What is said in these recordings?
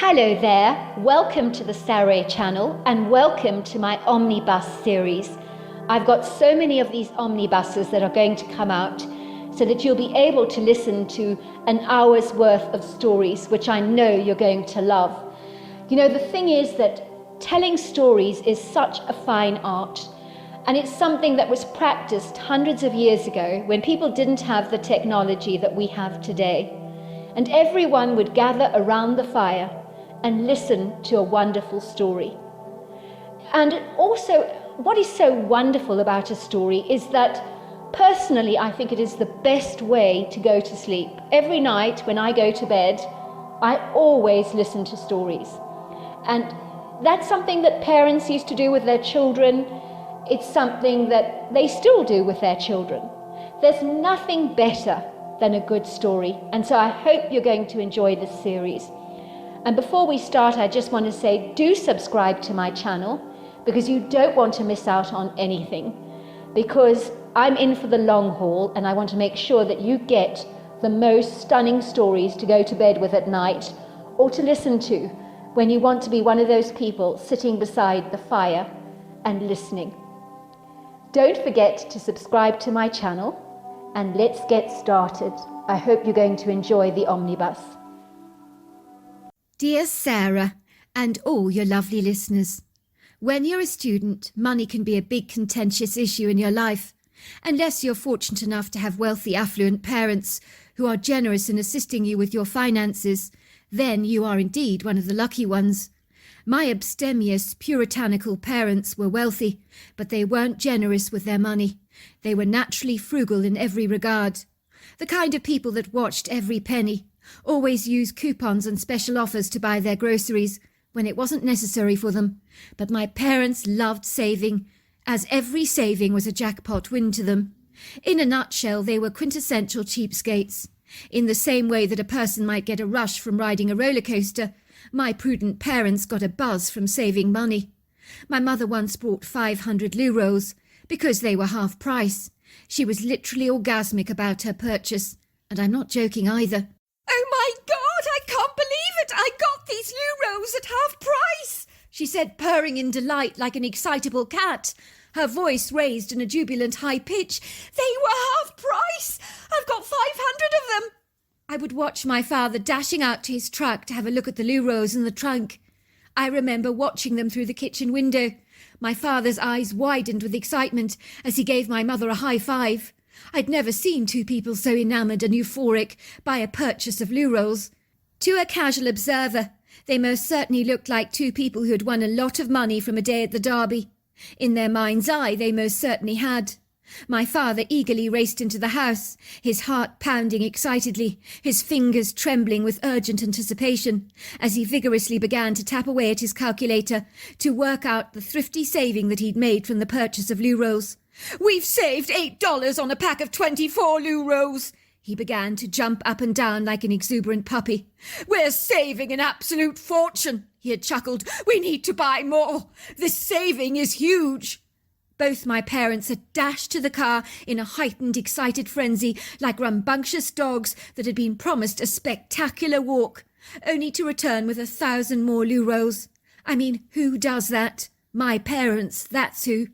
Hello there, welcome to the Saroy channel and welcome to my Omnibus series. I've got so many of these omnibuses that are going to come out so that you'll be able to listen to an hour's worth of stories, which I know you're going to love. You know, the thing is that telling stories is such a fine art, and it's something that was practiced hundreds of years ago when people didn't have the technology that we have today. And everyone would gather around the fire and listen to a wonderful story. And also, what is so wonderful about a story is that personally, I think it is the best way to go to sleep. Every night when I go to bed, I always listen to stories. And that's something that parents used to do with their children. It's something that they still do with their children. There's nothing better than a good story. And so I hope you're going to enjoy this series. And before we start, I just want to say, do subscribe to my channel because you don't want to miss out on anything. Because I'm in for the long haul and I want to make sure that you get the most stunning stories to go to bed with at night or to listen to when you want to be one of those people sitting beside the fire and listening. Don't forget to subscribe to my channel and let's get started. I hope you're going to enjoy the omnibus. Dear Sarah, and all your lovely listeners, when you're a student, money can be a big contentious issue in your life, unless you're fortunate enough to have wealthy, affluent parents who are generous in assisting you with your finances. Then you are indeed one of the lucky ones. My abstemious, puritanical parents were wealthy, but they weren't generous with their money. They were naturally frugal in every regard. The kind of people that watched every penny, always used coupons and special offers to buy their groceries when it wasn't necessary for them. But my parents loved saving, as every saving was a jackpot win to them. In a nutshell, they were quintessential cheapskates. In the same way that a person might get a rush from riding a roller coaster, my prudent parents got a buzz from saving money. My mother once bought 500 loo rolls because they were half price. She was literally orgasmic about her purchase, and I'm not joking either. "Oh my God, I can't believe it! I got these loo rolls at half price!" she said, purring in delight like an excitable cat, her voice raised in a jubilant high pitch. "They were half price! I've got 500 of them!" I would watch my father dashing out to his truck to have a look at the loo rolls in the trunk. I remember watching them through the kitchen window. My father's eyes widened with excitement as he gave my mother a high five. I'd never seen two people so enamoured and euphoric by a purchase of loo rolls. To a casual observer, they most certainly looked like two people who had won a lot of money from a day at the Derby. In their mind's eye, they most certainly had. My father eagerly raced into the house, his heart pounding excitedly, his fingers trembling with urgent anticipation, as he vigorously began to tap away at his calculator to work out the thrifty saving that he'd made from the purchase of loo rolls. "We've saved $8 on a pack of 24 loo rolls." He began to jump up and down like an exuberant puppy. "We're saving an absolute fortune," he had chuckled. "We need to buy more. This saving is huge." Both my parents had dashed to the car in a heightened, excited frenzy, like rambunctious dogs that had been promised a spectacular walk, only to return with 1,000 more loo rolls. I mean, who does that? My parents, that's who.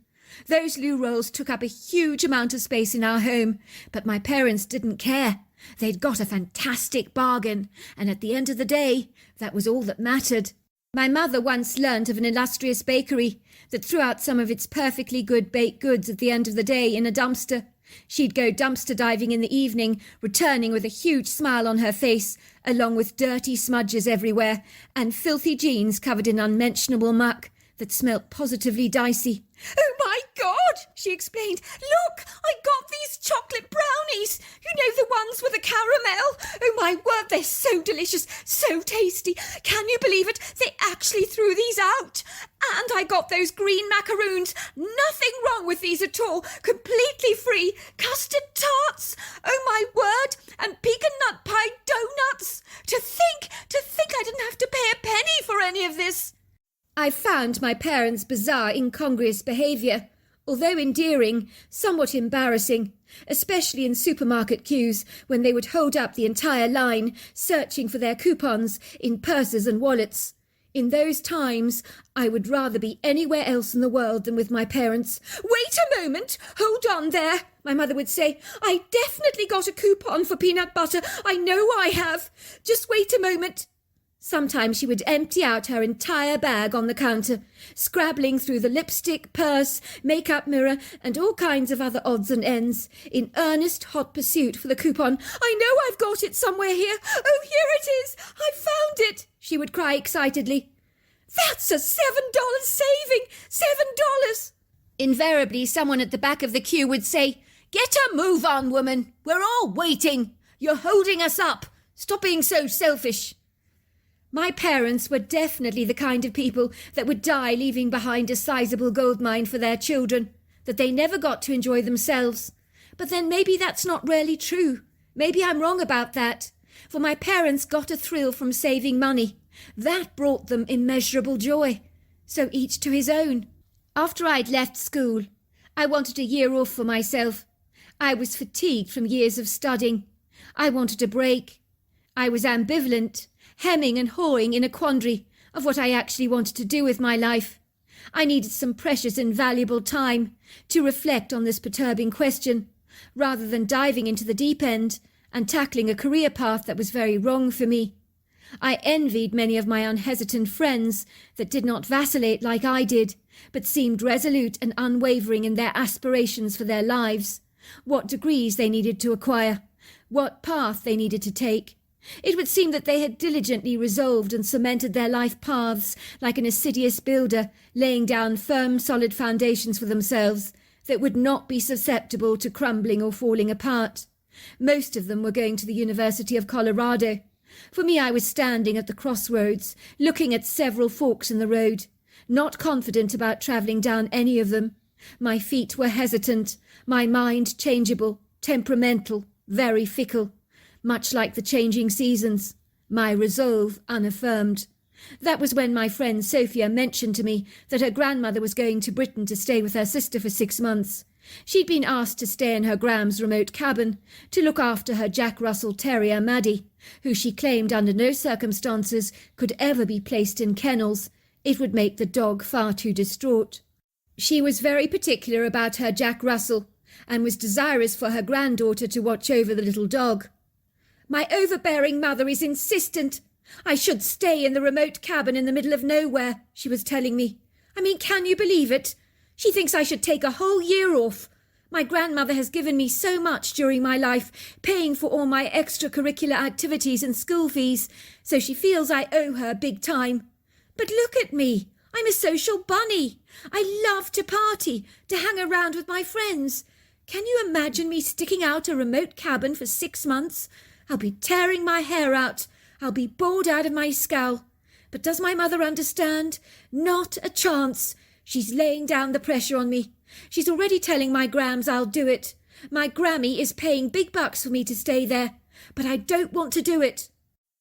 Those loo rolls took up a huge amount of space in our home, but my parents didn't care. They'd got a fantastic bargain, and at the end of the day, that was all that mattered. My mother once learnt of an illustrious bakery that threw out some of its perfectly good baked goods at the end of the day in a dumpster. She'd go dumpster diving in the evening, returning with a huge smile on her face, along with dirty smudges everywhere, and filthy jeans covered in unmentionable muck that smelt positively dicey. "Oh my God," she explained. "Look, I got these chocolate brownies. You know, the ones with the caramel. Oh my word, they're so delicious, so tasty. Can you believe it? They actually threw these out. And I got those green macaroons. Nothing wrong with these at all. Completely free. Custard tarts. Oh my word. And pecan nut pie donuts. To think I didn't have to pay a penny for any of this." I found my parents' bizarre, incongruous behaviour Although endearing, somewhat embarrassing, especially in supermarket queues when they would hold up the entire line, searching for their coupons in purses and wallets. In those times, I would rather be anywhere else in the world than with my parents. "Wait a moment! Hold on there!" my mother would say. "I definitely got a coupon for peanut butter. I know I have. Just wait a moment." Sometimes she would empty out her entire bag on the counter, scrabbling through the lipstick, purse, makeup mirror, and all kinds of other odds and ends, in earnest hot pursuit for the coupon. "I know I've got it somewhere here. Oh, here it is! I found it!" she would cry excitedly. "That's a $7 saving! $7! Invariably, someone at the back of the queue would say, "Get a move on, woman! We're all waiting! You're holding us up! Stop being so selfish!" My parents were definitely the kind of people that would die leaving behind a sizable gold mine for their children, that they never got to enjoy themselves. But then maybe that's not really true. Maybe I'm wrong about that. For my parents got a thrill from saving money. That brought them immeasurable joy. So each to his own. After I'd left school, I wanted a year off for myself. I was fatigued from years of studying. I wanted a break. I was ambivalent, hemming and hawing in a quandary of what I actually wanted to do with my life. I needed some precious and valuable time to reflect on this perturbing question, rather than diving into the deep end and tackling a career path that was very wrong for me. I envied many of my unhesitant friends that did not vacillate like I did, but seemed resolute and unwavering in their aspirations for their lives, what degrees they needed to acquire, what path they needed to take. It would seem that they had diligently resolved and cemented their life paths like an assiduous builder, laying down firm, solid foundations for themselves that would not be susceptible to crumbling or falling apart. Most of them were going to the University of Colorado. For me, I was standing at the crossroads, looking at several forks in the road, not confident about travelling down any of them. My feet were hesitant, my mind changeable, temperamental, very fickle. Much like the changing seasons, my resolve unaffirmed. That was when my friend Sophia mentioned to me that her grandmother was going to Britain to stay with her sister for 6 months. She'd been asked to stay in her Gram's remote cabin to look after her Jack Russell Terrier Maddie, who she claimed under no circumstances could ever be placed in kennels. It would make the dog far too distraught. She was very particular about her Jack Russell, and was desirous for her granddaughter to watch over the little dog. "My overbearing mother is insistent. I should stay in the remote cabin in the middle of nowhere," she was telling me. "I mean, can you believe it? She thinks I should take a whole year off. My grandmother has given me so much during my life, paying for all my extracurricular activities and school fees, so she feels I owe her big time. But look at me. I'm a social bunny. I love to party, to hang around with my friends. Can you imagine me sticking out a remote cabin for 6 months? I'll be tearing my hair out. I'll be bored out of my skull. But does my mother understand? Not a chance. She's laying down the pressure on me. She's already telling my Grams I'll do it. My Grammy is paying big bucks for me to stay there, but I don't want to do it."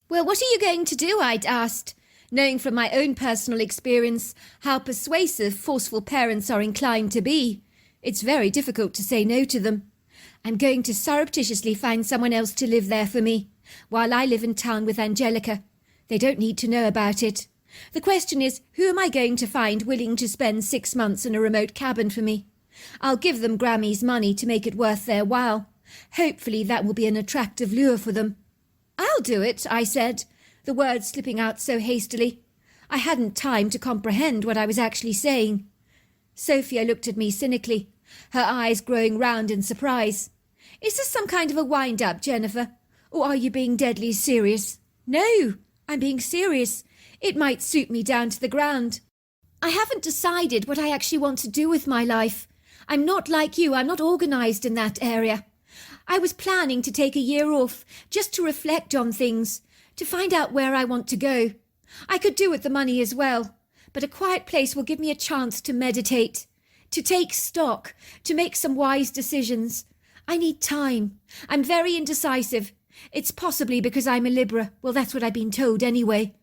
"Well, what are you going to do?" I'd asked, knowing from my own personal experience how persuasive forceful parents are inclined to be. It's very difficult to say no to them. "I'm going to surreptitiously find someone else to live there for me, while I live in town with Angelica. They don't need to know about it. The question is, who am I going to find willing to spend 6 months in a remote cabin for me? I'll give them Grammy's money to make it worth their while. Hopefully that will be an attractive lure for them." "I'll do it," I said, the words slipping out so hastily. I hadn't time to comprehend what I was actually saying. Sophia looked at me cynically, her eyes growing round in surprise. "Is this some kind of a wind-up, Jennifer? Or are you being deadly serious?" "No, I'm being serious. It might suit me down to the ground. I haven't decided what I actually want to do with my life. I'm not like you. I'm not organised in that area. I was planning to take a year off, just to reflect on things, to find out where I want to go. I could do with the money as well, but a quiet place will give me a chance to meditate, to take stock, to make some wise decisions. I need time. I'm very indecisive. It's possibly because I'm a Libra. Well, that's what I've been told anyway."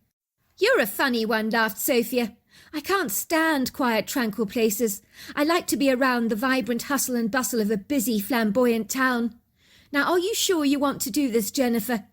"You're a funny one," laughed Sophia. I can't stand quiet, tranquil places. I like to be around the vibrant hustle and bustle of a busy, flamboyant town. Now, are you sure you want to do this, Jennifer?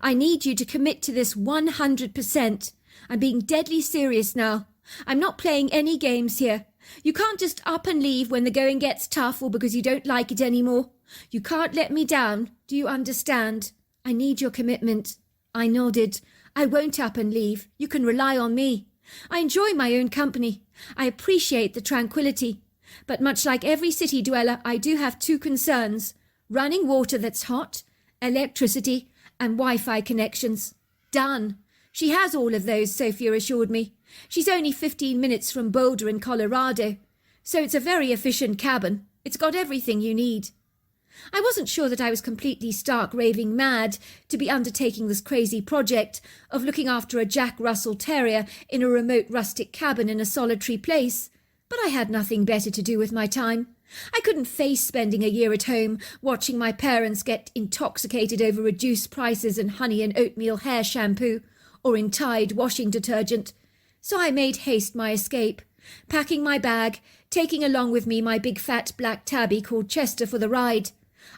I need you to commit to this 100%. I'm being deadly serious now. I'm not playing any games here. You can't just up and leave when the going gets tough or because you don't like it anymore. You can't let me down. Do you understand? I need your commitment. I nodded. I won't up and leave. You can rely on me. I enjoy my own company. I appreciate the tranquility. But much like every city dweller, I do have two concerns. Running water that's hot, electricity, and Wi-Fi connections. Done. She has all of those, Sophia assured me. She's only 15 minutes from Boulder in Colorado. So it's a very efficient cabin. It's got everything you need. I wasn't sure that I was completely stark raving mad to be undertaking this crazy project of looking after a Jack Russell Terrier in a remote rustic cabin in a solitary place, but I had nothing better to do with my time. I couldn't face spending a year at home watching my parents get intoxicated over reduced prices in honey and oatmeal hair shampoo or in Tide washing detergent. So I made haste my escape, packing my bag, taking along with me my big fat black tabby called Chester for the ride.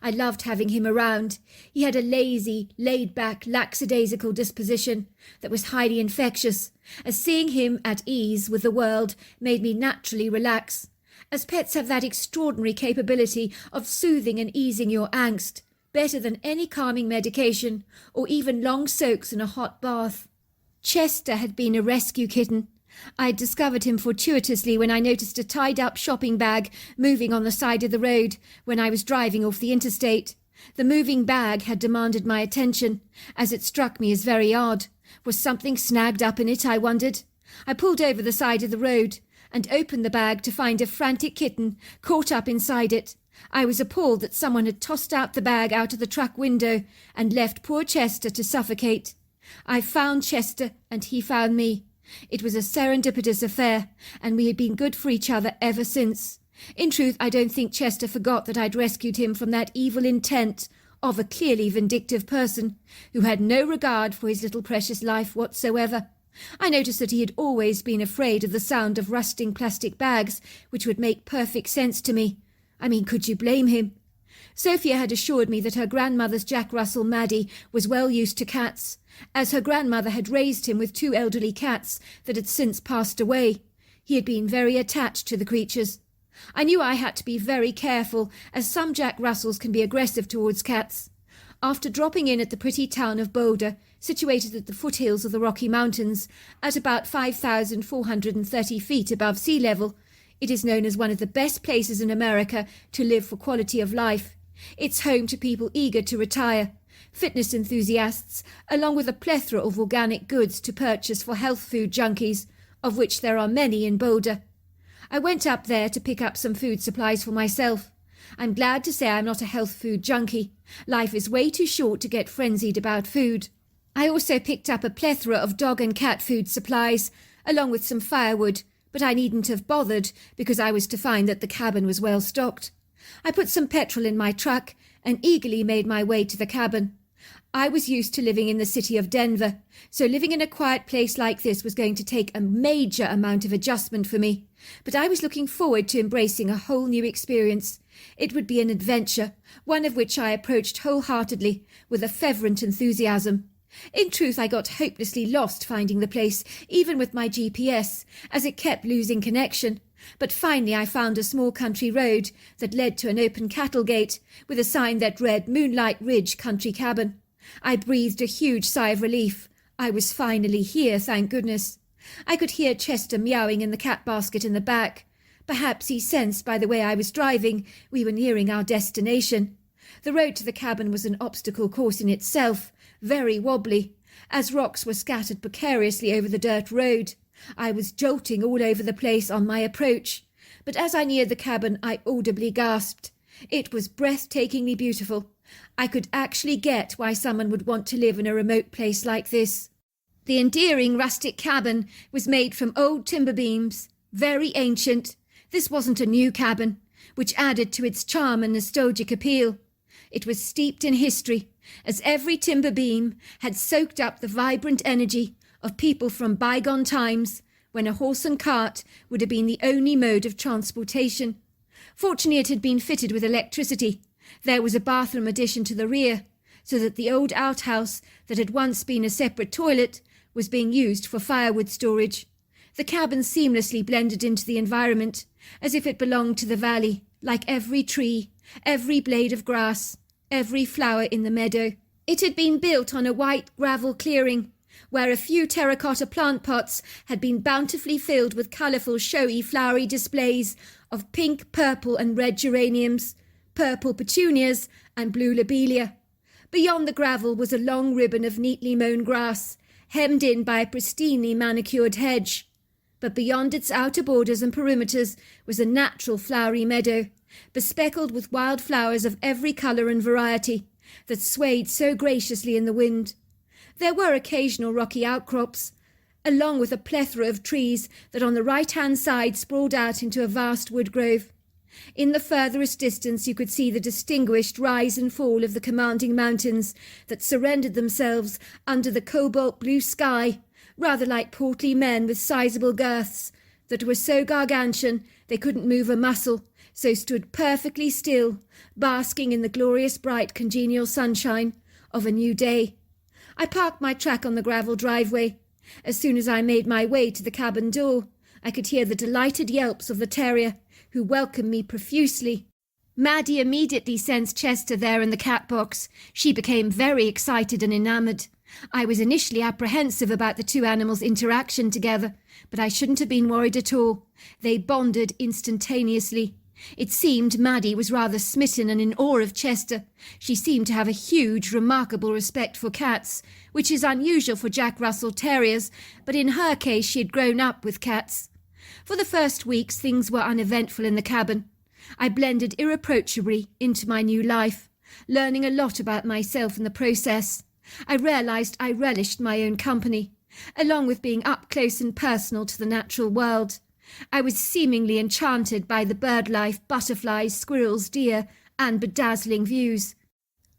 I loved having him around. He had a lazy, laid-back, lackadaisical disposition that was highly infectious, as seeing him at ease with the world made me naturally relax, as pets have that extraordinary capability of soothing and easing your angst, better than any calming medication or even long soaks in a hot bath. Chester had been a rescue kitten. I'd discovered him fortuitously when I noticed a tied-up shopping bag moving on the side of the road when I was driving off the interstate. The moving bag had demanded my attention, as it struck me as very odd. Was something snagged up in it, I wondered? I pulled over the side of the road and opened the bag to find a frantic kitten caught up inside it. I was appalled that someone had tossed out the bag out of the truck window and left poor Chester to suffocate. I found Chester and he found me. It was a serendipitous affair, and we had been good for each other ever since. In truth, I don't think Chester forgot that I'd rescued him from that evil intent of a clearly vindictive person who had no regard for his little precious life whatsoever. I noticed that he had always been afraid of the sound of rusting plastic bags, which would make perfect sense to me. I mean, could you blame him? Sophia had assured me that her grandmother's Jack Russell Maddie was well used to cats, as her grandmother had raised him with two elderly cats that had since passed away. He had been very attached to the creatures. I knew I had to be very careful, as some Jack Russells can be aggressive towards cats. After dropping in at the pretty town of Boulder, situated at the foothills of the Rocky Mountains, at about 5,430 feet above sea level, it is known as one of the best places in America to live for quality of life. It's home to people eager to retire, fitness enthusiasts, along with a plethora of organic goods to purchase for health food junkies, of which there are many in Boulder. I went up there to pick up some food supplies for myself. I'm glad to say I'm not a health food junkie. Life is way too short to get frenzied about food. I also picked up a plethora of dog and cat food supplies, along with some firewood, but I needn't have bothered because I was to find that the cabin was well stocked. I put some petrol in my truck and eagerly made my way to the cabin. I was used to living in the city of Denver, so living in a quiet place like this was going to take a major amount of adjustment for me. But I was looking forward to embracing a whole new experience. It would be an adventure, one of which I approached wholeheartedly, with a fervent enthusiasm. In truth, I got hopelessly lost finding the place, even with my GPS, as it kept losing connection. But finally I found a small country road that led to an open cattle gate, with a sign that read Moonlight Ridge Country Cabin. I breathed a huge sigh of relief. I was finally here, thank goodness. I could hear Chester meowing in the cat basket in the back. Perhaps he sensed by the way I was driving we were nearing our destination. The road to the cabin was an obstacle course in itself, very wobbly, as rocks were scattered precariously over the dirt road. I was jolting all over the place on my approach, but as I neared the cabin I audibly gasped. It was breathtakingly beautiful. I could actually get why someone would want to live in a remote place like this. The endearing rustic cabin was made from old timber beams, very ancient. This wasn't a new cabin, which added to its charm and nostalgic appeal. It was steeped in history, as every timber beam had soaked up the vibrant energy of people from bygone times when a horse and cart would have been the only mode of transportation. Fortunately, it had been fitted with electricity. There was a bathroom addition to the rear, so that the old outhouse that had once been a separate toilet was being used for firewood storage. The cabin seamlessly blended into the environment, as if it belonged to the valley, like every tree, every blade of grass, every flower in the meadow. It had been built on a white gravel clearing, where a few terracotta plant pots had been bountifully filled with colourful, showy, flowery displays of pink, purple and red geraniums, purple petunias and blue lobelia. Beyond the gravel was a long ribbon of neatly mown grass, hemmed in by a pristinely manicured hedge. But beyond its outer borders and perimeters was a natural flowery meadow, bespeckled with wild flowers of every colour and variety, that swayed so graciously in the wind. There were occasional rocky outcrops, along with a plethora of trees that on the right-hand side sprawled out into a vast wood grove. In the furthest distance you could see the distinguished rise and fall of the commanding mountains that surrendered themselves under the cobalt blue sky, rather like portly men with sizable girths, that were so gargantuan they couldn't move a muscle, so stood perfectly still, basking in the glorious bright congenial sunshine of a new day. I parked my truck on the gravel driveway. As soon as I made my way to the cabin door, I could hear the delighted yelps of the terrier, who welcomed me profusely. Maddie immediately sensed Chester there in the cat box. She became very excited and enamoured. I was initially apprehensive about the two animals' interaction together, but I shouldn't have been worried at all. They bonded instantaneously. It seemed Maddie was rather smitten and in awe of Chester. She seemed to have a huge, remarkable respect for cats, which is unusual for Jack Russell Terriers, but in her case she had grown up with cats. For the first weeks things were uneventful in the cabin. I blended irreproachably into my new life, learning a lot about myself in the process. I realised I relished my own company, along with being up close and personal to the natural world. I was seemingly enchanted by the bird life, butterflies, squirrels, deer, and bedazzling views.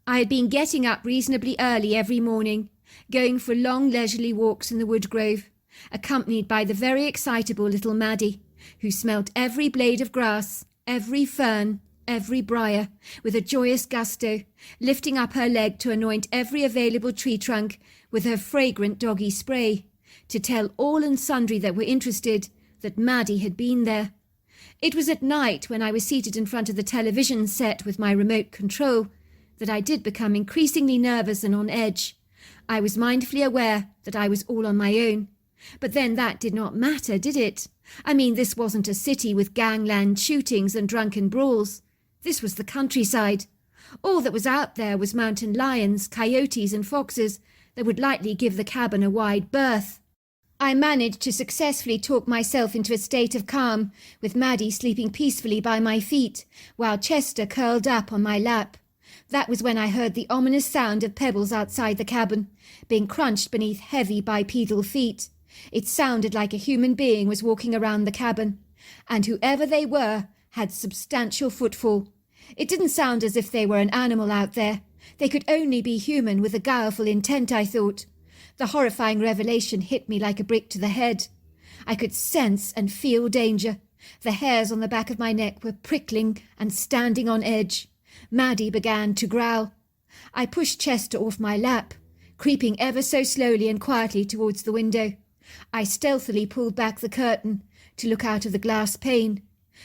I had been getting up reasonably early every morning, going for long leisurely walks in the wood grove, accompanied by the very excitable little Maddie, who smelt every blade of grass, every fern, every briar, with a joyous gusto, lifting up her leg to anoint every available tree trunk with her fragrant doggy spray, to tell all and sundry that were interested that Maddie had been there. It was at night, when I was seated in front of the television set with my remote control, that I did become increasingly nervous and on edge. I was mindfully aware that I was all on my own. But then that did not matter, did it? I mean, this wasn't a city with gangland shootings and drunken brawls. This was the countryside. All that was out there was mountain lions, coyotes and foxes that would likely give the cabin a wide berth. I managed to successfully talk myself into a state of calm, with Maddie sleeping peacefully by my feet, while Chester curled up on my lap. That was when I heard the ominous sound of pebbles outside the cabin, being crunched beneath heavy bipedal feet. It sounded like a human being was walking around the cabin, and whoever they were had substantial footfall. It didn't sound as if they were an animal out there. They could only be human with a guileful intent, I thought. The horrifying revelation hit me like a brick to the head. I could sense and feel danger. The hairs on the back of my neck were prickling and standing on edge. Maddie began to growl. I pushed Chester off my lap, creeping ever so slowly and quietly towards the window. I stealthily pulled back the curtain to look out of the glass pane.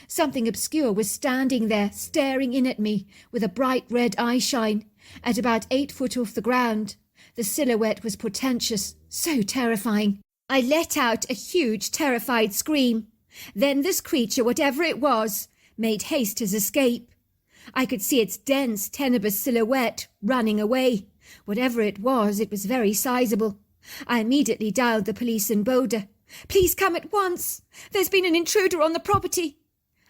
Something obscure was standing there, staring in at me with a bright red eye shine, at about 8 foot off the ground. The silhouette was portentous, so terrifying. I let out a huge, terrified scream. Then this creature, whatever it was, made haste to escape. I could see its dense, tenebrous silhouette running away. Whatever it was very sizable. I immediately dialed the police in Boulder. "Please come at once. There's been an intruder on the property."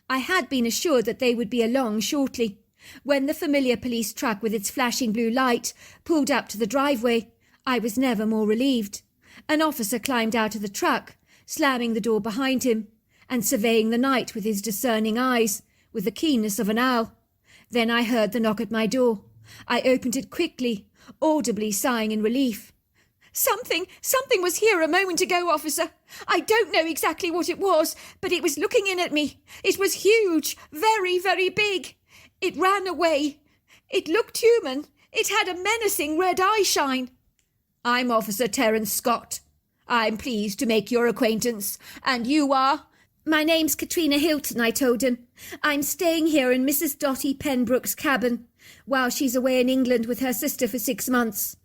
I had been assured that they would be along shortly. When the familiar police truck with its flashing blue light pulled up to the driveway, I was never more relieved. An officer climbed out of the truck, slamming the door behind him, and surveying the night with his discerning eyes, with the keenness of an owl. Then I heard the knock at my door. I opened it quickly, audibly sighing in relief. Something was here a moment ago, officer. I don't know exactly what it was, but it was looking in at me. It was huge, very, very big. It ran away. It looked human. It had a menacing red eye shine. I'm Officer Terence Scott. I'm pleased to make your acquaintance. And you are? My name's Katrina Hilton, I told him. I'm staying here in Mrs. Dottie Penbrook's cabin, while she's away in England with her sister for 6 months.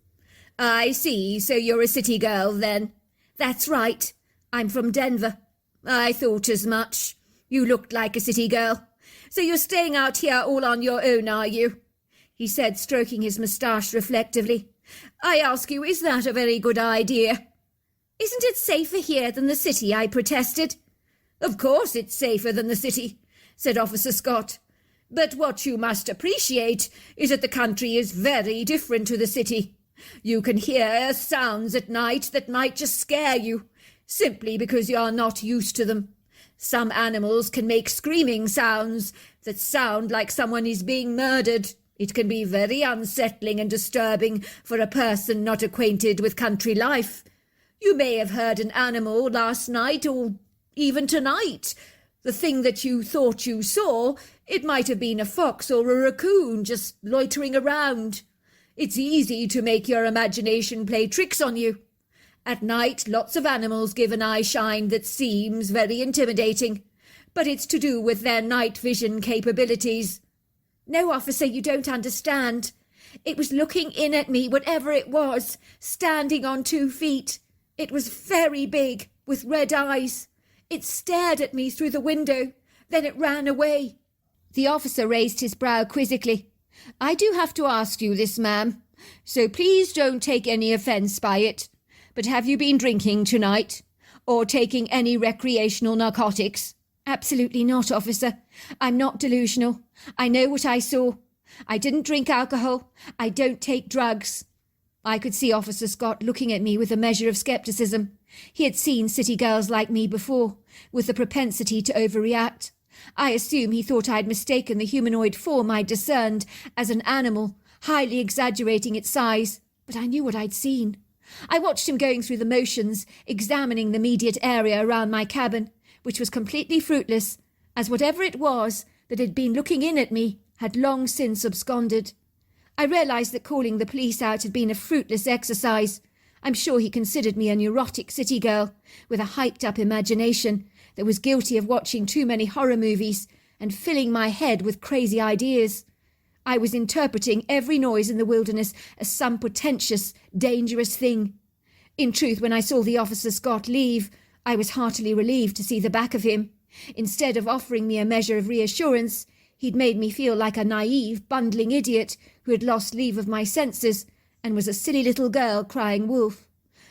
I see, so you're a city girl, then. That's right. I'm from Denver. I thought as much. You looked like a city girl. So you're staying out here all on your own, are you? He said, stroking his moustache reflectively. I ask you, is that a very good idea? Isn't it safer here than the city? I protested. Of course it's safer than the city, said Officer Scott. But what you must appreciate is that the country is very different to the city. You can hear sounds at night that might just scare you, simply because you're not used to them. Some animals can make screaming sounds that sound like someone is being murdered. It can be very unsettling and disturbing for a person not acquainted with country life. You may have heard an animal last night or even tonight. The thing that you thought you saw, it might have been a fox or a raccoon just loitering around. It's easy to make your imagination play tricks on you. At night, lots of animals give an eye shine that seems very intimidating, but it's to do with their night vision capabilities. No, officer, you don't understand. It was looking in at me, whatever it was, standing on 2 feet. It was very big, with red eyes. It stared at me through the window, then it ran away. The officer raised his brow quizzically. I do have to ask you this, ma'am, so please don't take any offence by it. But have you been drinking tonight? Or taking any recreational narcotics? Absolutely not, officer. I'm not delusional. I know what I saw. I didn't drink alcohol. I don't take drugs. I could see Officer Scott looking at me with a measure of scepticism. He had seen city girls like me before, with the propensity to overreact. I assume he thought I'd mistaken the humanoid form I'd discerned as an animal, highly exaggerating its size, but I knew what I'd seen. I watched him going through the motions, examining the immediate area around my cabin, which was completely fruitless, as whatever it was that had been looking in at me had long since absconded. I realised that calling the police out had been a fruitless exercise. I'm sure he considered me a neurotic city girl with a hyped-up imagination that was guilty of watching too many horror movies and filling my head with crazy ideas. I was interpreting every noise in the wilderness as some portentous, dangerous thing. In truth, when I saw the Officer Scott leave, I was heartily relieved to see the back of him. Instead of offering me a measure of reassurance, he'd made me feel like a naive, bundling idiot who had lost leave of my senses and was a silly little girl crying wolf.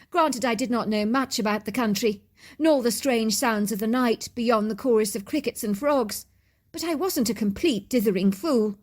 Granted, I did not know much about the country, nor the strange sounds of the night beyond the chorus of crickets and frogs, but I wasn't a complete dithering fool.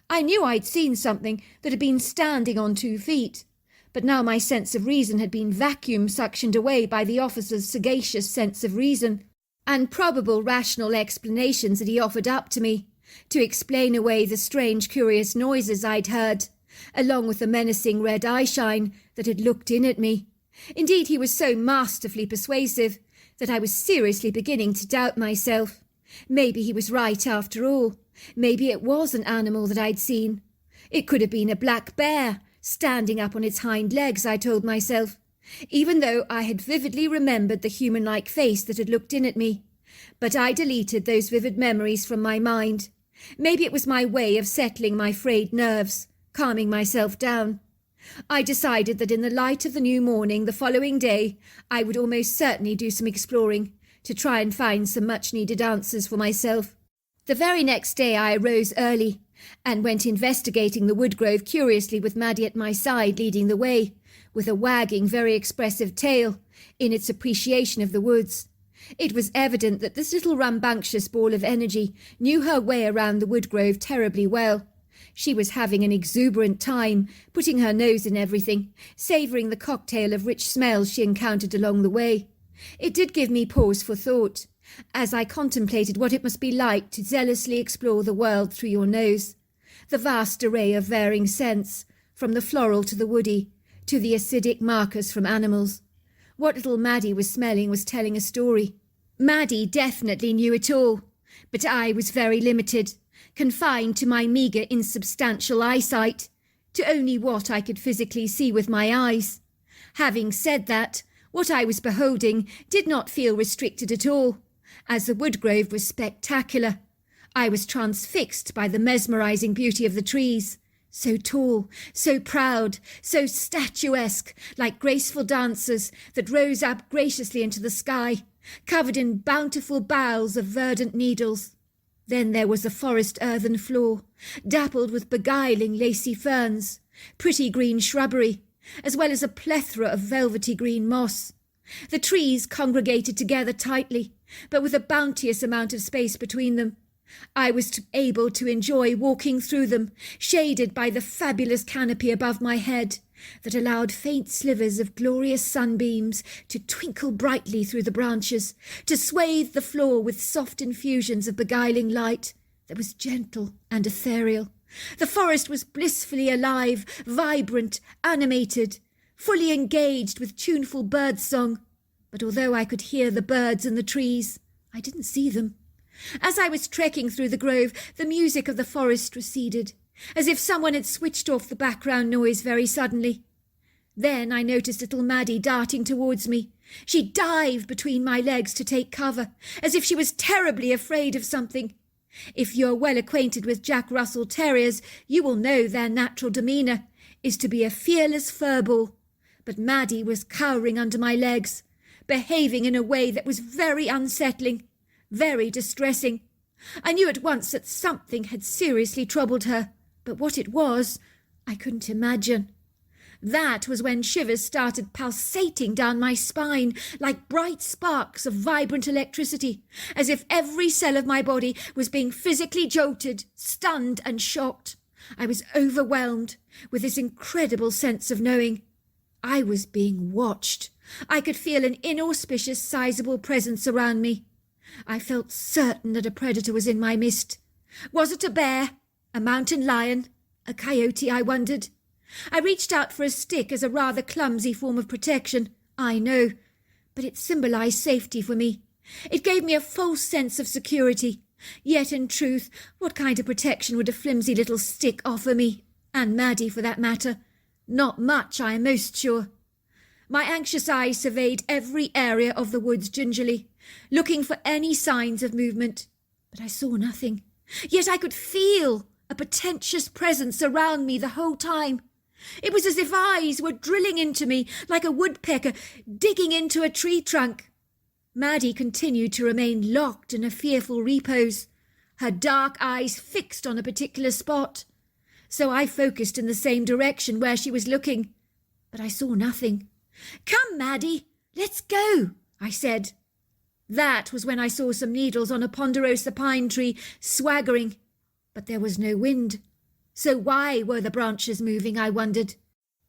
I knew I'd seen something that had been standing on 2 feet, but now my sense of reason had been vacuum-suctioned away by the officer's sagacious sense of reason, and probable rational explanations that he offered up to me, to explain away the strange curious noises I'd heard, along with the menacing red eye shine that had looked in at me. Indeed, he was so masterfully persuasive that I was seriously beginning to doubt myself. Maybe he was right after all. Maybe it was an animal that I'd seen. It could have been a black bear, standing up on its hind legs, I told myself, even though I had vividly remembered the human-like face that had looked in at me. But I deleted those vivid memories from my mind. Maybe it was my way of settling my frayed nerves, calming myself down. I decided that in the light of the new morning the following day, I would almost certainly do some exploring, to try and find some much-needed answers for myself. The very next day I arose early, and went investigating the woodgrove curiously with Maddie at my side leading the way, with a wagging, very expressive tail, in its appreciation of the woods. It was evident that this little rambunctious ball of energy knew her way around the woodgrove terribly well. She was having an exuberant time, putting her nose in everything, savouring the cocktail of rich smells she encountered along the way. It did give me pause for thought, as I contemplated what it must be like to zealously explore the world through your nose. The vast array of varying scents, from the floral to the woody, to the acidic markers from animals. What little Maddie was smelling was telling a story. Maddie definitely knew it all, but I was very limited, confined to my meagre, insubstantial eyesight, to only what I could physically see with my eyes. Having said that, what I was beholding did not feel restricted at all, as the woodgrove was spectacular. I was transfixed by the mesmerizing beauty of the trees, so tall, so proud, so statuesque, like graceful dancers that rose up graciously into the sky, covered in bountiful boughs of verdant needles. Then there was the forest earthen floor, dappled with beguiling lacy ferns, pretty green shrubbery, as well as a plethora of velvety green moss. The trees congregated together tightly, but with a bounteous amount of space between them. I was able to enjoy walking through them, shaded by the fabulous canopy above my head, that allowed faint slivers of glorious sunbeams to twinkle brightly through the branches, to swathe the floor with soft infusions of beguiling light that was gentle and ethereal. The forest was blissfully alive, vibrant, animated, fully engaged with tuneful bird-song. But although I could hear the birds in the trees, I didn't see them. As I was trekking through the grove, the music of the forest receded, as if someone had switched off the background noise very suddenly. Then I noticed little Maddie darting towards me. She dived between my legs to take cover, as if she was terribly afraid of something. If you're well acquainted with Jack Russell Terriers, you will know their natural demeanour is to be a fearless furball. But Maddie was cowering under my legs, behaving in a way that was very unsettling, very distressing. I knew at once that something had seriously troubled her, but what it was, I couldn't imagine. That was when shivers started pulsating down my spine like bright sparks of vibrant electricity, as if every cell of my body was being physically jolted, stunned and shocked. I was overwhelmed with this incredible sense of knowing I was being watched. I could feel an inauspicious, sizable presence around me. I felt certain that a predator was in my midst. Was it a bear? A mountain lion? A coyote, I wondered. I reached out for a stick as a rather clumsy form of protection, I know, but it symbolized safety for me. It gave me a false sense of security. Yet, in truth, what kind of protection would a flimsy little stick offer me? And Maddie, for that matter. Not much, I am most sure. My anxious eyes surveyed every area of the woods gingerly, looking for any signs of movement. But I saw nothing. Yet I could feel a portentous presence around me the whole time. It was as if eyes were drilling into me like a woodpecker digging into a tree trunk. Maddie continued to remain locked in a fearful repose, her dark eyes fixed on a particular spot. So I focused in the same direction where she was looking, but I saw nothing. "Come, Maddie, let's go," I said. That was when I saw some needles on a ponderosa pine tree swaggering, but there was no wind. So why were the branches moving, I wondered.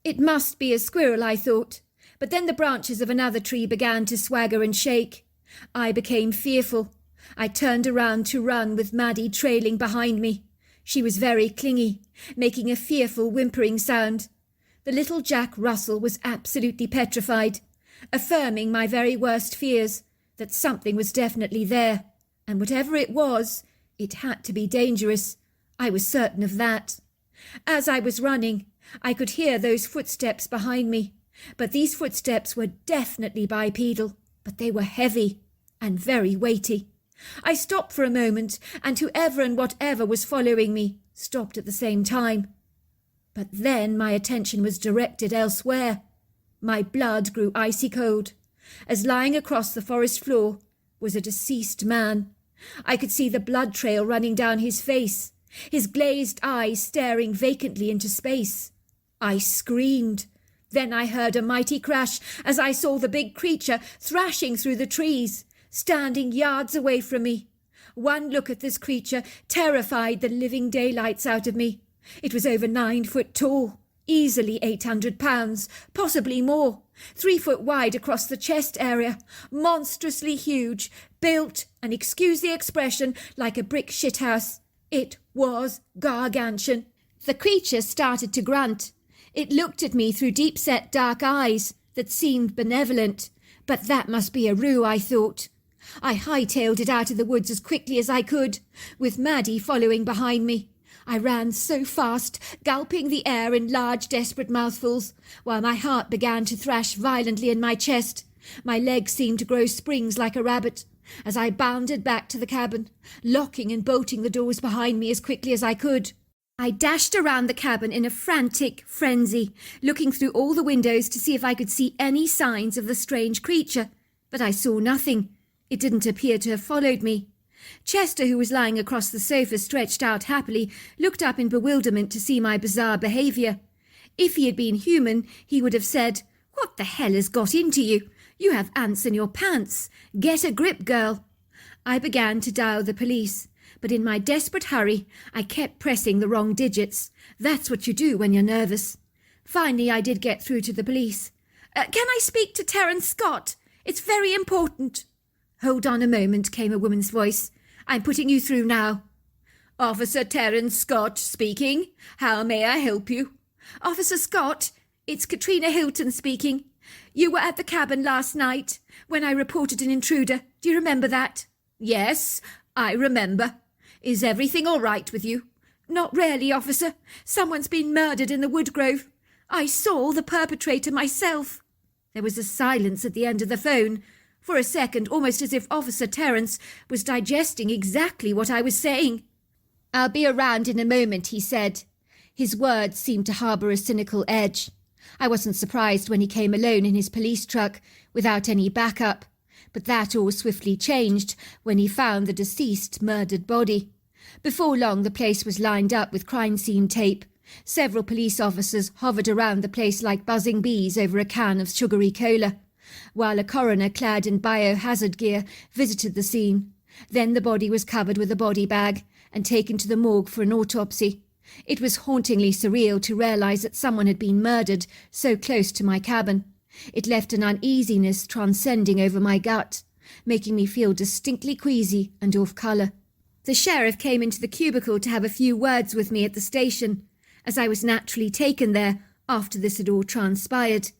It must be a squirrel, I thought, but then the branches of another tree began to swagger and shake. I became fearful. I turned around to run with Maddie trailing behind me. She was very clingy, making a fearful whimpering sound. The little Jack Russell was absolutely petrified, affirming my very worst fears, that something was definitely there, and whatever it was, it had to be dangerous. I was certain of that. As I was running, I could hear those footsteps behind me, but these footsteps were definitely bipedal, but they were heavy and very weighty. I stopped for a moment, and whoever and whatever was following me stopped at the same time. But then my attention was directed elsewhere. My blood grew icy cold, as lying across the forest floor was a deceased man. I could see the blood trail running down his face, his glazed eyes staring vacantly into space. I screamed. Then I heard a mighty crash as I saw the big creature thrashing through the trees, standing yards away from me. One look at this creature terrified the living daylights out of me. It was over 9 foot tall, easily 800 pounds, possibly more, 3 foot wide across the chest area, monstrously huge, built, and excuse the expression, like a brick shithouse. It was gargantuan. The creature started to grunt. It looked at me through deep-set dark eyes that seemed benevolent, but that must be a ruse, I thought. I hightailed it out of the woods as quickly as I could, with Maddie following behind me. I ran so fast, gulping the air in large, desperate mouthfuls, while my heart began to thrash violently in my chest. My legs seemed to grow springs like a rabbit, as I bounded back to the cabin, locking and bolting the doors behind me as quickly as I could. I dashed around the cabin in a frantic frenzy, looking through all the windows to see if I could see any signs of the strange creature, but I saw nothing. It didn't appear to have followed me. Chester, who was lying across the sofa stretched out happily, looked up in bewilderment to see my bizarre behaviour. If he had been human, he would have said, "What the hell has got into you? You have ants in your pants. Get a grip, girl." I began to dial the police, but in my desperate hurry, I kept pressing the wrong digits. That's what you do when you're nervous. Finally, I did get through to the police. "Can I speak to Terence Scott? It's very important." "Hold on a moment," came a woman's voice. "I'm putting you through now." "Officer Terence Scott speaking. How may I help you?" "Officer Scott, it's Katrina Hilton speaking. You were at the cabin last night when I reported an intruder. Do you remember that?" "Yes, I remember. Is everything all right with you?" "Not really, officer. Someone's been murdered in the woodgrove. I saw the perpetrator myself." There was a silence at the end of the phone. For a second, almost as if Officer Terence was digesting exactly what I was saying. "I'll be around in a moment," he said. His words seemed to harbour a cynical edge. I wasn't surprised when he came alone in his police truck, without any backup. But that all swiftly changed when he found the deceased, murdered body. Before long, the place was lined up with crime scene tape. Several police officers hovered around the place like buzzing bees over a can of sugary cola, while a coroner clad in biohazard gear visited the scene. Then the body was covered with a body bag and taken to the morgue for an autopsy. It was hauntingly surreal to realise that someone had been murdered so close to my cabin. It left an uneasiness transcending over my gut, making me feel distinctly queasy and off colour. The sheriff came into the cubicle to have a few words with me at the station, as I was naturally taken there after this had all transpired.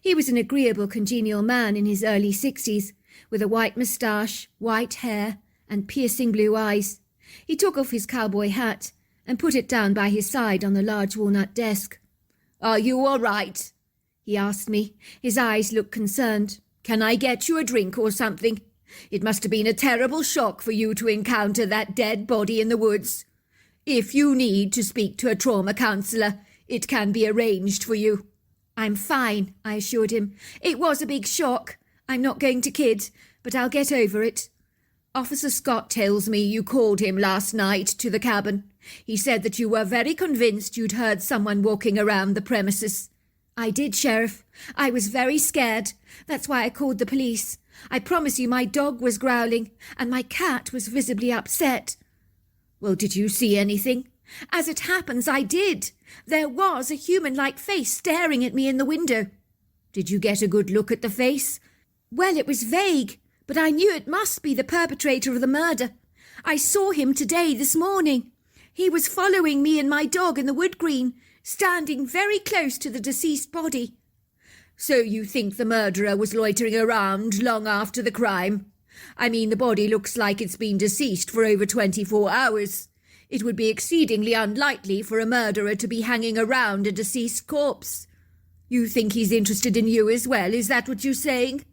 He was an agreeable, congenial man in his early 60s, with a white moustache, white hair, and piercing blue eyes. He took off his cowboy hat and put it down by his side on the large walnut desk. "Are you all right?" he asked me. His eyes looked concerned. "Can I get you a drink or something? It must have been a terrible shock for you to encounter that dead body in the woods. If you need to speak to a trauma counsellor, it can be arranged for you." "I'm fine," I assured him. "It was a big shock. I'm not going to kid, but I'll get over it." "Officer Scott tells me you called him last night to the cabin. He said that you were very convinced you'd heard someone walking around the premises." "I did, Sheriff. I was very scared. That's why I called the police. I promise you my dog was growling, and my cat was visibly upset." "Well, did you see anything?" "As it happens, I did. There was a human-like face staring at me in the window." "Did you get a good look at the face?" "Well, it was vague, but I knew it must be the perpetrator of the murder. I saw him this morning. He was following me and my dog in the wood green, standing very close to the deceased body." "So you think the murderer was loitering around long after the crime? I mean, the body looks like it's been deceased for over 24 hours. It would be exceedingly unlikely for a murderer to be hanging around a deceased corpse. You think he's interested in you as well, is that what you're saying?"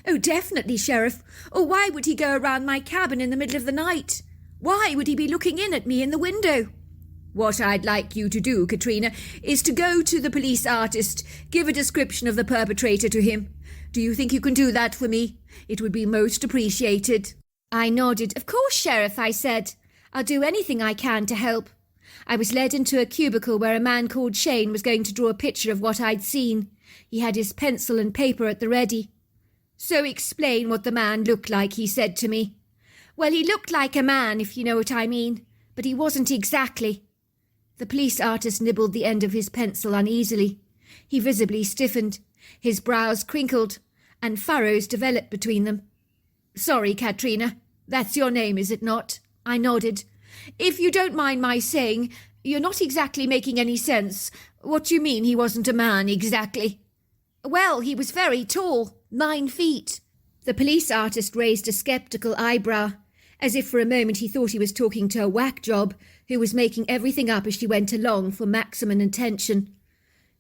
"Oh, definitely, Sheriff. Or why would he go around my cabin in the middle of the night? Why would he be looking in at me in the window?" "What I'd like you to do, Katrina, is to go to the police artist, give a description of the perpetrator to him. Do you think you can do that for me? It would be most appreciated." I nodded. "Of course, Sheriff," I said. "I'll do anything I can to help." I was led into a cubicle where a man called Shane was going to draw a picture of what I'd seen. He had his pencil and paper at the ready. "So explain what the man looked like," he said to me. "Well, he looked like a man, if you know what I mean, but he wasn't exactly." The police artist nibbled the end of his pencil uneasily. He visibly stiffened. His brows crinkled, and furrows developed between them. "Sorry, Katrina. That's your name, is it not?" I nodded. "If you don't mind my saying, you're not exactly making any sense. What do you mean he wasn't a man exactly? Well, he was very tall, 9 feet. The police artist raised a sceptical eyebrow, as if for a moment he thought he was talking to a whack job who was making everything up as she went along for maximum attention.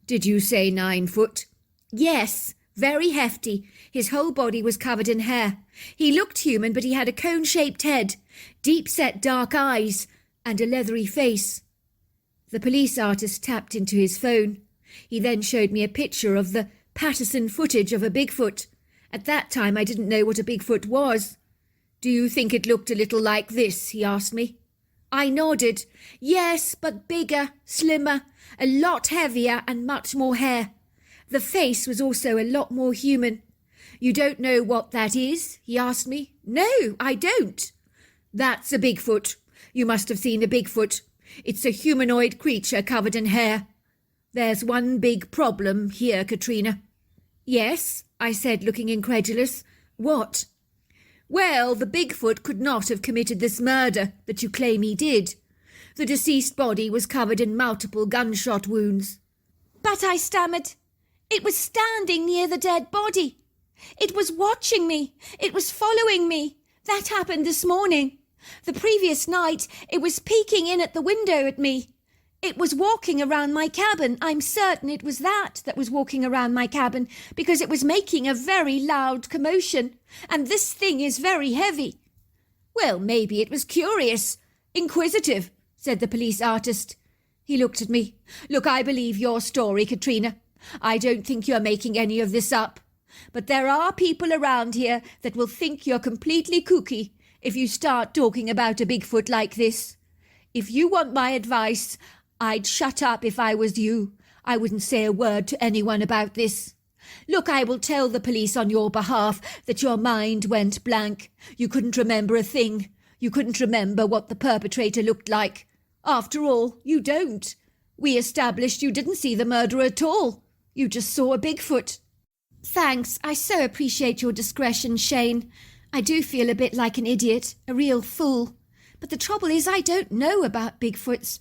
Did you say 9 foot? Yes, very hefty. His whole body was covered in hair. He looked human, but he had a cone-shaped head, deep-set dark eyes, and a leathery face. The police artist tapped into his phone. He then showed me a picture of the Patterson footage of a Bigfoot. At that time I didn't know what a Bigfoot was. Do you think it looked a little like this? He asked me. I nodded. Yes, but bigger, slimmer, a lot heavier and much more hair. The face was also a lot more human. You don't know what that is? He asked me. No, I don't. That's a Bigfoot. You must have seen a Bigfoot. It's a humanoid creature covered in hair. There's one big problem here, Katrina. Yes, I said, looking incredulous. What? Well, the Bigfoot could not have committed this murder that you claim he did. The deceased body was covered in multiple gunshot wounds. But I stammered. It was standing near the dead body. It was watching me. It was following me. That happened this morning. The previous night, it was peeking in at the window at me. It was walking around my cabin. I'm certain it was that was walking around my cabin, because it was making a very loud commotion, and this thing is very heavy. Well, maybe it was curious, inquisitive, said the police artist. He looked at me. Look, I believe your story, Katrina. I don't think you're making any of this up. But there are people around here that will think you're completely kooky if you start talking about a Bigfoot like this. If you want my advice, I'd shut up if I was you. I wouldn't say a word to anyone about this. Look, I will tell the police on your behalf that your mind went blank. You couldn't remember a thing. You couldn't remember what the perpetrator looked like. After all, you don't. We established you didn't see the murderer at all. You just saw a Bigfoot. Thanks. I so appreciate your discretion, Shane. I do feel a bit like an idiot, a real fool. But the trouble is I don't know about Bigfoots.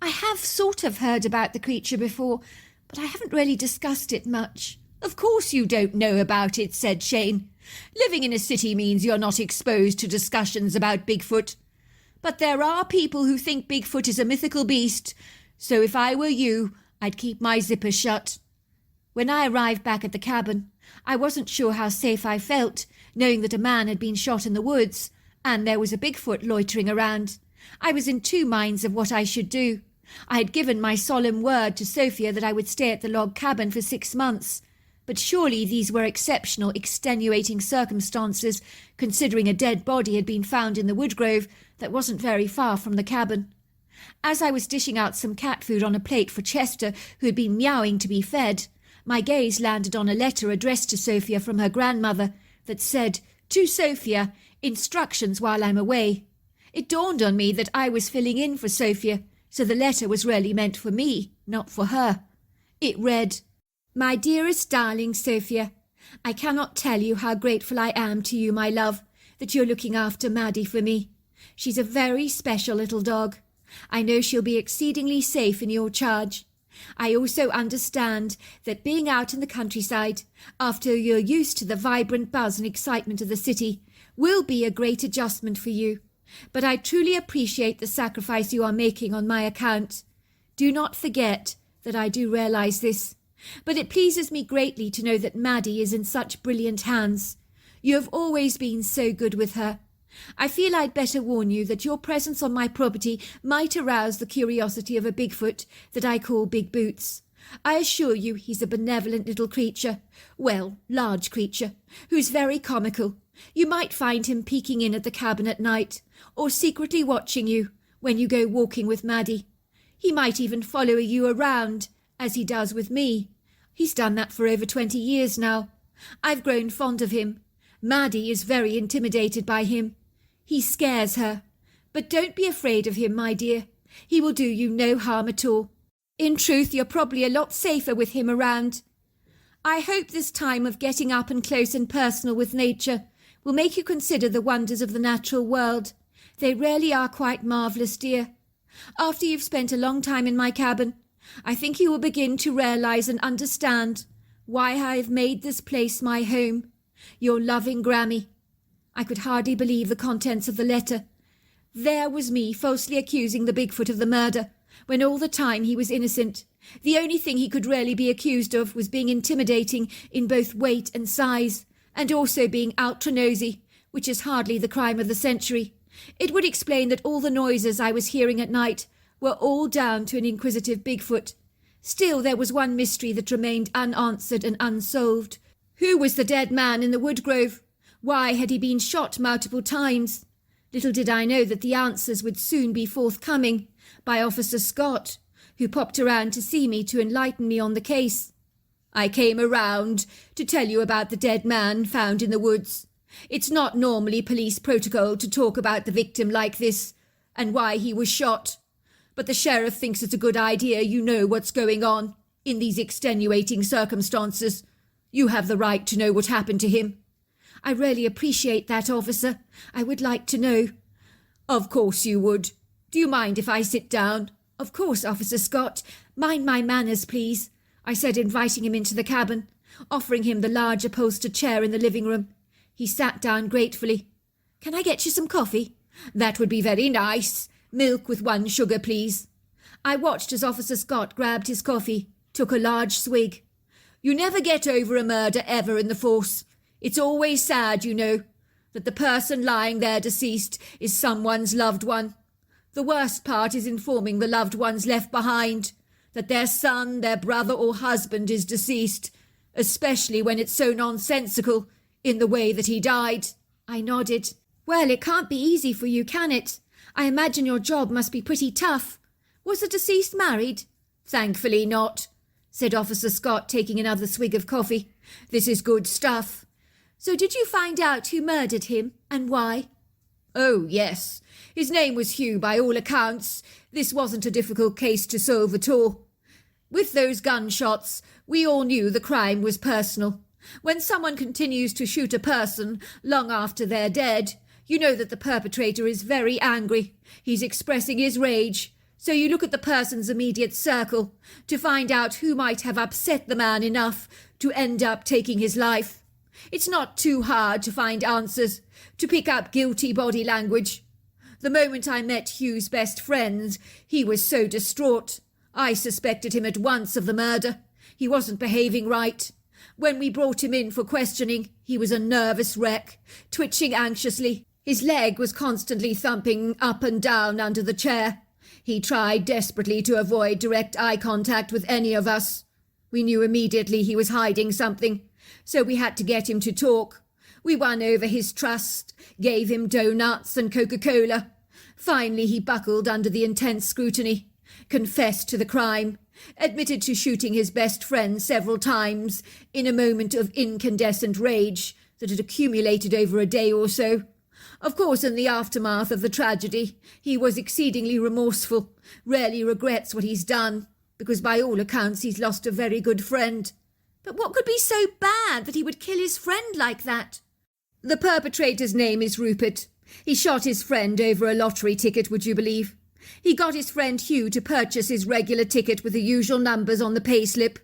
I have sort of heard about the creature before, but I haven't really discussed it much. Of course you don't know about it, said Shane. Living in a city means you're not exposed to discussions about Bigfoot. But there are people who think Bigfoot is a mythical beast, so if I were you, I'd keep my zipper shut. When I arrived back at the cabin, I wasn't sure how safe I felt, knowing that a man had been shot in the woods, and there was a Bigfoot loitering around. I was in 2 minds of what I should do. I had given my solemn word to Sophia that I would stay at the log cabin for 6 months, but surely these were exceptional, extenuating circumstances, considering a dead body had been found in the woodgrove that wasn't very far from the cabin. As I was dishing out some cat food on a plate for Chester, who had been meowing to be fed, my gaze landed on a letter addressed to Sophia from her grandmother that said, "To Sophia, instructions while I'm away." It dawned on me that I was filling in for Sophia, so the letter was really meant for me, not for her. It read, "My dearest darling Sophia, I cannot tell you how grateful I am to you, my love, that you're looking after Maddie for me. She's a very special little dog. I know she'll be exceedingly safe in your charge. I also understand that being out in the countryside, after you're used to the vibrant buzz and excitement of the city, will be a great adjustment for you. But I truly appreciate the sacrifice you are making on my account. Do not forget that I do realize this. But it pleases me greatly to know that Maddie is in such brilliant hands. You have always been so good with her. I feel I'd better warn you that your presence on my property might arouse the curiosity of a Bigfoot that I call Big Boots. I assure you he's a benevolent little creature, well, large creature, who's very comical. You might find him peeking in at the cabin at night, or secretly watching you when you go walking with Maddie. He might even follow you around, as he does with me. He's done that for over 20 years now. I've grown fond of him. Maddie is very intimidated by him. He scares her. But don't be afraid of him, my dear. He will do you no harm at all. In truth, you're probably a lot safer with him around. I hope this time of getting up and close and personal with nature will make you consider the wonders of the natural world. They really are quite marvellous, dear. After you've spent a long time in my cabin, I think you will begin to realize and understand why I have made this place my home. Your loving Grammy. I could hardly believe the contents of the letter. There was me falsely accusing the Bigfoot of the murder, when all the time he was innocent. The only thing he could really be accused of was being intimidating in both weight and size, and also being ultra-nosy, which is hardly the crime of the century. It would explain that all the noises I was hearing at night were all down to an inquisitive Bigfoot. Still, there was one mystery that remained unanswered and unsolved. Who was the dead man in the wood grove? Why had he been shot multiple times? Little did I know that the answers would soon be forthcoming by Officer Scott, who popped around to see me to enlighten me on the case. I came around to tell you about the dead man found in the woods. It's not normally police protocol to talk about the victim like this, and why he was shot. But the sheriff thinks it's a good idea you know what's going on in these extenuating circumstances. You have the right to know what happened to him. I really appreciate that, officer. I would like to know. Of course you would. Do you mind if I sit down? Of course, Officer Scott. Mind my manners, please, I said, inviting him into the cabin, offering him the large upholstered chair in the living room. He sat down gratefully. Can I get you some coffee? That would be very nice. Milk with 1 sugar, please. I watched as Officer Scott grabbed his coffee, took a large swig. You never get over a murder ever in the force. It's always sad, you know, that the person lying there deceased is someone's loved one. The worst part is informing the loved ones left behind that their son, their brother or husband is deceased, especially when it's so nonsensical in the way that he died. I nodded. Well, it can't be easy for you, can it? I imagine your job must be pretty tough. Was the deceased married? Thankfully not, said Officer Scott, taking another swig of coffee. This is good stuff. So did you find out who murdered him and why? Oh, yes. His name was Hugh by all accounts. This wasn't a difficult case to solve at all. With those gunshots, we all knew the crime was personal. When someone continues to shoot a person long after they're dead, you know that the perpetrator is very angry. He's expressing his rage. So you look at the person's immediate circle to find out who might have upset the man enough to end up taking his life. It's not too hard to find answers, to pick up guilty body language. The moment I met Hugh's best friend, he was so distraught. I suspected him at once of the murder. He wasn't behaving right. When we brought him in for questioning, he was a nervous wreck, twitching anxiously. His leg was constantly thumping up and down under the chair. He tried desperately to avoid direct eye contact with any of us. We knew immediately he was hiding something, so we had to get him to talk. We won over his trust, gave him donuts and Coca-Cola. Finally, he buckled under the intense scrutiny, confessed to the crime, admitted to shooting his best friend several times in a moment of incandescent rage that had accumulated over a day or so. Of course, in the aftermath of the tragedy, he was exceedingly remorseful, rarely regrets what he's done, because by all accounts he's lost a very good friend. But what could be so bad that he would kill his friend like that? The perpetrator's name is Rupert. He shot his friend over a lottery ticket, would you believe? He got his friend Hugh to purchase his regular ticket with the usual numbers on the payslip.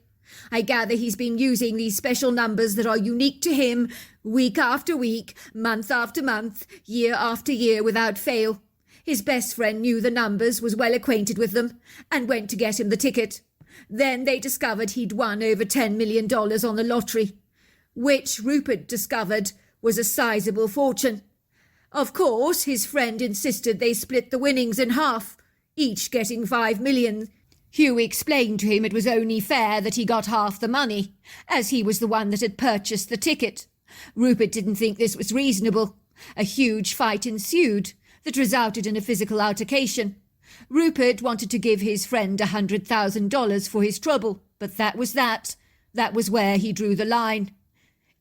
I gather he's been using these special numbers that are unique to him week after week, month after month, year after year without fail. His best friend knew the numbers, was well acquainted with them, and went to get him the ticket. Then they discovered he'd won over $10 million on the lottery, which Rupert discovered was a sizable fortune. Of course, his friend insisted they split the winnings in half, each getting $5 million. Hugh explained to him it was only fair that he got half the money, as he was the one that had purchased the ticket. Rupert didn't think this was reasonable. A huge fight ensued that resulted in a physical altercation. Rupert wanted to give his friend $100,000 for his trouble, but that was that. That was where he drew the line.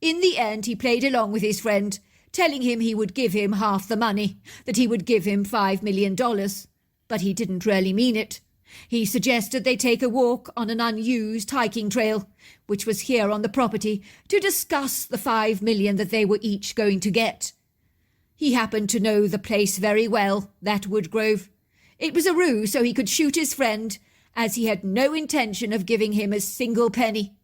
In the end, he played along with his friend, telling him he would give him half the money, that he would give him $5 million. But he didn't really mean it. He suggested they take a walk on an unused hiking trail, which was here on the property, to discuss the $5 million that they were each going to get. He happened to know the place very well, that wood grove. It was a ruse so he could shoot his friend as he had no intention of giving him a single penny.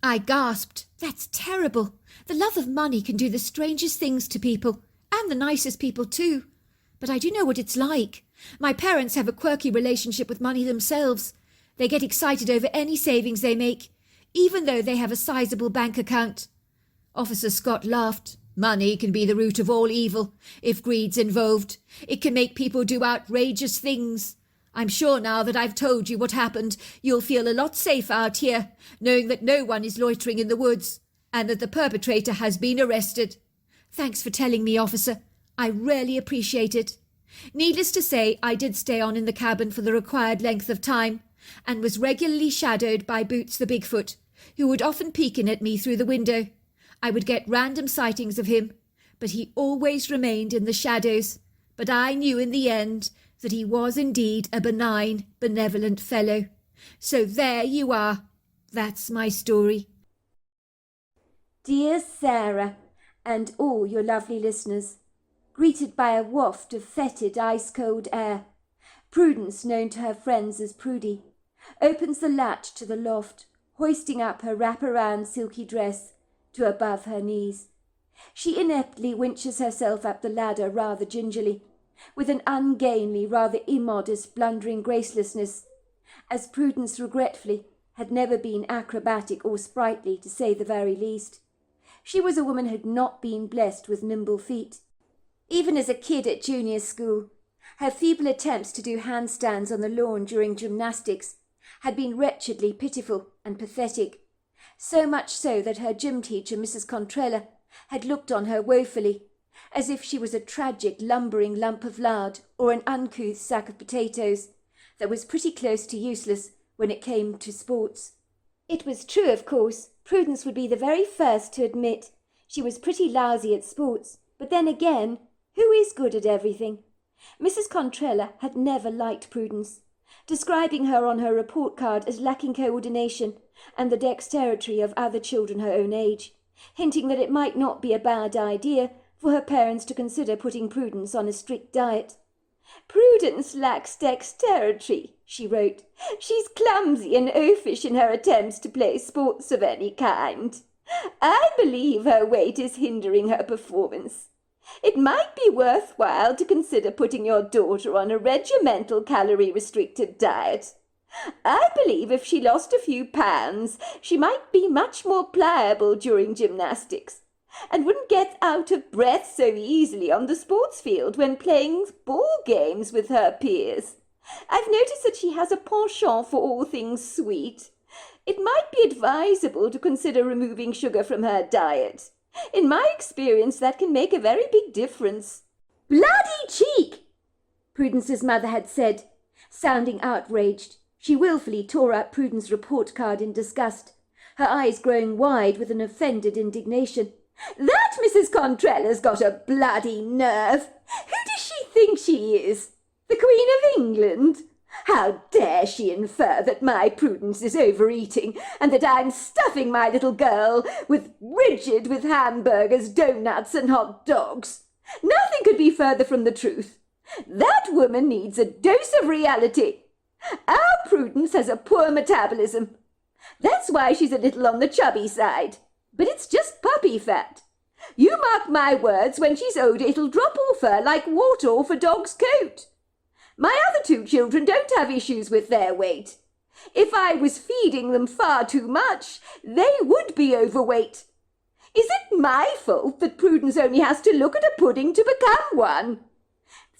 I gasped. That's terrible. The love of money can do the strangest things to people, and the nicest people too. But I do know what it's like. My parents have a quirky relationship with money themselves. They get excited over any savings they make, even though they have a sizable bank account. Officer Scott laughed. Money can be the root of all evil, if greed's involved. It can make people do outrageous things. I'm sure now that I've told you what happened, you'll feel a lot safer out here, knowing that no one is loitering in the woods, and that the perpetrator has been arrested. Thanks for telling me, officer. I really appreciate it. Needless to say, I did stay on in the cabin for the required length of time, and was regularly shadowed by Boots the Bigfoot, who would often peek in at me through the window. I would get random sightings of him, but he always remained in the shadows. But I knew in the end that he was indeed a benign, benevolent fellow. So there you are. That's my story. Dear Sarah, and all your lovely listeners, greeted by a waft of fetid, ice-cold air, Prudence, known to her friends as Prudy, opens the latch to the loft, hoisting up her wrap-around silky dress to above her knees. She ineptly winches herself up the ladder rather gingerly, with an ungainly, rather immodest, blundering gracelessness, as Prudence regretfully had never been acrobatic or sprightly, to say the very least. She was a woman who had not been blessed with nimble feet. Even as a kid at junior school, her feeble attempts to do handstands on the lawn during gymnastics had been wretchedly pitiful and pathetic, so much so that her gym teacher, Mrs. Contrella, had looked on her woefully, as if she was a tragic lumbering lump of lard or an uncouth sack of potatoes that was pretty close to useless when it came to sports. It was true, of course. Prudence would be the very first to admit she was pretty lousy at sports, but then again, who is good at everything? Mrs. Contrella had never liked Prudence, describing her on her report card as lacking coordination and the dexterity of other children her own age, hinting that it might not be a bad idea for her parents to consider putting Prudence on a strict diet. "Prudence lacks dexterity," she wrote. "She's clumsy and oafish in her attempts to play sports of any kind. I believe her weight is hindering her performance. It might be worthwhile to consider putting your daughter on a regimental calorie-restricted diet. I believe if she lost a few pounds, she might be much more pliable during gymnastics, and wouldn't get out of breath so easily on the sports field when playing ball games with her peers. I've noticed that she has a penchant for all things sweet. It might be advisable to consider removing sugar from her diet. In my experience, that can make a very big difference." "Bloody cheek!" Prudence's mother had said, sounding outraged. She wilfully tore up Prudence's report card in disgust, her eyes growing wide with an offended indignation. "That Mrs. Contrella's got a bloody nerve! Who does she think she is? The Queen of England? How dare she infer that my Prudence is overeating, and that I'm stuffing my little girl with hamburgers, doughnuts, and hot dogs? Nothing could be further from the truth. That woman needs a dose of reality. Our Prudence has a poor metabolism. That's why she's a little on the chubby side. But it's just puppy fat. You mark my words, when she's older it'll drop off her like water off a dog's coat. My other two children don't have issues with their weight. If I was feeding them far too much, they would be overweight. Is it my fault that Prudence only has to look at a pudding to become one?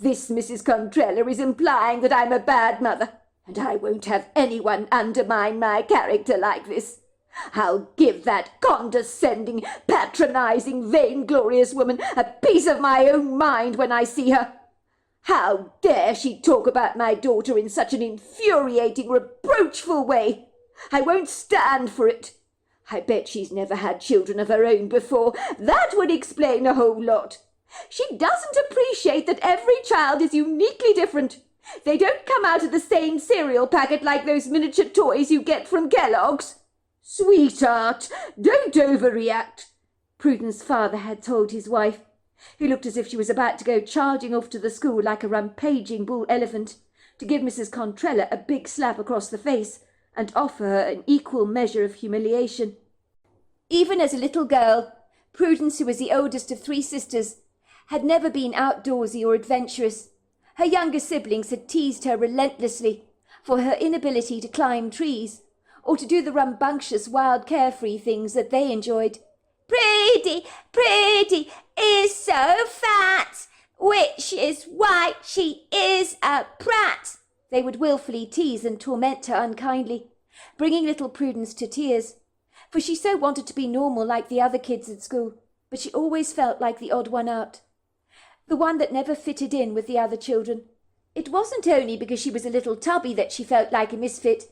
This Mrs. Contrella is implying that I'm a bad mother, and I won't have anyone undermine my character like this. I'll give that condescending, patronizing, vainglorious woman a piece of my own mind when I see her. How dare she talk about my daughter in such an infuriating, reproachful way? I won't stand for it. I bet she's never had children of her own before. That would explain a whole lot. She doesn't appreciate that every child is uniquely different. They don't come out of the same cereal packet like those miniature toys you get from Kellogg's. Sweetheart, don't overreact, Prudence's father had told his wife, who looked as if she was about to go charging off to the school like a rampaging bull elephant, to give Mrs. Contrella a big slap across the face and offer her an equal measure of humiliation. Even as a little girl, Prudence, who was the oldest of 3 sisters, had never been outdoorsy or adventurous. Her younger siblings had teased her relentlessly for her inability to climb trees or to do the rambunctious, wild, carefree things that they enjoyed. Pretty is so fat, which is why she is a brat, they would wilfully tease and torment her unkindly, bringing little Prudence to tears, for she so wanted to be normal like the other kids at school, but she always felt like the odd one out, the one that never fitted in with the other children. It wasn't only because she was a little tubby that she felt like a misfit,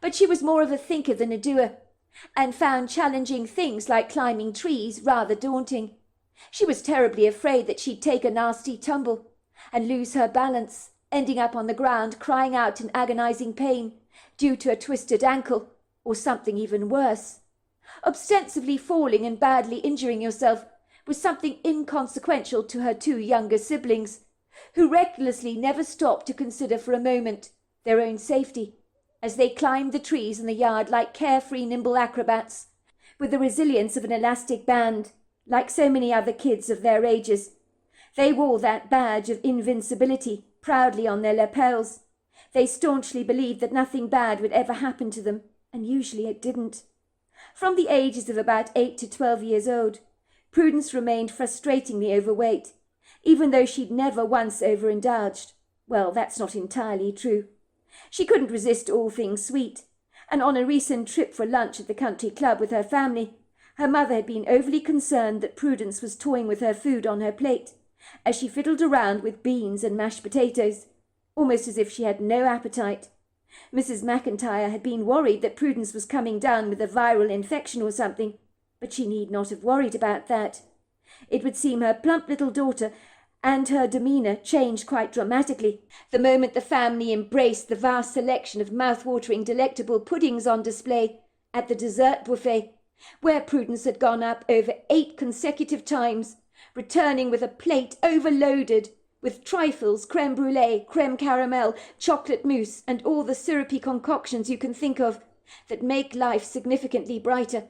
but she was more of a thinker than a doer, and found challenging things like climbing trees rather daunting. She was terribly afraid that she'd take a nasty tumble and lose her balance, ending up on the ground crying out in agonizing pain due to a twisted ankle or something even worse. Ostensibly falling and badly injuring yourself was something inconsequential to her 2 younger siblings, who recklessly never stopped to consider for a moment their own safety, as they climbed the trees in the yard like carefree, nimble acrobats, with the resilience of an elastic band, like so many other kids of their ages. They wore that badge of invincibility proudly on their lapels. They staunchly believed that nothing bad would ever happen to them, and usually it didn't. From the ages of about 8 to 12 years old, Prudence remained frustratingly overweight, even though she'd never once overindulged. Well, that's not entirely true. She couldn't resist all things sweet, and on a recent trip for lunch at the country club with her family, her mother had been overly concerned that Prudence was toying with her food on her plate, as she fiddled around with beans and mashed potatoes, almost as if she had no appetite. Mrs. McIntyre had been worried that Prudence was coming down with a viral infection or something, but she need not have worried about that. It would seem her plump little daughter and her demeanour changed quite dramatically the moment the family embraced the vast selection of mouth-watering delectable puddings on display at the dessert buffet, where Prudence had gone up over 8 consecutive times, returning with a plate overloaded with trifles, creme brulee, creme caramel, chocolate mousse, and all the syrupy concoctions you can think of that make life significantly brighter.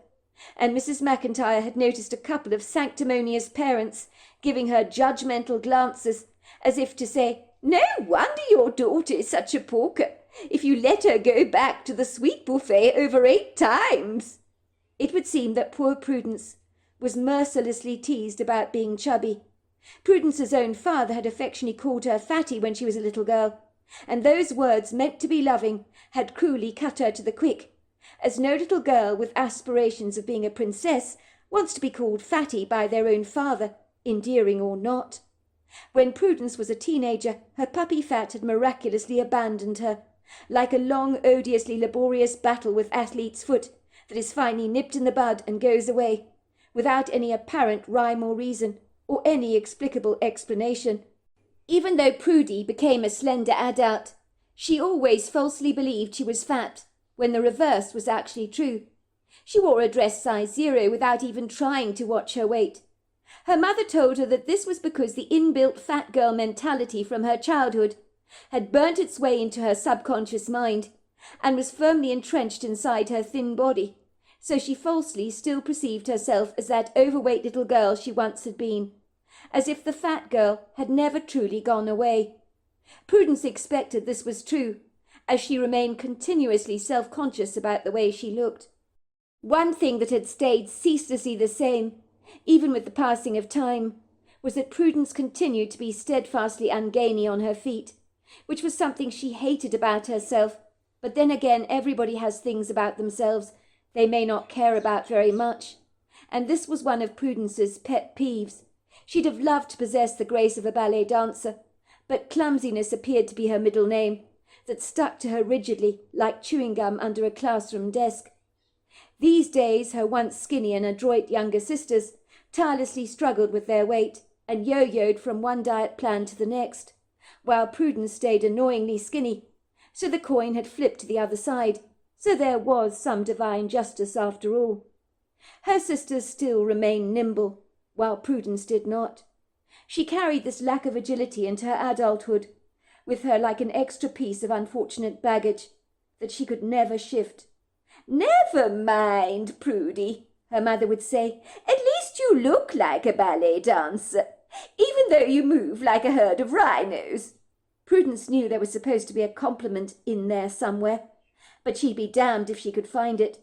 And Mrs. McIntyre had noticed a couple of sanctimonious parents giving her judgmental glances, as if to say, "No wonder your daughter is such a porker, if you let her go back to the sweet buffet over 8 times. It would seem that poor Prudence was mercilessly teased about being chubby. Prudence's own father had affectionately called her Fatty when she was a little girl, and those words, meant to be loving, had cruelly cut her to the quick, as no little girl with aspirations of being a princess wants to be called Fatty by their own father, endearing or not. When Prudence was a teenager, her puppy fat had miraculously abandoned her, like a long, odiously laborious battle with athlete's foot that is finally nipped in the bud and goes away, without any apparent rhyme or reason, or any explicable explanation. Even though Prudy became a slender adult, she always falsely believed she was fat, when the reverse was actually true. She wore a dress size 0 without even trying to watch her weight. Her mother told her that this was because the inbuilt fat girl mentality from her childhood had burnt its way into her subconscious mind and was firmly entrenched inside her thin body, so she falsely still perceived herself as that overweight little girl she once had been, as if the fat girl had never truly gone away. Prudence expected this was true, as she remained continuously self-conscious about the way she looked. One thing that had stayed ceaselessly the same, even with the passing of time, was that Prudence continued to be steadfastly ungainly on her feet, which was something she hated about herself. But then again, everybody has things about themselves they may not care about very much, and this was one of Prudence's pet peeves. She'd have loved to possess the grace of a ballet dancer, but clumsiness appeared to be her middle name, that stuck to her rigidly like chewing gum under a classroom desk. These days her once skinny and adroit younger sisters tirelessly struggled with their weight and yo-yoed from one diet plan to the next, while Prudence stayed annoyingly skinny, so the coin had flipped to the other side, so there was some divine justice after all. Her sisters still remained nimble, while Prudence did not. She carried this lack of agility into her adulthood, with her like an extra piece of unfortunate baggage that she could never shift. "Never mind, Prudy," her mother would say. "At least you look like a ballet dancer, even though you move like a herd of rhinos." Prudence knew there was supposed to be a compliment in there somewhere, but she'd be damned if she could find it.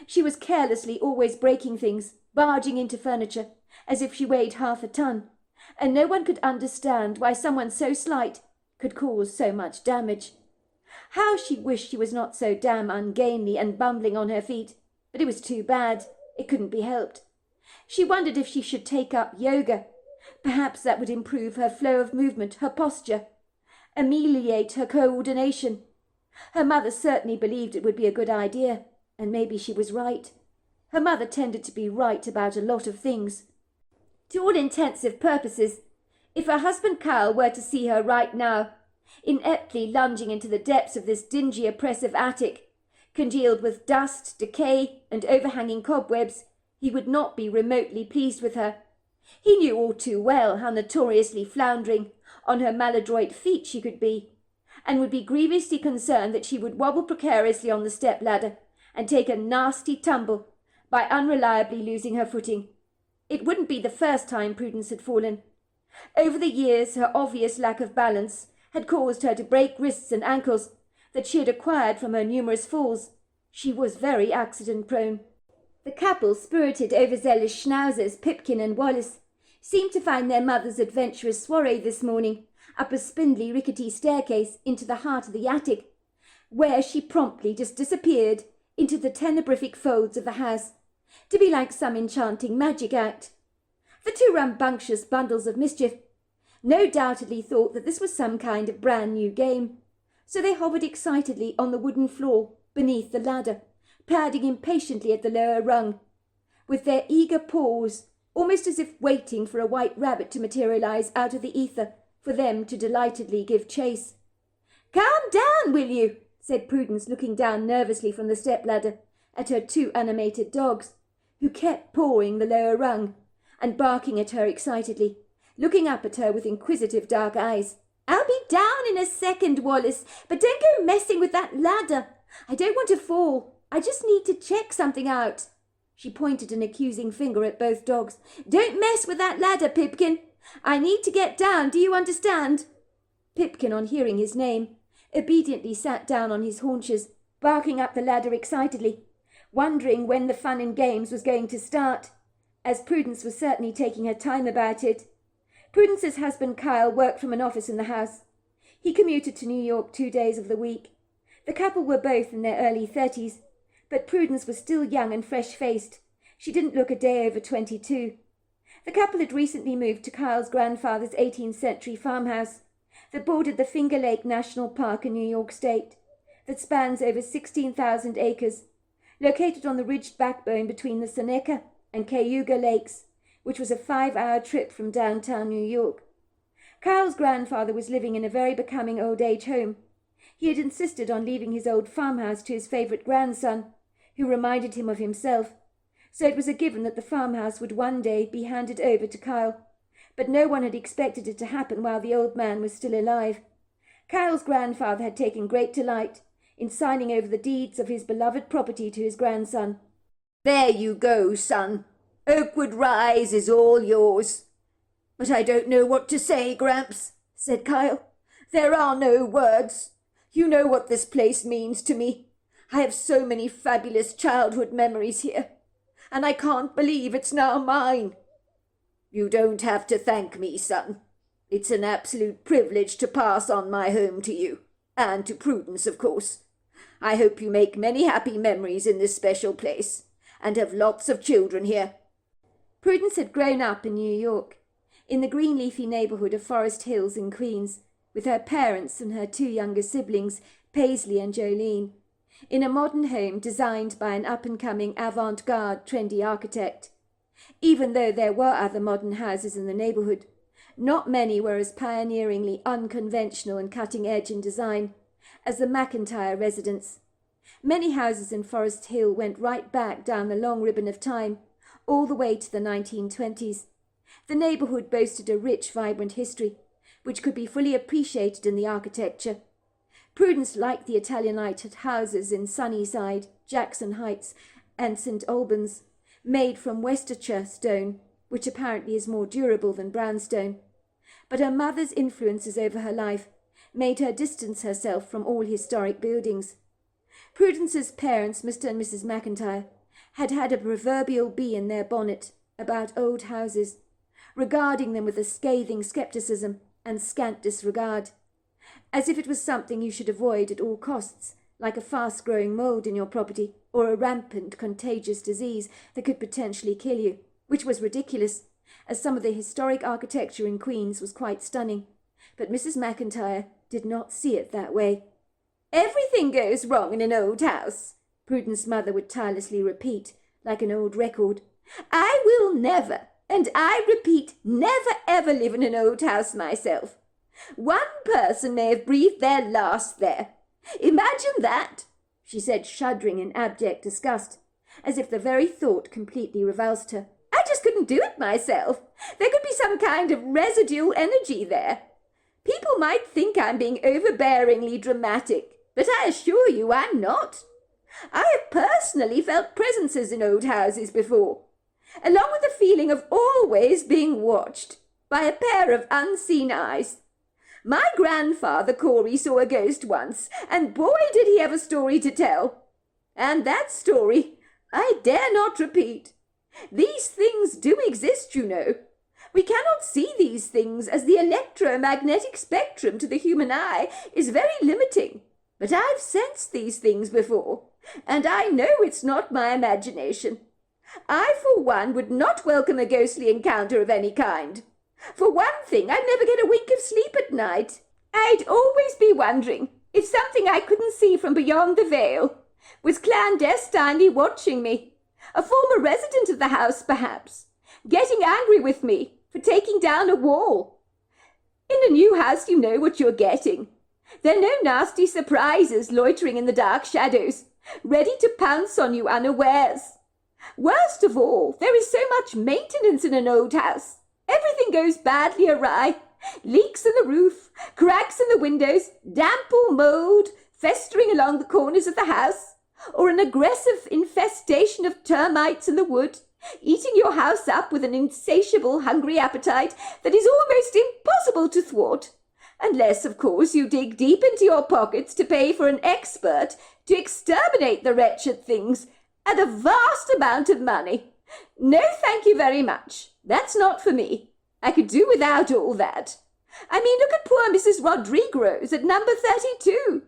She was carelessly always breaking things, barging into furniture, as if she weighed half a ton, and no one could understand why someone so slight could cause so much damage. How she wished she was not so damn ungainly and bumbling on her feet, but it was too bad. It couldn't be helped. She wondered if she should take up yoga. Perhaps that would improve her flow of movement, her posture, ameliorate her coordination. Her mother certainly believed it would be a good idea, and maybe she was right. Her mother tended to be right about a lot of things. To all intensive purposes, if her husband Kyle were to see her right now, ineptly lunging into the depths of this dingy, oppressive attic, congealed with dust, decay, and overhanging cobwebs, he would not be remotely pleased with her. He knew all too well how notoriously floundering on her maladroit feet she could be, and would be grievously concerned that she would wobble precariously on the step-ladder and take a nasty tumble by unreliably losing her footing. It wouldn't be the first time Prudence had fallen. Over the years, her obvious lack of balance had caused her to break wrists and ankles that she had acquired from her numerous falls. She was very accident-prone. The couple, spirited overzealous schnauzers, Pipkin and Wallace, seemed to find their mother's adventurous soiree this morning up a spindly, rickety staircase into the heart of the attic, where she promptly just disappeared into the tenebrific folds of the house, to be like some enchanting magic act. The two rambunctious bundles of mischief no doubtedly thought that this was some kind of brand new game, so they hovered excitedly on the wooden floor beneath the ladder, padding impatiently at the lower rung, with their eager paws, almost as if waiting for a white rabbit to materialize out of the ether for them to delightedly give chase. "Calm down, will you?" said Prudence, looking down nervously from the step-ladder at her two animated dogs, who kept pawing the lower rung and barking at her excitedly, looking up at her with inquisitive dark eyes. "I'll be down in a second, Wallace, but don't go messing with that ladder. I don't want to fall. I just need to check something out." She pointed an accusing finger at both dogs. "Don't mess with that ladder, Pipkin. I need to get down, do you understand?" Pipkin, on hearing his name, obediently sat down on his haunches, barking up the ladder excitedly, wondering when the fun and games was going to start, as Prudence was certainly taking her time about it. Prudence's husband Kyle worked from an office in the house. He commuted to New York 2 days of the week. The couple were both in their early 30s, but Prudence was still young and fresh-faced. She didn't look a day over 22. The couple had recently moved to Kyle's grandfather's 18th century farmhouse that bordered the Finger Lake National Park in New York State, that spans over 16,000 acres, located on the ridged backbone between the Seneca and Cayuga Lakes, which was a 5-hour trip from downtown New York. Kyle's grandfather was living in a very becoming old-age home. He had insisted on leaving his old farmhouse to his favourite grandson, who reminded him of himself, so it was a given that the farmhouse would one day be handed over to Kyle, but no one had expected it to happen while the old man was still alive. Kyle's grandfather had taken great delight in signing over the deeds of his beloved property to his grandson. "There you go, son. Oakwood Rise is all yours." "But I don't know what to say, Gramps," said Kyle. "There are no words. You know what this place means to me. I have so many fabulous childhood memories here, and I can't believe it's now mine." "You don't have to thank me, son. It's an absolute privilege to pass on my home to you, and to Prudence, of course. I hope you make many happy memories in this special place, and have lots of children here." Prudence had grown up in New York, in the green leafy neighbourhood of Forest Hills in Queens, with her parents and her two younger siblings, Paisley and Jolene, in a modern home designed by an up-and-coming avant-garde trendy architect. Even though there were other modern houses in the neighbourhood, not many were as pioneeringly unconventional and cutting-edge in design as the McIntyre residence. Many houses in Forest Hill went right back down the long ribbon of time, all the way to the 1920s. The neighbourhood boasted a rich, vibrant history, which could be fully appreciated in the architecture. Prudence liked the Italianate houses in Sunnyside, Jackson Heights, and St Albans, made from Worcestershire stone, which apparently is more durable than brownstone. But her mother's influences over her life made her distance herself from all historic buildings. Prudence's parents, Mr. and Mrs. McIntyre, had had a proverbial bee in their bonnet about old houses, regarding them with a scathing scepticism and scant disregard, as if it was something you should avoid at all costs, like a fast-growing mould in your property or a rampant contagious disease that could potentially kill you, which was ridiculous, as some of the historic architecture in Queens was quite stunning. But Mrs. McIntyre did not see it that way. "Everything goes wrong in an old house," Prudence's mother would tirelessly repeat, like an old record. "I will never, and I repeat, never ever live in an old house myself. One person may have breathed their last there. Imagine that," she said, shuddering in abject disgust, as if the very thought completely revulsed her. "I just couldn't do it myself. There could be some kind of residual energy there. People might think I'm being overbearingly dramatic, but I assure you I'm not. I have personally felt presences in old houses before, along with the feeling of always being watched by a pair of unseen eyes. My grandfather Corey saw a ghost once, and boy did he have a story to tell. And that story I dare not repeat. These things do exist, you know. We cannot see these things, as the electromagnetic spectrum to the human eye is very limiting. But I've sensed these things before, and I know it's not my imagination. I, for one, would not welcome a ghostly encounter of any kind. For one thing, I'd never get a wink of sleep at night. I'd always be wondering if something I couldn't see from beyond the veil was clandestinely watching me. A former resident of the house, perhaps, getting angry with me for taking down a wall. In a new house, you know what you're getting. There are no nasty surprises loitering in the dark shadows, ready to pounce on you unawares. Worst of all, there is so much maintenance in an old house. Everything goes badly awry. Leaks in the roof, cracks in the windows, damp or mould festering along the corners of the house, or an aggressive infestation of termites in the wood, eating your house up with an insatiable hungry appetite that is almost impossible to thwart, unless, of course, you dig deep into your pockets to pay for an expert to exterminate the wretched things at a vast amount of money. No, thank you very much. That's not for me. I could do without all that. I mean, look at poor Mrs. Rodriguez at number 32.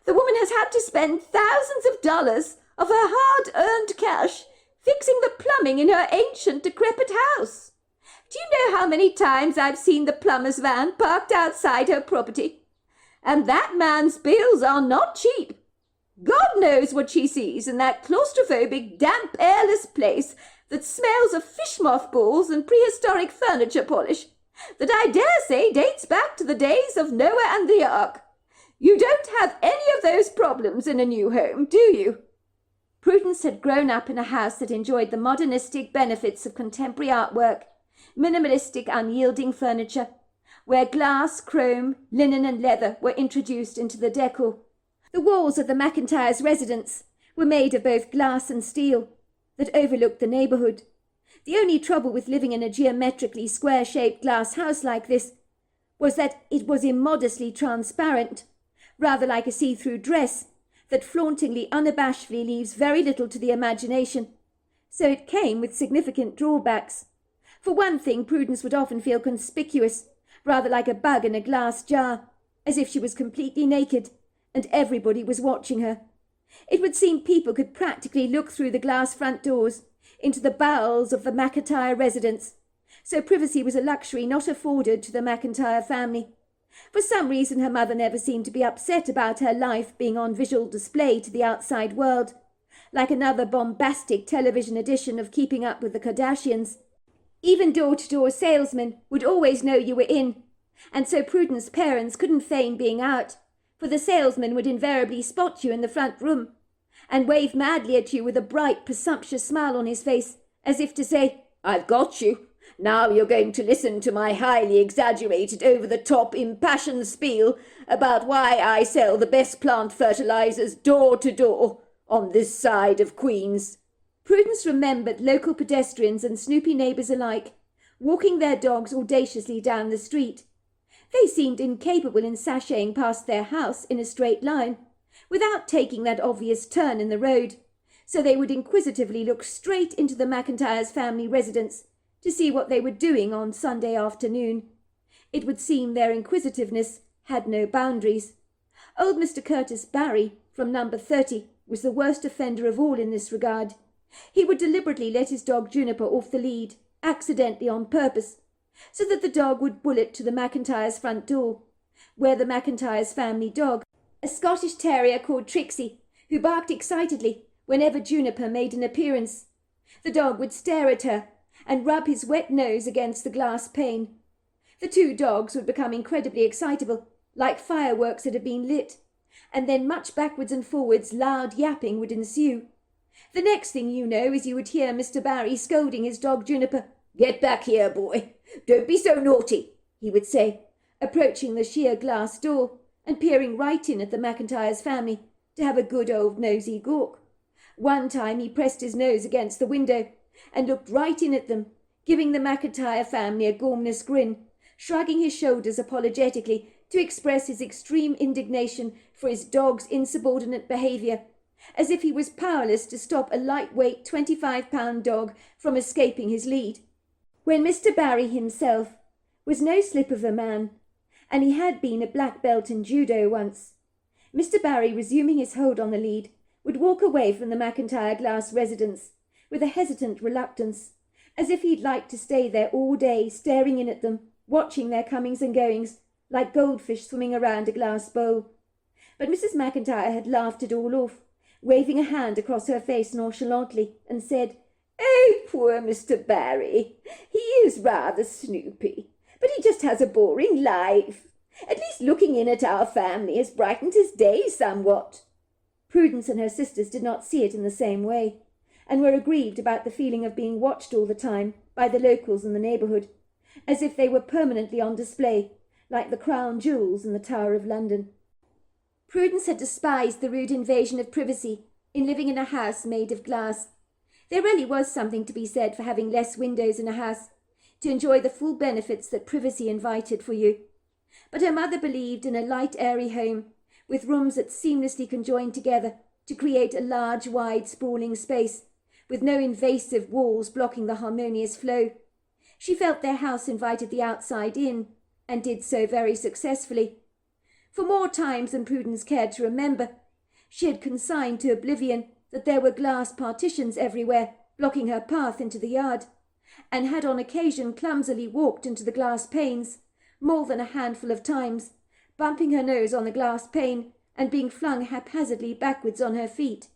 The woman has had to spend thousands of dollars of her hard-earned cash fixing the plumbing in her ancient, decrepit house. Do you know how many times I've seen the plumber's van parked outside her property? And that man's bills are not cheap. God knows what she sees in that claustrophobic, damp, airless place that smells of fish mothballs and prehistoric furniture polish, that I dare say dates back to the days of Noah and the Ark. You don't have any of those problems in a new home, do you?" Prudence had grown up in a house that enjoyed the modernistic benefits of contemporary artwork, minimalistic, unyielding furniture, where glass, chrome, linen and leather were introduced into the decor. The walls of the McIntyres' residence were made of both glass and steel that overlooked the neighbourhood. The only trouble with living in a geometrically square-shaped glass house like this was that it was immodestly transparent, rather like a see-through dress that flauntingly, unabashedly leaves very little to the imagination. So it came with significant drawbacks. For one thing, Prudence would often feel conspicuous, rather like a bug in a glass jar, as if she was completely naked, and everybody was watching her. It would seem people could practically look through the glass front doors into the bowels of the McIntyre residence, so privacy was a luxury not afforded to the McIntyre family. For some reason her mother never seemed to be upset about her life being on visual display to the outside world, like another bombastic television edition of Keeping Up with the Kardashians. Even door-to-door salesmen would always know you were in, and so Prudence's parents couldn't feign being out, for the salesman would invariably spot you in the front room, and wave madly at you with a bright, presumptuous smile on his face, as if to say, "I've got you. Now you're going to listen to my highly exaggerated, over-the-top, impassioned spiel about why I sell the best plant fertilizers door to door on this side of Queens." Prudence remembered local pedestrians and snoopy neighbours alike, walking their dogs audaciously down the street. They seemed incapable in sashaying past their house in a straight line, without taking that obvious turn in the road, so they would inquisitively look straight into the McIntyre's family residence to see what they were doing on Sunday afternoon. It would seem their inquisitiveness had no boundaries. Old Mr. Curtis Barry, from number 30, was the worst offender of all in this regard. He would deliberately let his dog Juniper off the lead, accidentally on purpose, so that the dog would bullet to the McIntyre's front door, where the McIntyre's family dog, a Scottish terrier called Trixie, who barked excitedly whenever Juniper made an appearance. The dog would stare at her and rub his wet nose against the glass pane. The two dogs would become incredibly excitable, like fireworks that had been lit, and then much backwards and forwards loud yapping would ensue. The next thing you know is you would hear Mr. Barry scolding his dog Juniper. "Get back here, boy. Don't be so naughty," he would say, approaching the sheer glass door and peering right in at the McIntyre's family to have a good old nosy gawk. One time he pressed his nose against the window and looked right in at them, giving the McIntyre family a gormless grin, shrugging his shoulders apologetically to express his extreme indignation for his dog's insubordinate behaviour, as if he was powerless to stop a lightweight 25-pound dog from escaping his lead. When Mr. Barry himself was no slip of a man, and he had been a black belt in judo once, Mr. Barry, resuming his hold on the lead, would walk away from the McIntyre glass residence with a hesitant reluctance, as if he'd like to stay there all day, staring in at them, watching their comings and goings, like goldfish swimming around a glass bowl. But Mrs. McIntyre had laughed it all off, waving a hand across her face nonchalantly, and said, "Oh, poor Mr. Barry. He is rather snoopy, but he just has a boring life. At least looking in at our family has brightened his day somewhat." Prudence and her sisters did not see it in the same way, and were aggrieved about the feeling of being watched all the time by the locals in the neighbourhood, as if they were permanently on display, like the crown jewels in the Tower of London. Prudence had despised the rude invasion of privacy in living in a house made of glass. There really was something to be said for having less windows in a house, to enjoy the full benefits that privacy invited for you. But her mother believed in a light, airy home, with rooms that seamlessly conjoined together to create a large, wide, sprawling space, with no invasive walls blocking the harmonious flow. She felt their house invited the outside in, and did so very successfully. For more times than Prudence cared to remember, she had consigned to oblivion that there were glass partitions everywhere, blocking her path into the yard, and had on occasion clumsily walked into the glass panes, more than a handful of times, bumping her nose on the glass pane and being flung haphazardly backwards on her feet.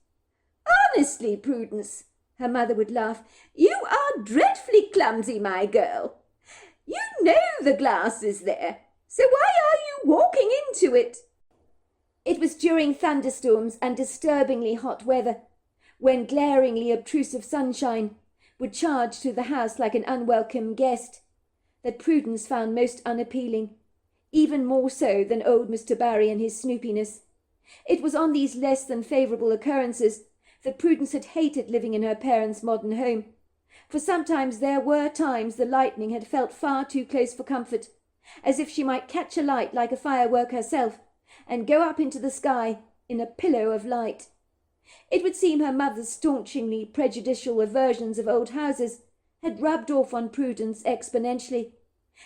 "Honestly, Prudence," her mother would laugh, "you are dreadfully clumsy, my girl. You know the glass is there, so why are you walking into it?" It was during thunderstorms and disturbingly hot weather, when glaringly obtrusive sunshine would charge through the house like an unwelcome guest, that Prudence found most unappealing, even more so than old Mr. Barry and his snoopiness. It was on these less than favourable occurrences that Prudence had hated living in her parents' modern home, for sometimes there were times the lightning had felt far too close for comfort, as if she might catch a light like a firework herself, and go up into the sky in a pillow of light. It would seem her mother's staunchingly prejudicial aversions of old houses had rubbed off on Prudence exponentially.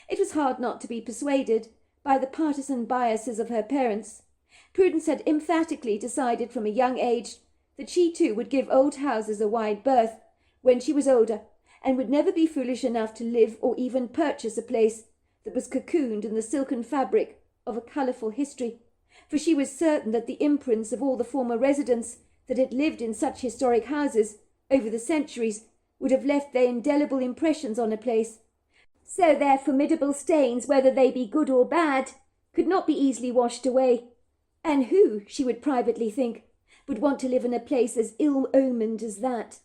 It was hard not to be persuaded by the partisan biases of her parents. Prudence had emphatically decided from a young age that she too would give old houses a wide berth when she was older, and would never be foolish enough to live or even purchase a place that was cocooned in the silken fabric of a colourful history, for she was certain that the imprints of all the former residents that had lived in such historic houses over the centuries would have left their indelible impressions on a place, so their formidable stains, whether they be good or bad, could not be easily washed away. And who, she would privately think, would want to live in a place as ill-omened as that?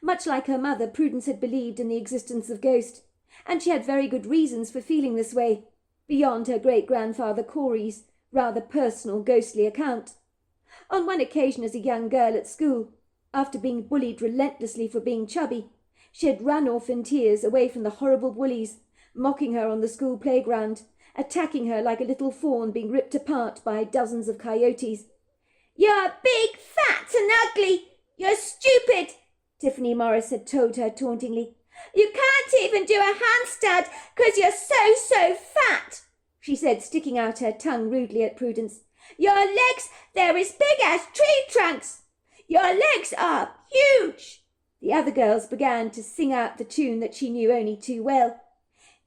Much like her mother, Prudence had believed in the existence of ghosts, and she had very good reasons for feeling this way, beyond her great-grandfather Corey's rather personal ghostly account. On one occasion as a young girl at school, after being bullied relentlessly for being chubby, she had run off in tears away from the horrible bullies, mocking her on the school playground, attacking her like a little fawn being ripped apart by dozens of coyotes. "You're big, fat and ugly! You're stupid!" Tiffany Morris had told her tauntingly. "You can't even do a handstand 'cause you're so fat," she said, sticking out her tongue rudely at Prudence. "Your legs, they're as big as tree trunks. Your legs are huge." The other girls began to sing out the tune that she knew only too well.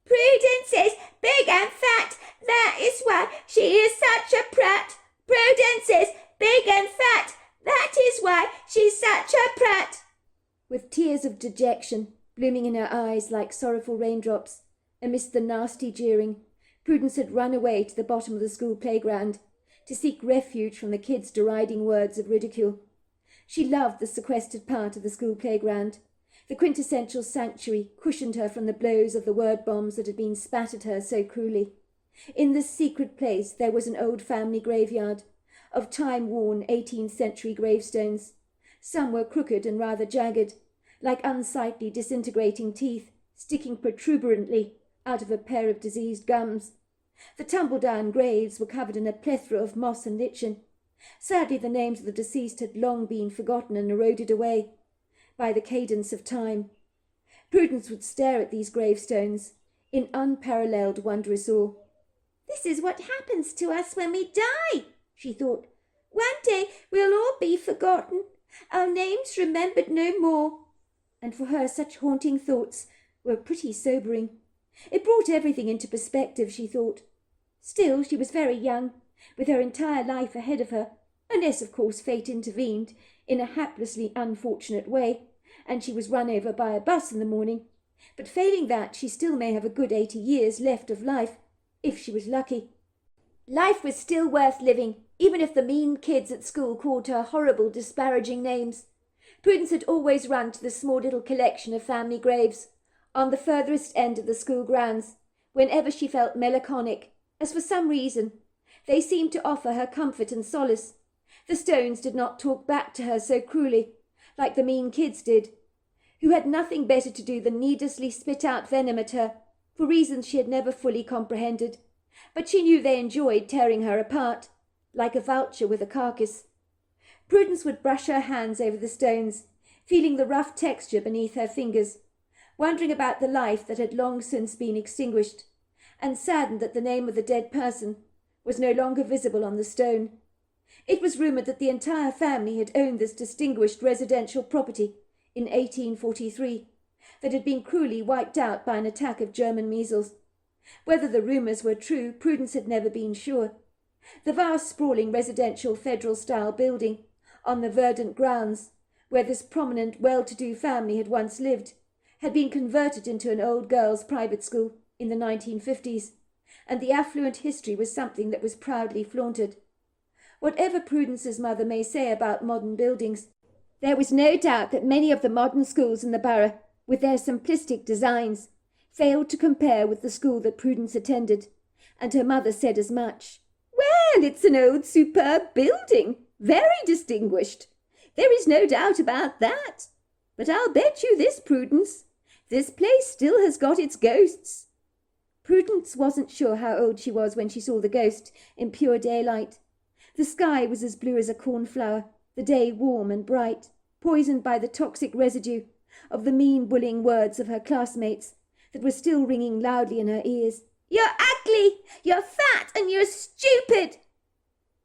"Prudence is big and fat, that is why she is such a prat. Prudence is big and fat, that is why she's such a prat." With tears of dejection blooming in her eyes like sorrowful raindrops, amidst the nasty jeering, Prudence had run away to the bottom of the school playground to seek refuge from the kids' deriding words of ridicule. She loved the sequestered part of the school playground. The quintessential sanctuary cushioned her from the blows of the word bombs that had been spat at her so cruelly. In this secret place there was an old family graveyard, of time-worn 18th century gravestones. Some were crooked and rather jagged, like unsightly disintegrating teeth sticking protuberantly out of a pair of diseased gums. The tumble-down graves were covered in a plethora of moss and lichen. Sadly, the names of the deceased had long been forgotten and eroded away by the cadence of time. Prudence would stare at these gravestones in unparalleled wondrous awe. "This is what happens to us when we die," she thought. "One day we'll all be forgotten, our names remembered no more." And for her such haunting thoughts were pretty sobering. It brought everything into perspective, she thought. Still, she was very young, with her entire life ahead of her, unless, of course, fate intervened in a haplessly unfortunate way, and she was run over by a bus in the morning. But failing that, she still may have a good 80 years left of life, if she was lucky. Life was still worth living, even if the mean kids at school called her horrible, disparaging names. Prudence had always run to the small little collection of family graves, on the furthest end of the school grounds, whenever she felt melancholic, as for some reason they seemed to offer her comfort and solace. The stones did not talk back to her so cruelly, like the mean kids did, who had nothing better to do than needlessly spit out venom at her, for reasons she had never fully comprehended. But she knew they enjoyed tearing her apart, like a vulture with a carcass. Prudence would brush her hands over the stones, feeling the rough texture beneath her fingers, wondering about the life that had long since been extinguished, and saddened that the name of the dead person was no longer visible on the stone. It was rumoured that the entire family had owned this distinguished residential property in 1843, that had been cruelly wiped out by an attack of German measles. Whether the rumours were true, Prudence had never been sure. The vast sprawling residential federal-style building on the verdant grounds, where this prominent, well-to-do family had once lived, had been converted into an old girls' private school in the 1950s, and the affluent history was something that was proudly flaunted. Whatever Prudence's mother may say about modern buildings, there was no doubt that many of the modern schools in the borough, with their simplistic designs, failed to compare with the school that Prudence attended, and her mother said as much. "Well, it's an old superb building, very distinguished. There is no doubt about that. But I'll bet you this, Prudence, this place still has got its ghosts." Prudence wasn't sure how old she was when she saw the ghost in pure daylight. The sky was as blue as a cornflower, the day warm and bright, poisoned by the toxic residue of the mean bullying words of her classmates that were still ringing loudly in her ears. "You're ugly, you're fat, and you're stupid."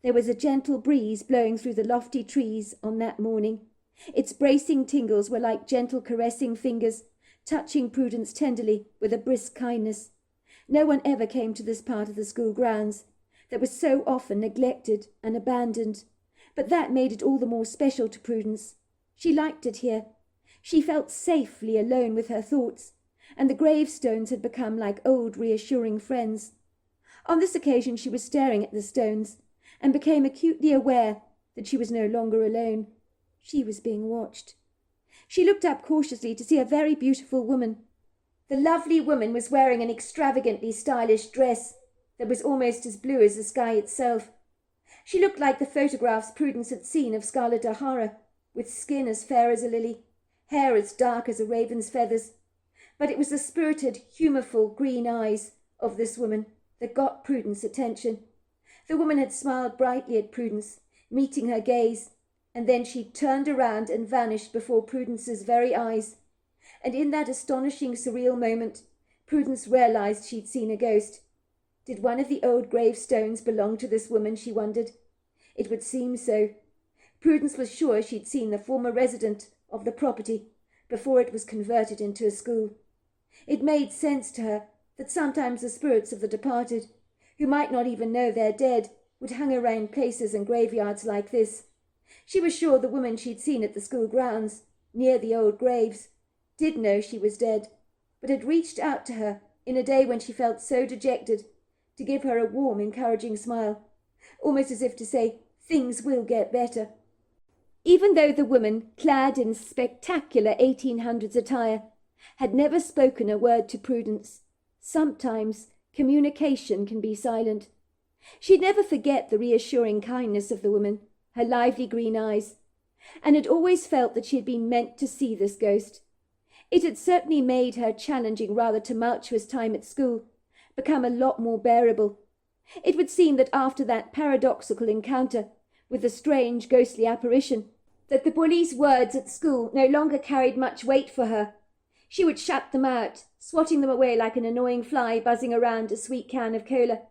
There was a gentle breeze blowing through the lofty trees on that morning. Its bracing tingles were like gentle caressing fingers, touching Prudence tenderly with a brisk kindness. No one ever came to this part of the school grounds that was so often neglected and abandoned, but that made it all the more special to Prudence. She liked it here. She felt safely alone with her thoughts, and the gravestones had become like old reassuring friends. On this occasion she was staring at the stones, and became acutely aware that she was no longer alone. She was being watched. She looked up cautiously to see a very beautiful woman, The lovely woman was wearing an extravagantly stylish dress that was almost as blue as the sky itself. She looked like the photographs Prudence had seen of Scarlett O'Hara, with skin as fair as a lily, hair as dark as a raven's feathers. But it was the spirited, humourful green eyes of this woman that got Prudence's attention. The woman had smiled brightly at Prudence, meeting her gaze, and then she turned around and vanished before Prudence's very eyes. And in that astonishing, surreal moment, Prudence realised she'd seen a ghost. Did one of the old gravestones belong to this woman, she wondered? It would seem so. Prudence was sure she'd seen the former resident of the property before it was converted into a school. It made sense to her that sometimes the spirits of the departed, who might not even know they're dead, would hang around places and graveyards like this. She was sure the woman she'd seen at the school grounds, near the old graves, did know she was dead, but had reached out to her in a day when she felt so dejected, to give her a warm, encouraging smile, almost as if to say, "Things will get better." Even though the woman, clad in spectacular 1800s attire, had never spoken a word to Prudence, sometimes communication can be silent. She'd never forget the reassuring kindness of the woman, her lively green eyes, and had always felt that she had been meant to see this ghost. It had certainly made her challenging, rather tumultuous time at school become a lot more bearable. It would seem that after that paradoxical encounter with the strange ghostly apparition, that the bully's words at school no longer carried much weight for her. She would shut them out, swatting them away like an annoying fly buzzing around a sweet can of cola.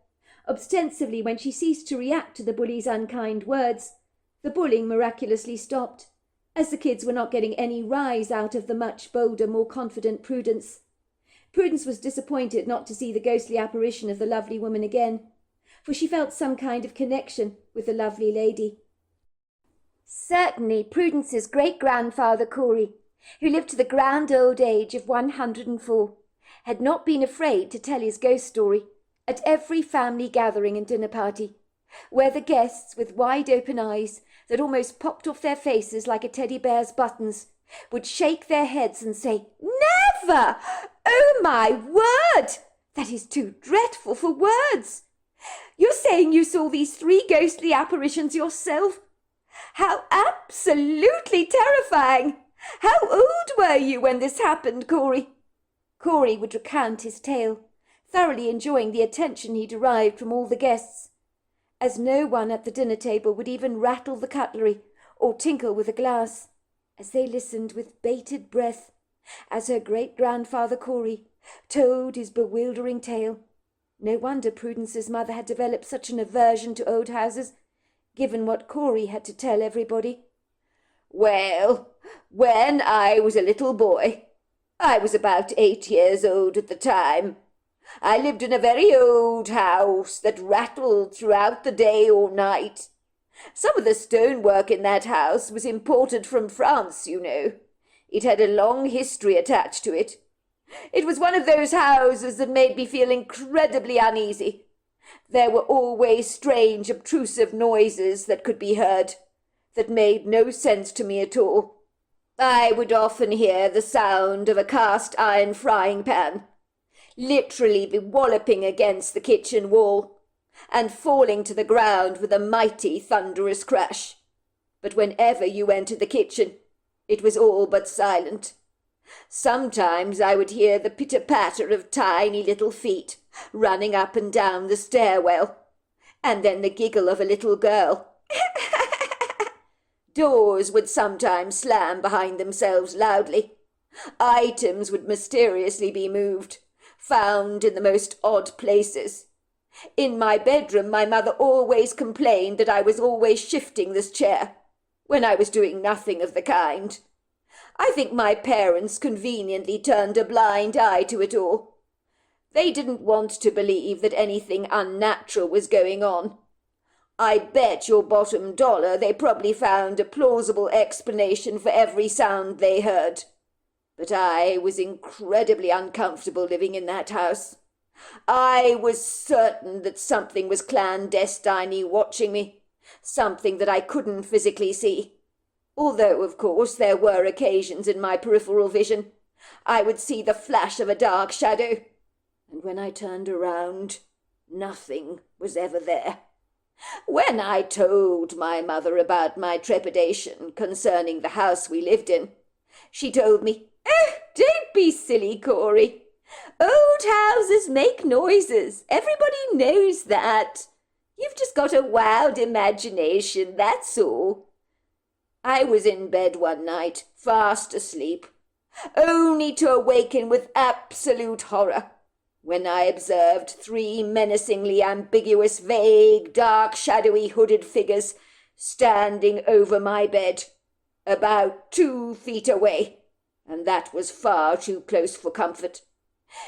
Ostensibly, when she ceased to react to the bully's unkind words, the bullying miraculously stopped, as the kids were not getting any rise out of the much bolder, more confident Prudence. Prudence was disappointed not to see the ghostly apparition of the lovely woman again, for she felt some kind of connection with the lovely lady. Certainly Prudence's great-grandfather Corey, who lived to the grand old age of 104, had not been afraid to tell his ghost story at every family gathering and dinner party, where the guests, with wide-open eyes that almost popped off their faces like a teddy bear's buttons, would shake their heads and say, "Never! Oh, my word! That is too dreadful for words! You're saying you saw these 3 ghostly apparitions yourself? How absolutely terrifying! How old were you when this happened, Corey?" Corey would recount his tale, thoroughly enjoying the attention he derived from all the guests, as no one at the dinner table would even rattle the cutlery or tinkle with a glass, as they listened with bated breath as her great-grandfather Corey told his bewildering tale. No wonder Prudence's mother had developed such an aversion to old houses, given what Corey had to tell everybody. "Well, when I was a little boy, I was about 8 years old at the time. I lived in a very old house that rattled throughout the day or night. Some of the stonework in that house was imported from France, you know. It had a long history attached to it. It was one of those houses that made me feel incredibly uneasy. There were always strange, obtrusive noises that could be heard, that made no sense to me at all. I would often hear the sound of a cast-iron frying pan literally be walloping against the kitchen wall and falling to the ground with a mighty thunderous crash. But whenever you entered the kitchen, it was all but silent. Sometimes I would hear the pitter-patter of tiny little feet running up and down the stairwell, and then the giggle of a little girl. Doors would sometimes slam behind themselves loudly. Items would mysteriously be moved, found in the most odd places. In my bedroom, my mother always complained that I was always shifting this chair, when I was doing nothing of the kind. I think my parents conveniently turned a blind eye to it all. They didn't want to believe that anything unnatural was going on. I bet your bottom dollar they probably found a plausible explanation for every sound they heard. But I was incredibly uncomfortable living in that house. I was certain that something was clandestinely watching me, something that I couldn't physically see. Although, of course, there were occasions in my peripheral vision I would see the flash of a dark shadow, and when I turned around, nothing was ever there. When I told my mother about my trepidation concerning the house we lived in, she told me, "Oh, don't be silly, Corey. Old houses make noises. Everybody knows that. You've just got a wild imagination, that's all." I was in bed one night, fast asleep, only to awaken with absolute horror when I observed 3 menacingly ambiguous, vague, dark, shadowy, hooded figures standing over my bed, about 2 feet away, and that was far too close for comfort.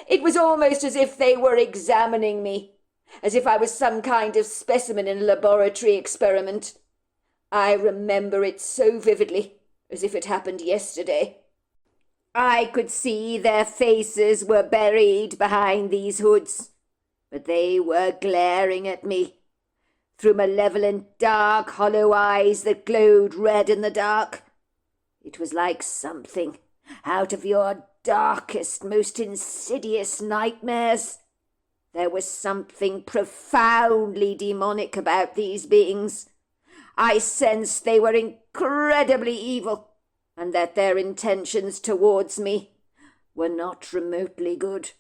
It was almost as if they were examining me, as if I was some kind of specimen in a laboratory experiment. I remember it so vividly, as if it happened yesterday. I could see their faces were buried behind these hoods, but they were glaring at me through malevolent, dark, hollow eyes that glowed red in the dark. It was like something out of your darkest, most insidious nightmares. There was something profoundly demonic about these beings. I sensed they were incredibly evil, and that their intentions towards me were not remotely good.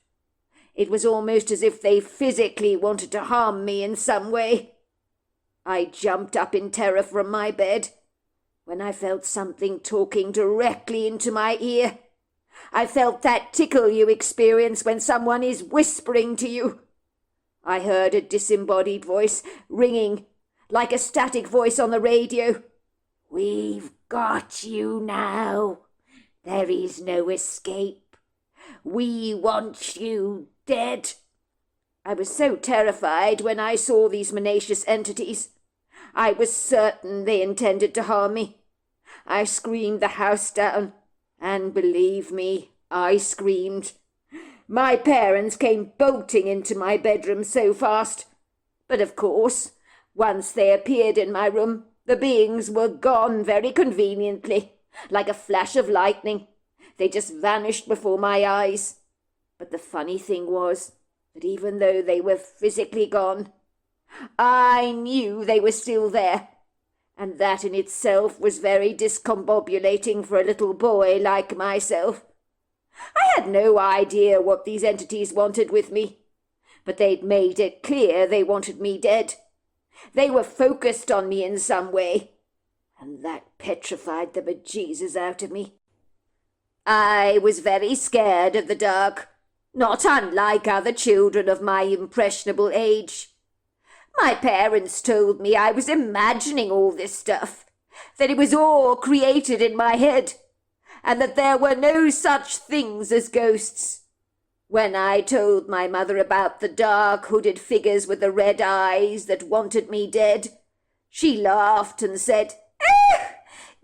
It was almost as if they physically wanted to harm me in some way. I jumped up in terror from my bed when I felt something talking directly into my ear. I felt that tickle you experience when someone is whispering to you. I heard a disembodied voice ringing like a static voice on the radio. "We've got you now. There is no escape. We want you dead." I was so terrified when I saw these tenacious entities. I was certain they intended to harm me. I screamed the house down, and believe me, I screamed. My parents came bolting into my bedroom so fast. But of course, once they appeared in my room, the beings were gone very conveniently, like a flash of lightning. They just vanished before my eyes. But the funny thing was that even though they were physically gone, I knew they were still there, and that in itself was very discombobulating for a little boy like myself. I had no idea what these entities wanted with me, but they'd made it clear they wanted me dead. They were focused on me in some way, and that petrified the bejesus out of me. I was very scared of the dark, not unlike other children of my impressionable age. My parents told me I was imagining all this stuff, that it was all created in my head, and that there were no such things as ghosts. When I told my mother about the dark hooded figures with the red eyes that wanted me dead, she laughed and said, "Oh,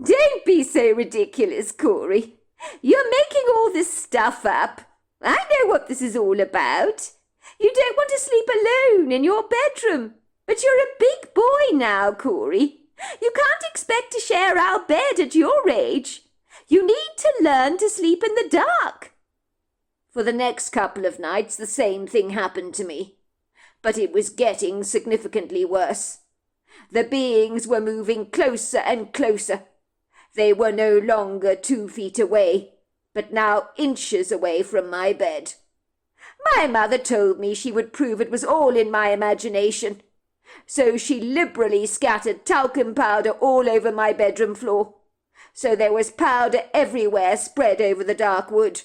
don't be so ridiculous, Corey. You're making all this stuff up. I know what this is all about. You don't want to sleep alone in your bedroom. But you're a big boy now, Corey. You can't expect to share our bed at your age. You need to learn to sleep in the dark." For the next couple of nights, the same thing happened to me. But it was getting significantly worse. The beings were moving closer and closer. They were no longer 2 feet away, but now inches away from my bed. My mother told me she would prove it was all in my imagination, so she liberally scattered talcum powder all over my bedroom floor, so there was powder everywhere spread over the dark wood.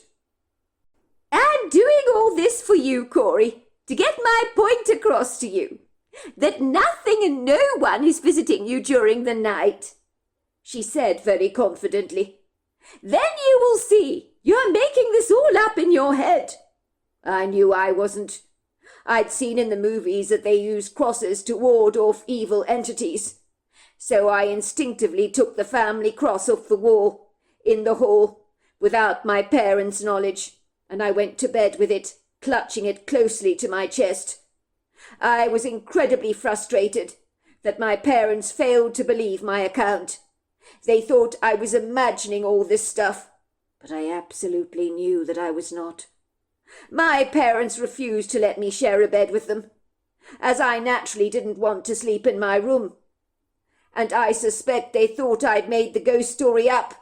"I'm doing all this for you, Corey, to get my point across to you, that nothing and no one is visiting you during the night," she said very confidently. "Then you will see you're making this all up in your head." I knew I wasn't. I'd seen in the movies that they use crosses to ward off evil entities, so I instinctively took the family cross off the wall in the hall without my parents' knowledge, and I went to bed with it, clutching it closely to my chest. I was incredibly frustrated that my parents failed to believe my account. They thought I was imagining all this stuff, but I absolutely knew that I was not. My parents refused to let me share a bed with them, as I naturally didn't want to sleep in my room. And I suspect they thought I'd made the ghost story up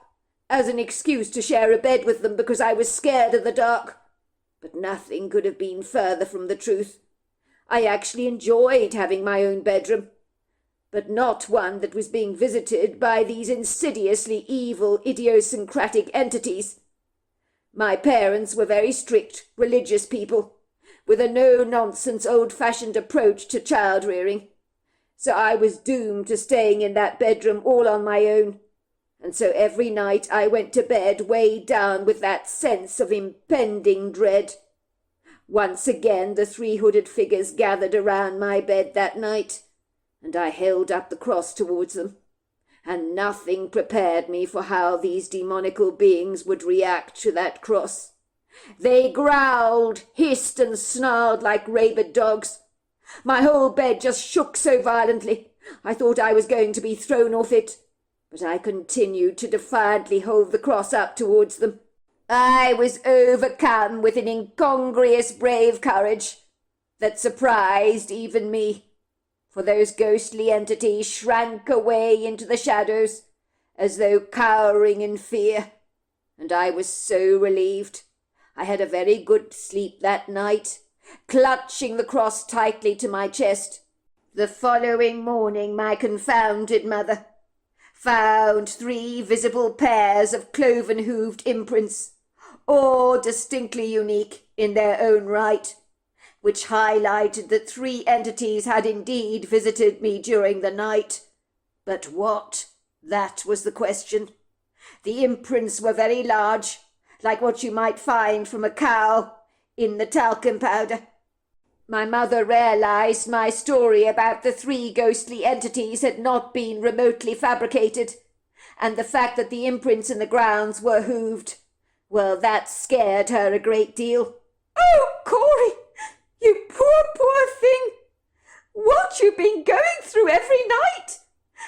as an excuse to share a bed with them because I was scared of the dark. But nothing could have been further from the truth. I actually enjoyed having my own bedroom, but not one that was being visited by these insidiously evil, idiosyncratic entities. My parents were very strict, religious people, with a no-nonsense, old-fashioned approach to child-rearing. So I was doomed to staying in that bedroom all on my own, and so every night I went to bed weighed down with that sense of impending dread. Once again the three hooded figures gathered around my bed that night, and I held up the cross towards them, and nothing prepared me for how these demonical beings would react to that cross. They growled, hissed, and snarled like rabid dogs. My whole bed just shook so violently I thought I was going to be thrown off it, but I continued to defiantly hold the cross up towards them. I was overcome with an incongruous brave courage that surprised even me, for those ghostly entities shrank away into the shadows as though cowering in fear, and I was so relieved. I had a very good sleep that night, clutching the cross tightly to my chest. The following morning my confounded mother found 3 visible pairs of cloven-hooved imprints, all distinctly unique in their own right, which highlighted that 3 entities had indeed visited me during the night. But what? That was the question. The imprints were very large, like what you might find from a cow in the talcum powder. My mother realized my story about the 3 ghostly entities had not been remotely fabricated, and the fact that the imprints in the grounds were hooved, well, that scared her a great deal. "Oh, Corey, you poor thing! What you've been going through every night!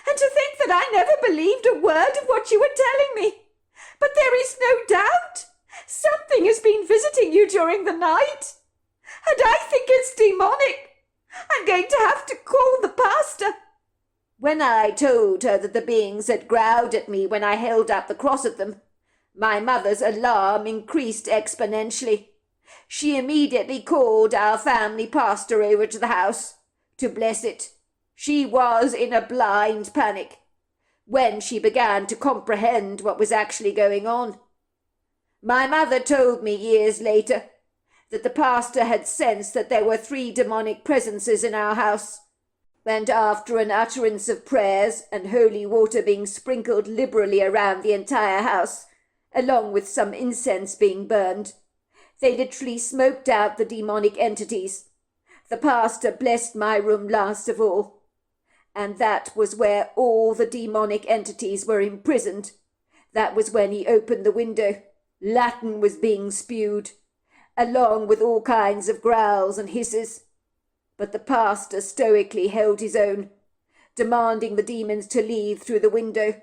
And to think that I never believed a word of what you were telling me! But there is no doubt something has been visiting you during the night, and I think it's demonic. I'm going to have to call the pastor." When I told her that the beings had growled at me when I held up the cross at them, my mother's alarm increased exponentially. She immediately called our family pastor over to the house to bless it. She was in a blind panic when she began to comprehend what was actually going on. My mother told me years later that the pastor had sensed that there were 3 demonic presences in our house, and after an utterance of prayers and holy water being sprinkled liberally around the entire house, along with some incense being burned, they literally smoked out the demonic entities. The pastor blessed my room last of all, and that was where all the demonic entities were imprisoned. That was when he opened the window. Latin was being spewed, along with all kinds of growls and hisses. But the pastor stoically held his own, demanding the demons to leave through the window.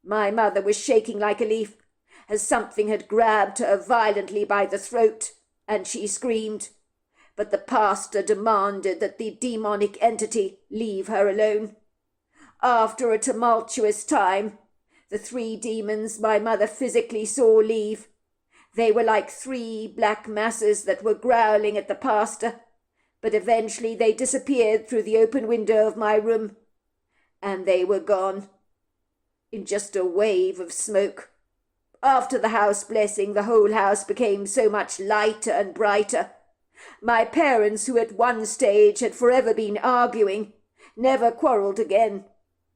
My mother was shaking like a leaf, as something had grabbed her violently by the throat, and she screamed. But the pastor demanded that the demonic entity leave her alone. After a tumultuous time, the 3 demons my mother physically saw leave. They were like 3 black masses that were growling at the pastor, but eventually they disappeared through the open window of my room, and they were gone in just a wave of smoke. After the house blessing, the whole house became so much lighter and brighter. My parents, who at one stage had forever been arguing, never quarrelled again.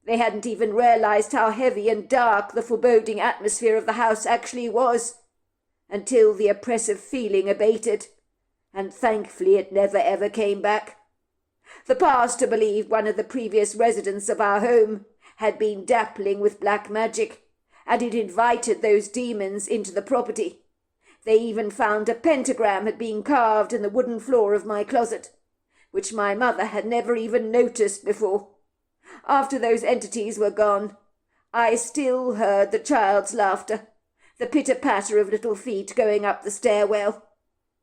They hadn't even realized how heavy and dark the foreboding atmosphere of the house actually was, until the oppressive feeling abated, and thankfully it never ever came back. The pastor believed one of the previous residents of our home had been dappling with black magic, and had invited those demons into the property. They even found a pentagram had been carved in the wooden floor of my closet, which my mother had never even noticed before. After those entities were gone, I still heard the child's laughter, the pitter-patter of little feet going up the stairwell.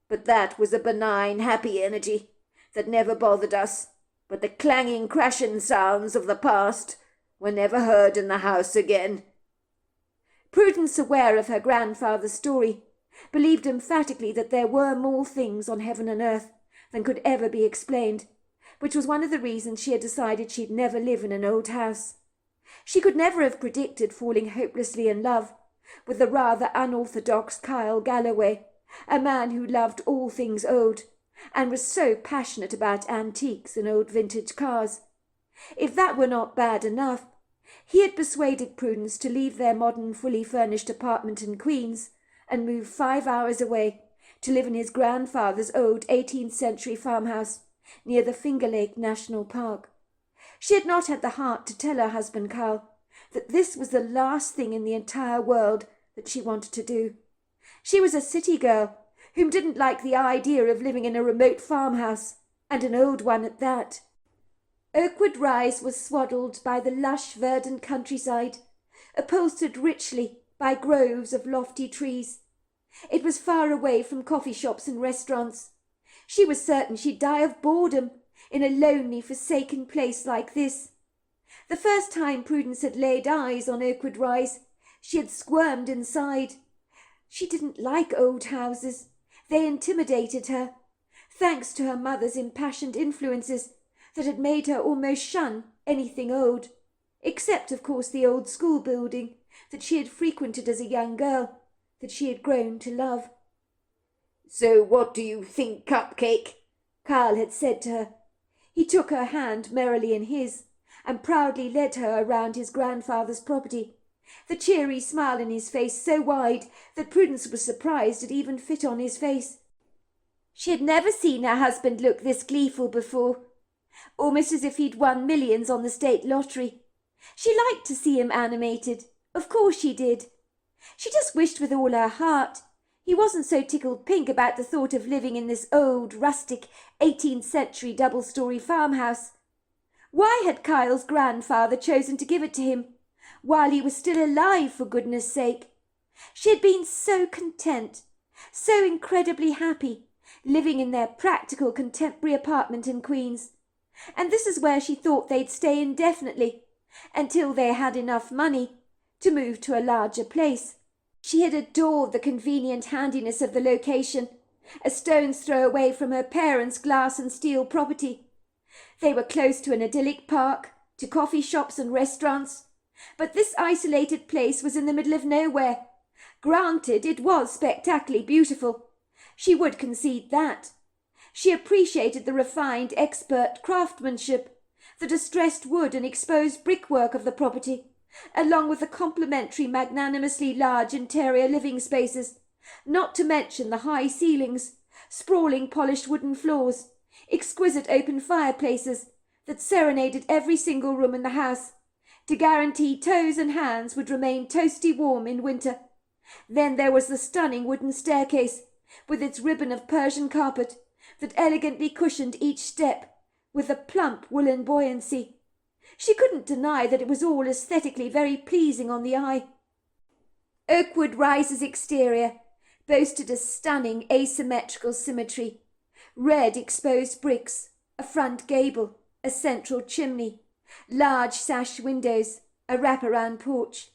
But that was a benign, happy energy that never bothered us, but the clanging, crashing sounds of the past were never heard in the house again. Prudence, aware of her grandfather's story, believed emphatically that there were more things on heaven and earth than could ever be explained, which was one of the reasons she had decided she'd never live in an old house. She could never have predicted falling hopelessly in love with the rather unorthodox Kyle Galloway, a man who loved all things old and was so passionate about antiques and old vintage cars. If that were not bad enough, he had persuaded Prudence to leave their modern, fully furnished apartment in Queens and move 5 hours away to live in his grandfather's old 18th century farmhouse near the Finger Lake National Park. She had not had the heart to tell her husband Carl that this was the last thing in the entire world that she wanted to do. She was a city girl whom didn't like the idea of living in a remote farmhouse, and an old one at that. Oakwood Rise was swaddled by the lush, verdant countryside, upholstered richly by groves of lofty trees. It was far away from coffee shops and restaurants. She was certain she'd die of boredom in a lonely, forsaken place like this. The first time Prudence had laid eyes on Oakwood Rise, she had squirmed inside. She didn't like old houses. They intimidated her, thanks to her mother's impassioned influences that had made her almost shun anything old, except, of course, the old school building that she had frequented as a young girl, that she had grown to love. "So what do you think, Cupcake?" Carl had said to her. He took her hand merrily in his and proudly led her around his grandfather's property, the cheery smile in his face so wide that Prudence was surprised it even fit on his face. She had never seen her husband look this gleeful before, almost as if he'd won millions on the state lottery. She liked to see him animated. Of course she did. She just wished with all her heart he wasn't so tickled pink about the thought of living in this old, rustic, 18th century double-story farmhouse. Why had Kyle's grandfather chosen to give it to him while he was still alive, for goodness sake? She had been so content, so incredibly happy, living in their practical contemporary apartment in Queens. And this is where she thought they'd stay indefinitely, until they had enough money to move to a larger place. She had adored the convenient handiness of the location, a stone's throw away from her parents' glass and steel property. They were close to an idyllic park, to coffee shops and restaurants, but this isolated place was in the middle of nowhere. Granted, it was spectacularly beautiful. She would concede that. She appreciated the refined, expert craftsmanship, the distressed wood and exposed brickwork of the property, along with the complimentary, magnanimously large interior living spaces, not to mention the high ceilings, sprawling polished wooden floors, exquisite open fireplaces that serenaded every single room in the house, to guarantee toes and hands would remain toasty warm in winter. Then there was the stunning wooden staircase, with its ribbon of Persian carpet that elegantly cushioned each step, with a plump woolen buoyancy. She couldn't deny that it was all aesthetically very pleasing on the eye. Oakwood Rise's exterior boasted a stunning asymmetrical symmetry: red exposed bricks, a front gable, a central chimney, large sash windows, a wraparound porch.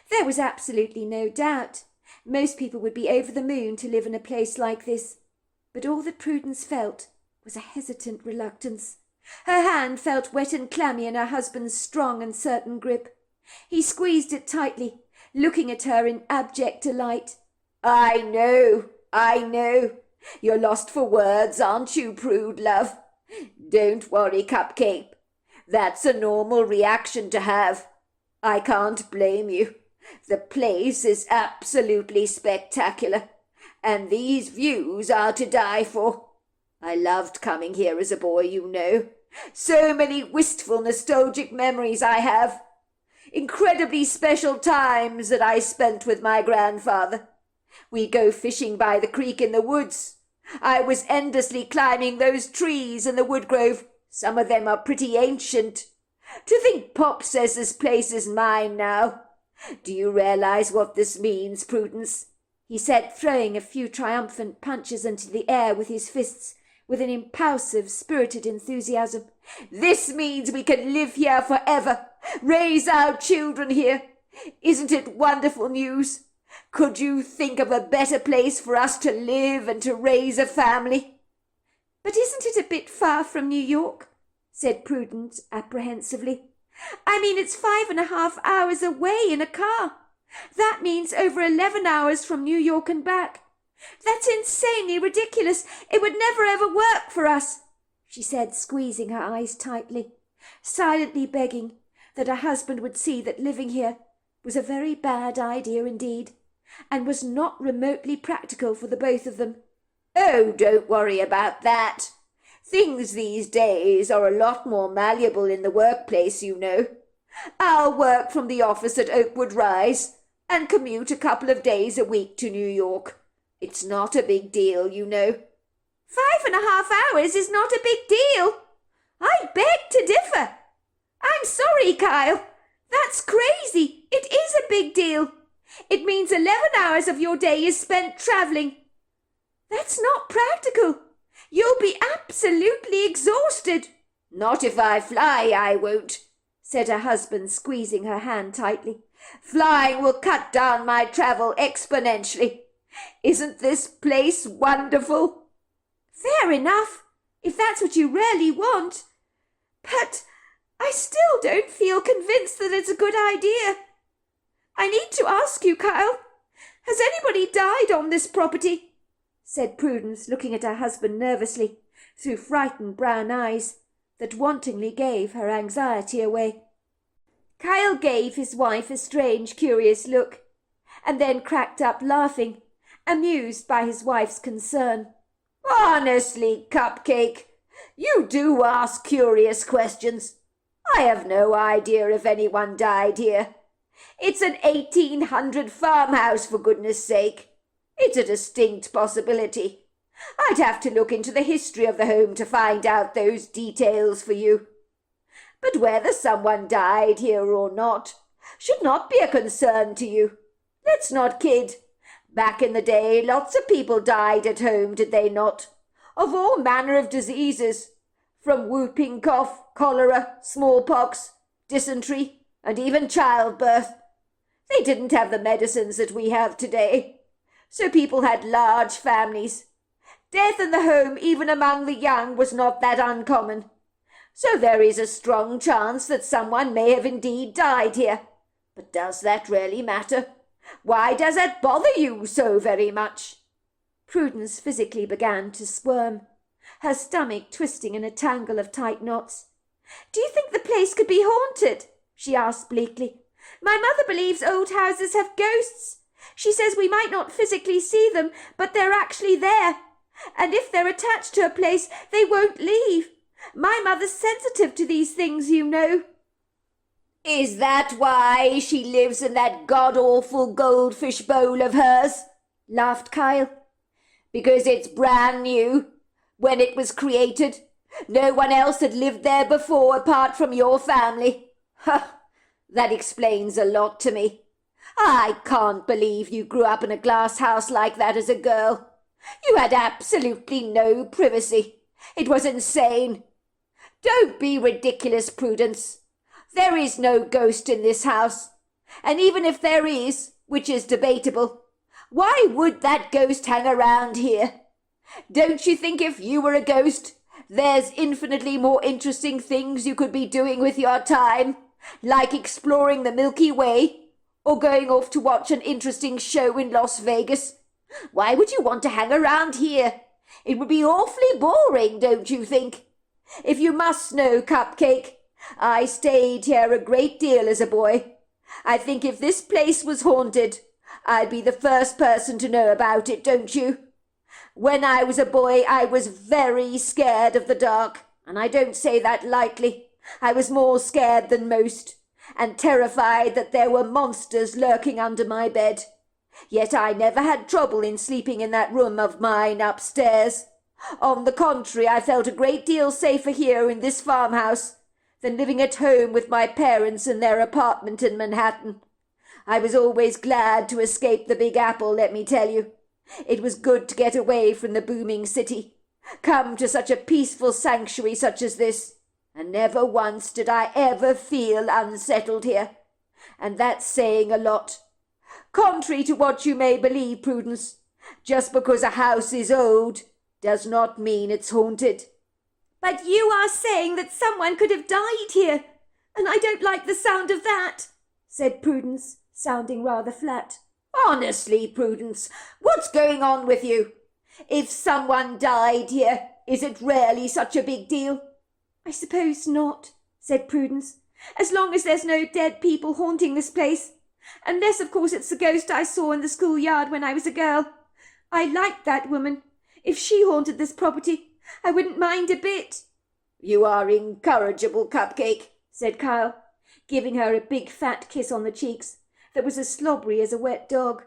There was absolutely no doubt most people would be over the moon to live in a place like this, but all that Prudence felt was a hesitant reluctance. Her hand felt wet and clammy in her husband's strong and certain grip. He squeezed it tightly, looking at her in abject delight. I know. You're lost for words, aren't you, Prude, love? Don't worry, Cupcake. That's a normal reaction to have. I can't blame you. The place is absolutely spectacular, and these views are to die for. I loved coming here as a boy, you know. So many wistful, nostalgic memories I have. Incredibly special times that I spent with my grandfather. We'd go fishing by the creek in the woods. I was endlessly climbing those trees in the wood grove. Some of them are pretty ancient. To think Pop says this place is mine now. Do you realize what this means, Prudence?" he said, throwing a few triumphant punches into the air with his fists with an impulsive, spirited enthusiasm. "This means we can live here forever, raise our children here. Isn't it wonderful news? Could you think of a better place for us to live and to raise a family?" "But isn't it a bit far from New York?" said Prudence apprehensively. "I mean, it's 5.5 hours away in a car. That means over 11 hours from New York and back. That's insanely ridiculous. It would never ever work for us," she said, squeezing her eyes tightly, silently begging that her husband would see that living here was a very bad idea indeed, and was not remotely practical for the both of them. "Oh, don't worry about that. Things these days are a lot more malleable in the workplace, you know. I'll work from the office at Oakwood Rise and commute a couple of days a week to New York. It's not a big deal, you know." 5.5 hours is not a big deal. I beg to differ. I'm sorry, Kyle. That's crazy. It is a big deal. It means 11 hours of your day is spent travelling. That's not practical. You'll be absolutely exhausted. "Not if I fly, I won't," said her husband, squeezing her hand tightly. "Flying will cut down my travel exponentially. Isn't this place wonderful?" "Fair enough, if that's what you really want. But I still don't feel convinced that it's a good idea. I need to ask you, Kyle, has anybody died on this property?" said Prudence, looking at her husband nervously through frightened brown eyes that wantonly gave her anxiety away. Kyle gave his wife a strange, curious look, and then cracked up laughing, amused by his wife's concern. "Honestly, Cupcake, you do ask curious questions. I have no idea if anyone died here. It's an 1800 farmhouse, for goodness sake. It's a distinct possibility. I'd have to look into the history of the home to find out those details for you. But whether someone died here or not should not be a concern to you. Let's not kid. Back in the day, lots of people died at home, did they not? Of all manner of diseases, from whooping cough, cholera, smallpox, dysentery, and even childbirth. They didn't have the medicines that we have today, so people had large families. Death in the home, even among the young, was not that uncommon. So there is a strong chance that someone may have indeed died here. But does that really matter? Why does that bother you so very much?" Prudence physically began to squirm, her stomach twisting in a tangle of tight knots. "Do you think the place could be haunted?" she asked bleakly. "My mother believes old houses have ghosts. She says we might not physically see them, but they're actually there. And if they're attached to a place, they won't leave. My mother's sensitive to these things, you know." "Is that why she lives in that god-awful goldfish bowl of hers?" laughed Kyle. "Because it's brand new. When it was created, no one else had lived there before apart from your family. Ha! That explains a lot to me. I can't believe you grew up in a glass house like that as a girl. You had absolutely no privacy. It was insane. Don't be ridiculous, Prudence. There is no ghost in this house. And even if there is, which is debatable, why would that ghost hang around here? Don't you think if you were a ghost, there's infinitely more interesting things you could be doing with your time, like exploring the Milky Way, or going off to watch an interesting show in Las Vegas? Why would you want to hang around here? It would be awfully boring, don't you think? If you must know, Cupcake, I stayed here a great deal as a boy. I think if this place was haunted, I'd be the first person to know about it, don't you? When I was a boy, I was very scared of the dark, and I don't say that lightly. I was more scared than most, and terrified that there were monsters lurking under my bed. Yet I never had trouble in sleeping in that room of mine upstairs. On the contrary, I felt a great deal safer here in this farmhouse than living at home with my parents in their apartment in Manhattan. I was always glad to escape the Big Apple, let me tell you. It was good to get away from the booming city, come to such a peaceful sanctuary such as this, and never once did I ever feel unsettled here. And that's saying a lot. Contrary to what you may believe, Prudence, just because a house is old does not mean it's haunted. But you are saying that someone could have died here, and I don't like the sound of that, said Prudence, sounding rather flat. Honestly, Prudence, what's going on with you? If someone died here, is it really such a big deal? I suppose not, said Prudence, as long as there's no dead people haunting this place. Unless, of course, it's the ghost I saw in the schoolyard when I was a girl. I liked that woman. If she haunted this property, I wouldn't mind a bit. You are incorrigible, Cupcake, said Kyle, giving her a big fat kiss on the cheeks that was as slobbery as a wet dog.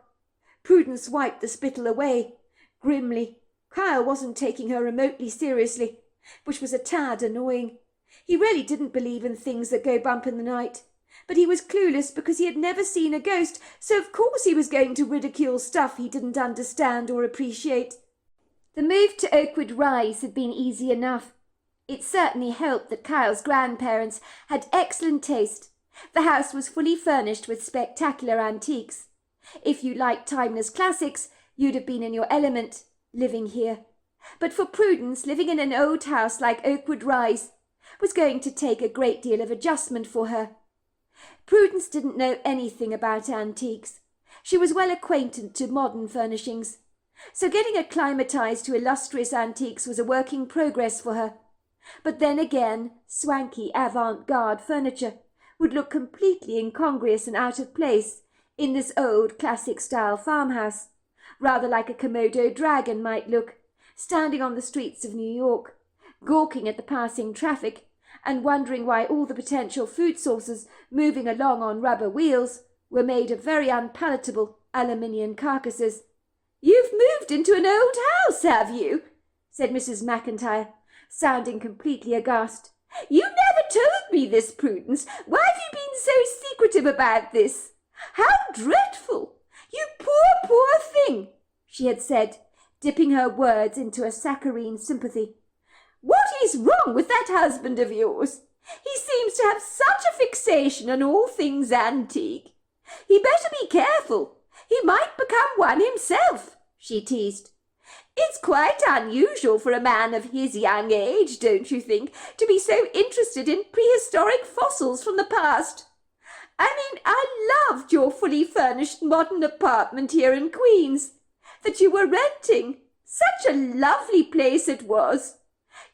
Prudence wiped the spittle away, grimly. Kyle wasn't taking her remotely seriously, which was a tad annoying. He really didn't believe in things that go bump in the night, but he was clueless because he had never seen a ghost, so of course he was going to ridicule stuff he didn't understand or appreciate. The move to Oakwood Rise had been easy enough. It certainly helped that Kyle's grandparents had excellent taste. The house was fully furnished with spectacular antiques. If you liked timeless classics, you'd have been in your element, living here. But for Prudence, living in an old house like Oakwood Rise was going to take a great deal of adjustment for her. Prudence didn't know anything about antiques. She was well acquainted to modern furnishings, so getting acclimatized to illustrious antiques was a work in progress for her. But then again, swanky avant-garde furniture would look completely incongruous and out of place in this old classic-style farmhouse, rather like a Komodo dragon might look, standing on the streets of New York, gawking at the passing traffic and wondering why all the potential food sources moving along on rubber wheels were made of very unpalatable aluminium carcasses. "You've moved into an old house, have you?" said Mrs. McIntyre, sounding completely aghast. "You never told me this, Prudence. Why have you been so secretive about this? How dreadful! You poor, poor thing," she had said, dipping her words into a saccharine sympathy. "What is wrong with that husband of yours? He seems to have such a fixation on all things antique. He better be careful. He might become one himself," she teased. "It's quite unusual for a man of his young age, don't you think, to be so interested in prehistoric fossils from the past? I mean, I loved your fully furnished modern apartment here in Queens that you were renting. Such a lovely place it was.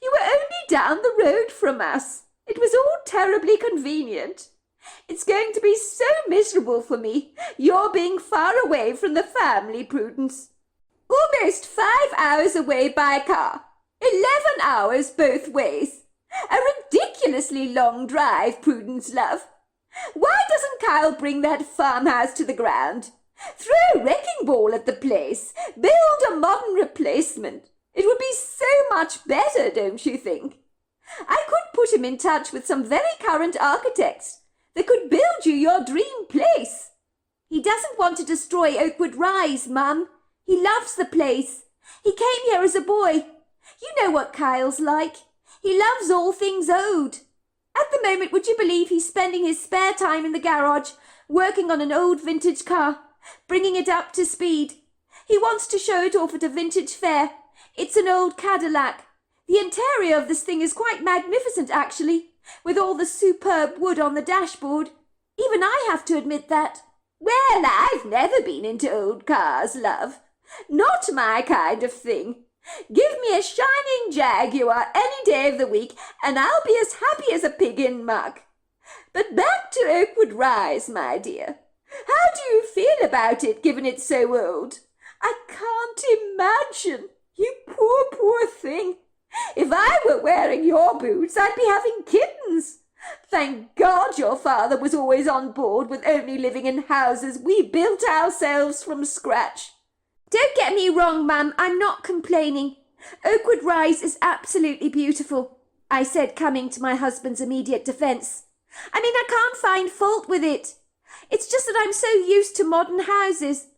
You were only down the road from us. It was all terribly convenient. It's going to be so miserable for me, your being far away from the family, Prudence. Almost 5 hours away by car. 11 hours both ways. A ridiculously long drive, Prudence, love. Why doesn't Kyle bring that farmhouse to the ground? Throw a wrecking ball at the place. Build a modern replacement. It would be so much better, don't you think? I could put him in touch with some very current architects that could build you your dream place. He doesn't want to destroy Oakwood Rise, Mum. He loves the place. He came here as a boy. You know what Kyle's like. He loves all things old. At the moment, would you believe he's spending his spare time in the garage, working on an old vintage car, bringing it up to speed. He wants to show it off at a vintage fair. It's an old Cadillac. The interior of this thing is quite magnificent, actually, with all the superb wood on the dashboard. Even I have to admit that. Well, I've never been into old cars, love. Not my kind of thing. Give me a shining Jaguar any day of the week, and I'll be as happy as a pig in muck. But back to Oakwood Rise, my dear. How do you feel about it, given it's so old? I can't imagine. You poor, poor thing. If I were wearing your boots, I'd be having kittens. Thank God your father was always on board with only living in houses we built ourselves from scratch. Don't get me wrong, Mum, I'm not complaining. Oakwood Rise is absolutely beautiful, I said, coming to my husband's immediate defence. I mean, I can't find fault with it. It's just that I'm so used to modern houses.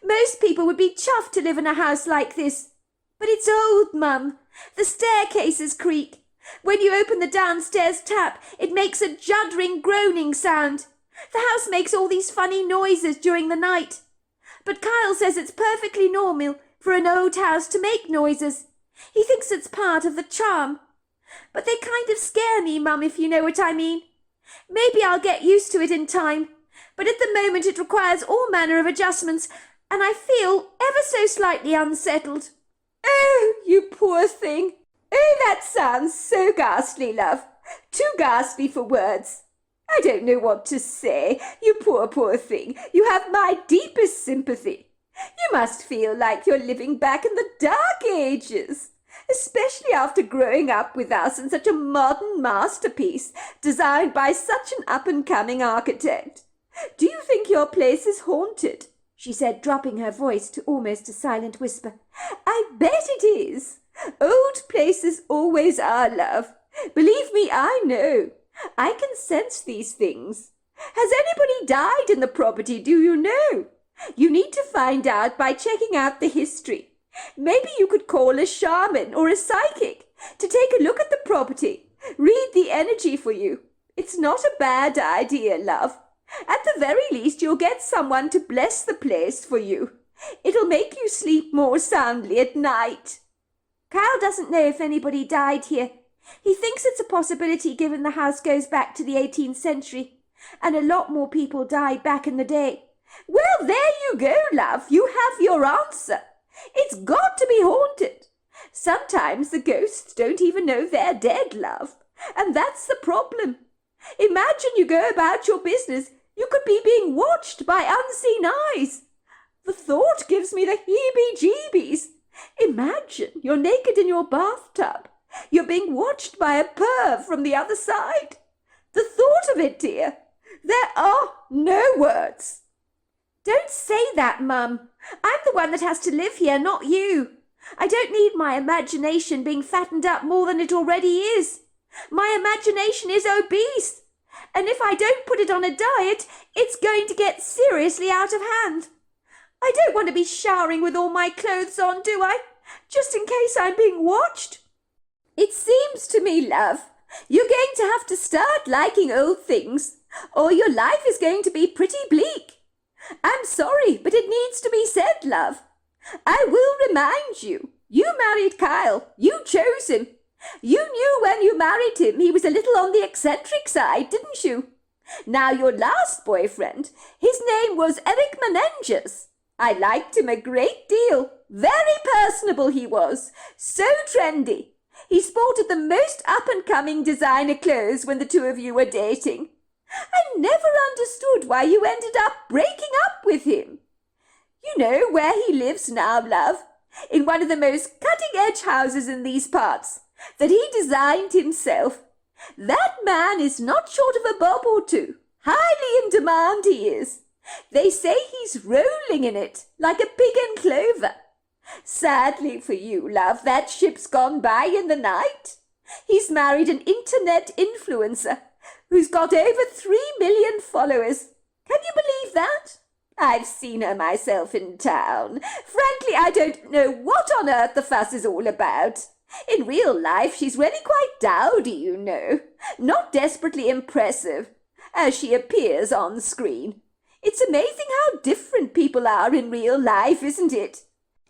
Most people would be chuffed to live in a house like this. But it's old, Mum. The staircases creak. When you open the downstairs tap, it makes a juddering, groaning sound. The house makes all these funny noises during the night. But Kyle says it's perfectly normal for an old house to make noises. He thinks it's part of the charm. But they kind of scare me, Mum, if you know what I mean. Maybe I'll get used to it in time, but at the moment it requires all manner of adjustments, and I feel ever so slightly unsettled. Oh, you poor thing. Oh, that sounds so ghastly, love. Too ghastly for words. I don't know what to say. You poor, poor thing. You have my deepest sympathy. You must feel like you're living back in the dark ages, especially after growing up with us in such a modern masterpiece designed by such an up-and-coming architect. Do you think your place is haunted? She said, dropping her voice to almost a silent whisper. I bet it is. Old places always are, love. Believe me, I know. I can sense these things. Has anybody died in the property, do you know? You need to find out by checking out the history. Maybe you could call a shaman or a psychic to take a look at the property, read the energy for you. It's not a bad idea, love. At the very least, you'll get someone to bless the place for you. It'll make you sleep more soundly at night. Kyle doesn't know if anybody died here. He thinks it's a possibility given the house goes back to the 18th century, and a lot more people died back in the day. Well, there you go, love. You have your answer. It's got to be haunted. Sometimes the ghosts don't even know they're dead, love, and that's the problem. Imagine you go about your business. You could be being watched by unseen eyes. The thought gives me the heebie-jeebies. Imagine you're naked in your bathtub. You're being watched by a perv from the other side. The thought of it, dear. There are no words. Don't say that, Mum. I'm the one that has to live here, not you. I don't need my imagination being fattened up more than it already is. My imagination is obese, and if I don't put it on a diet, it's going to get seriously out of hand. I don't want to be showering with all my clothes on, do I? Just in case I'm being watched. It seems to me, love, you're going to have to start liking old things, or your life is going to be pretty bleak. I'm sorry, but it needs to be said, love. I will remind you, you married Kyle. You chose him. You knew when you married him he was a little on the eccentric side, didn't you? Now, your last boyfriend, his name was Eric Menenges. I liked him a great deal. Very personable he was. So trendy. He sported the most up-and-coming designer clothes when the two of you were dating. I never understood why you ended up breaking up with him. You know where he lives now, love? In one of the most cutting-edge houses in these parts that he designed himself. That man is not short of a bob or two. Highly in demand he is. They say he's rolling in it, like a pig in clover. Sadly for you, love, that ship's gone by in the night. He's married an internet influencer who's got over 3 million followers. Can you believe that? I've seen her myself in town. Frankly, I don't know what on earth the fuss is all about. In real life, she's really quite dowdy, you know. Not desperately impressive, as she appears on screen. It's amazing how different people are in real life, isn't it?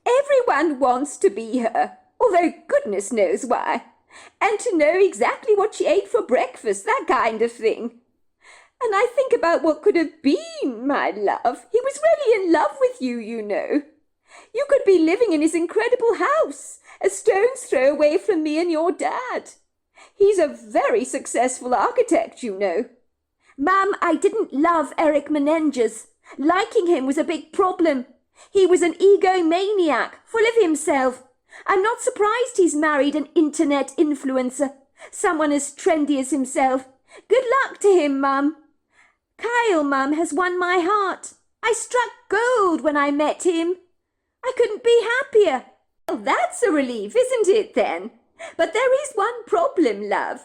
Everyone wants to be her, although goodness knows why. And to know exactly what she ate for breakfast, that kind of thing. And I think about what could have been, my love. He was really in love with you, you know. You could be living in his incredible house, a stone's throw away from me and your dad. He's a very successful architect, you know. Mum, I didn't love Eric Menenges. Liking him was a big problem. He was an egomaniac, full of himself. I'm not surprised he's married an internet influencer, someone as trendy as himself. Good luck to him, Mum. Kyle, Mum, has won my heart. I struck gold when I met him. I couldn't be happier. Well, that's a relief, isn't it, then? But there is one problem, love.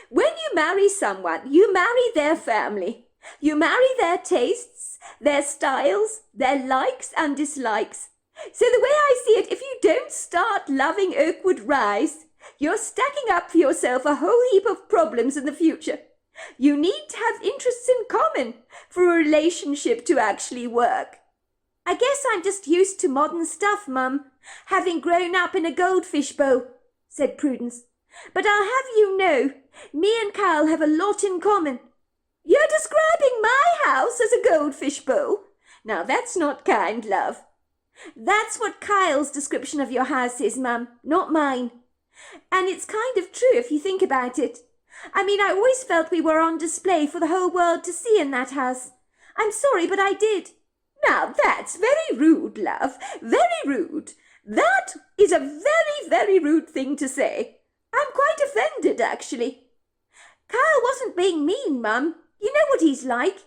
When you marry someone, you marry their family. You marry their tastes, their styles, their likes and dislikes. So the way I see it, if you don't start loving Oakwood Rise, you're stacking up for yourself a whole heap of problems in the future. You need to have interests in common for a relationship to actually work. I guess I'm just used to modern stuff, Mum, having grown up in a goldfish bowl, said Prudence. But I'll have you know, me and Kyle have a lot in common. You're describing my house as a goldfish bowl? Now that's not kind, love. That's what Kyle's description of your house is, Mum, not mine. And it's kind of true if you think about it. I mean, I always felt we were on display for the whole world to see in that house. I'm sorry, but I did. Now that's very rude, love, very rude. That is a very, very rude thing to say. I'm quite offended, actually. Kyle wasn't being mean, Mum. You know what he's like.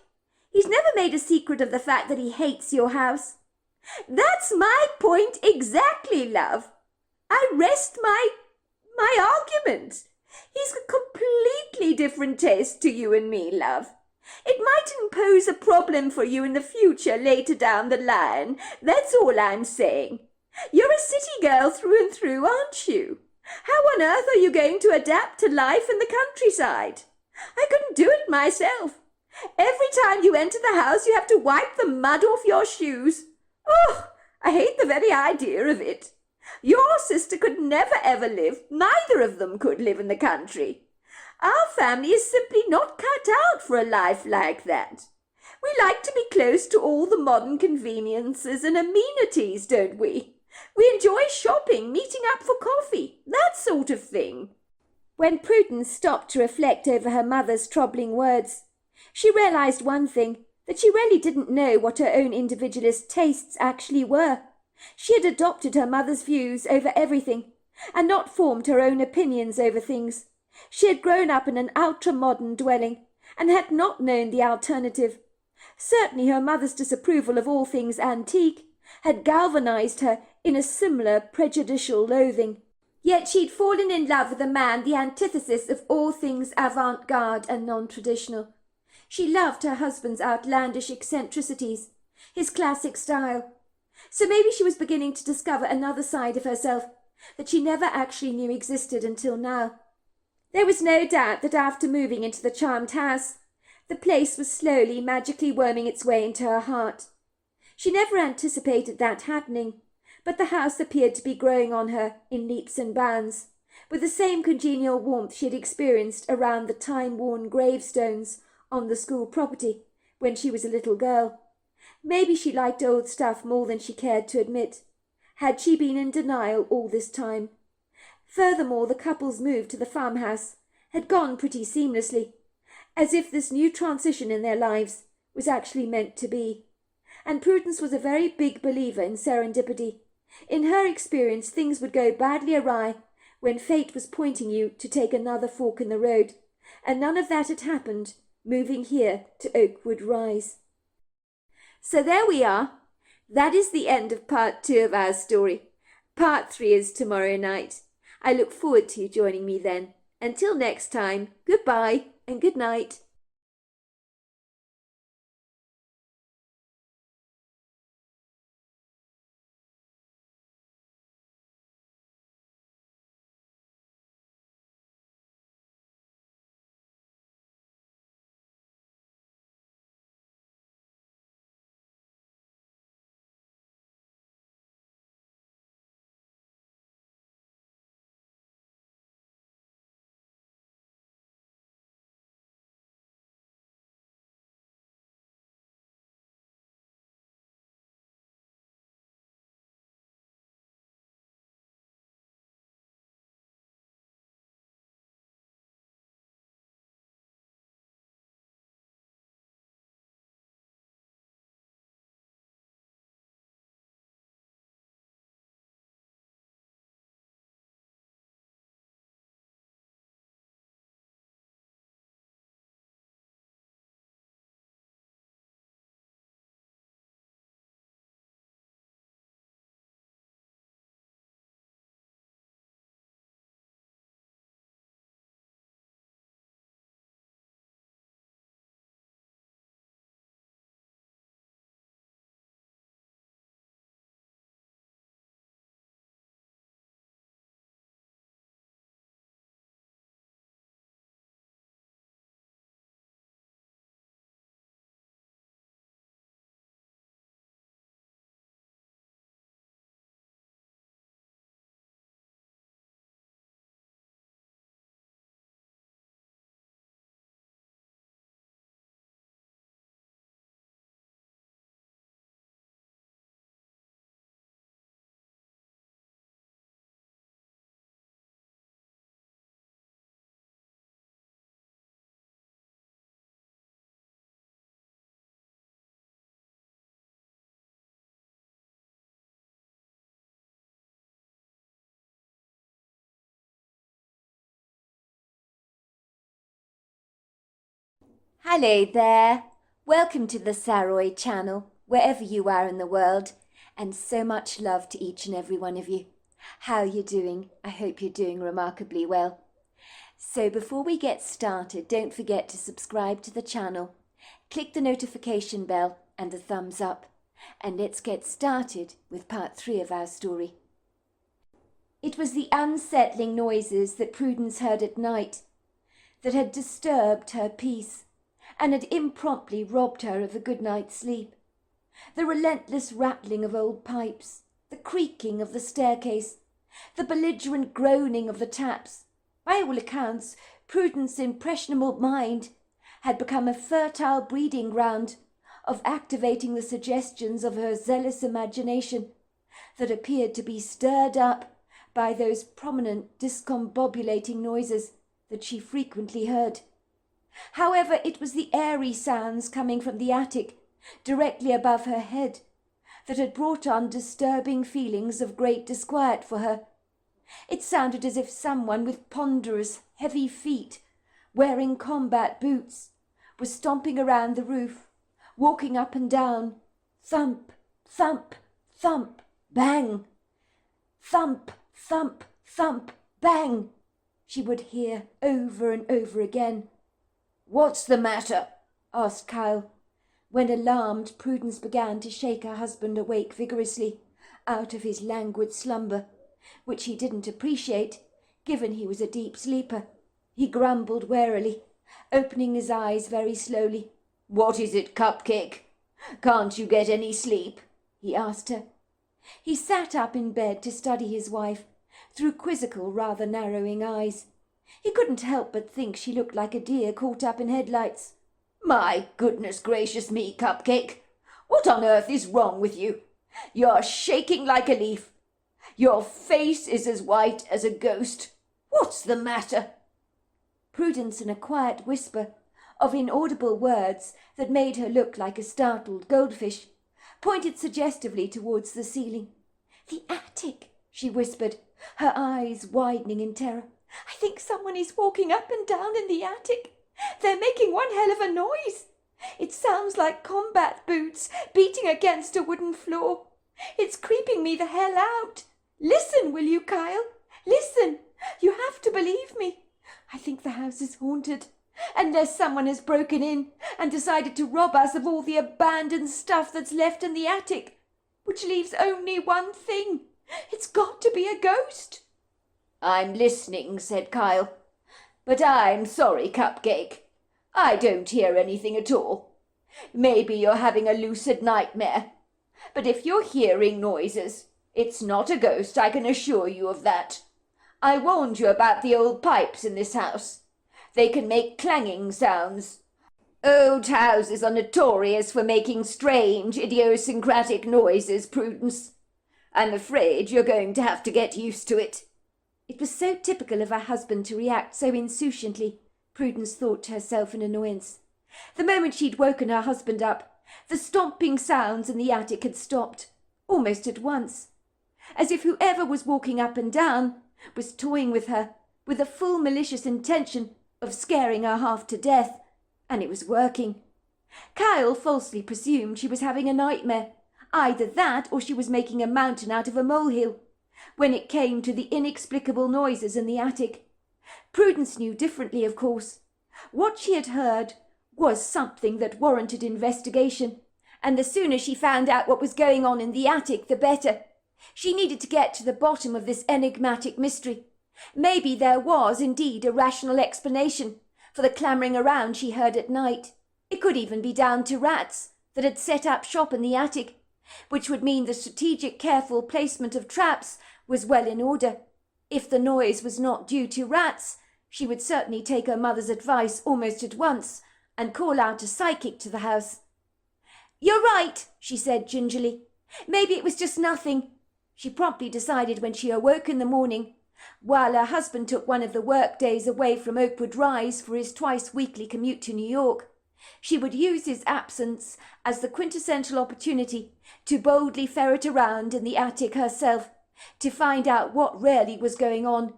He's never made a secret of the fact that he hates your house. That's my point exactly, love. I rest my argument. He's a completely different taste to you and me, love. It might impose a problem for you in the future later down the line. That's all I'm saying. You're a city girl through and through, aren't you? How on earth are you going to adapt to life in the countryside? I couldn't do it myself. Every time you enter the house, you have to wipe the mud off your shoes. Oh, I hate the very idea of it. Your sister could never ever live, neither of them could live in the country. Our family is simply not cut out for a life like that. We like to be close to all the modern conveniences and amenities, don't we? We enjoy shopping, meeting up for coffee, that sort of thing. When Prudence stopped to reflect over her mother's troubling words, she realized one thing, that she really didn't know what her own individualist tastes actually were. She had adopted her mother's views over everything, and not formed her own opinions over things. She had grown up in an ultra-modern dwelling, and had not known the alternative. Certainly her mother's disapproval of all things antique had galvanized her in a similar prejudicial loathing. Yet she'd fallen in love with a man the antithesis of all things avant-garde and non-traditional. She loved her husband's outlandish eccentricities, his classic style. So maybe she was beginning to discover another side of herself that she never actually knew existed until now. There was no doubt that after moving into the charmed house, the place was slowly, magically worming its way into her heart. She never anticipated that happening, but the house appeared to be growing on her in leaps and bounds, with the same congenial warmth she had experienced around the time-worn gravestones on the school property when she was a little girl. Maybe she liked old stuff more than she cared to admit. Had she been in denial all this time? Furthermore, the couple's move to the farmhouse had gone pretty seamlessly, as if this new transition in their lives was actually meant to be. And Prudence was a very big believer in serendipity. In her experience, things would go badly awry when fate was pointing you to take another fork in the road, and none of that had happened moving here to Oakwood Rise. So there we are. That is the end of part 2 of our story. Part 3 is tomorrow night. I look forward to you joining me then. Until next time, goodbye and good night. Hello there. Welcome to the Saroy channel, wherever you are in the world, and so much love to each and every one of you. How are you doing? I hope you're doing remarkably well. So before we get started, don't forget to subscribe to the channel, click the notification bell and the thumbs up, and let's get started with part 3 of our story. It was the unsettling noises that Prudence heard at night that had disturbed her peace and had impromptu robbed her of a good night's sleep. The relentless rattling of old pipes, the creaking of the staircase, the belligerent groaning of the taps. By all accounts, Prudence's impressionable mind had become a fertile breeding ground of activating the suggestions of her zealous imagination that appeared to be stirred up by those prominent discombobulating noises that she frequently heard. However, it was the airy sounds coming from the attic directly above her head that had brought on disturbing feelings of great disquiet for her. It sounded as if someone with ponderous, heavy feet, wearing combat boots, was stomping around the roof, walking up and down, thump, thump, thump, bang, thump, thump, thump, bang, she would hear over and over again. "What's the matter?" asked Kyle, when alarmed Prudence began to shake her husband awake vigorously out of his languid slumber, which he didn't appreciate, given he was a deep sleeper. He grumbled warily, opening his eyes very slowly. "What is it, Cupcake? Can't you get any sleep?" he asked her. He sat up in bed to study his wife through quizzical, rather narrowing eyes. He couldn't help but think she looked like a deer caught up in headlights. "My goodness gracious me, Cupcake! What on earth is wrong with you? You're shaking like a leaf. Your face is as white as a ghost. What's the matter?" Prudence, in a quiet whisper of inaudible words that made her look like a startled goldfish, pointed suggestively towards the ceiling. "The attic," she whispered, her eyes widening in terror. "I think someone is walking up and down in the attic. They're making one hell of a noise. It sounds like combat boots beating against a wooden floor. It's creeping me the hell out. Listen, will you, Kyle? Listen. You have to believe me. I think the house is haunted, unless someone has broken in and decided to rob us of all the abandoned stuff that's left in the attic, which leaves only one thing. It's got to be a ghost." "I'm listening," said Kyle. "But I'm sorry, Cupcake. I don't hear anything at all. Maybe you're having a lucid nightmare. But if you're hearing noises, it's not a ghost, I can assure you of that. I warned you about the old pipes in this house. They can make clanging sounds. Old houses are notorious for making strange, idiosyncratic noises, Prudence. I'm afraid you're going to have to get used to it." It was so typical of her husband to react so insouciantly, Prudence thought to herself in annoyance. The moment she'd woken her husband up, the stomping sounds in the attic had stopped, almost at once, as if whoever was walking up and down was toying with her, with the full malicious intention of scaring her half to death, and it was working. Kyle falsely presumed she was having a nightmare, either that or she was making a mountain out of a molehill, when it came to the inexplicable noises in the attic. Prudence knew differently, of course. What she had heard was something that warranted investigation, and the sooner she found out what was going on in the attic, the better. She needed to get to the bottom of this enigmatic mystery. Maybe there was indeed a rational explanation for the clamouring around she heard at night. It could even be down to rats that had set up shop in the attic, which would mean the strategic, careful placement of traps was well in order. If the noise was not due to rats, she would certainly take her mother's advice almost at once and call out a psychic to the house. "You're right," she said gingerly. "Maybe it was just nothing." She promptly decided when she awoke in the morning, while her husband took one of the work days away from Oakwood Rise for his twice-weekly commute to New York, she would use his absence as the quintessential opportunity to boldly ferret around in the attic herself to find out what really was going on,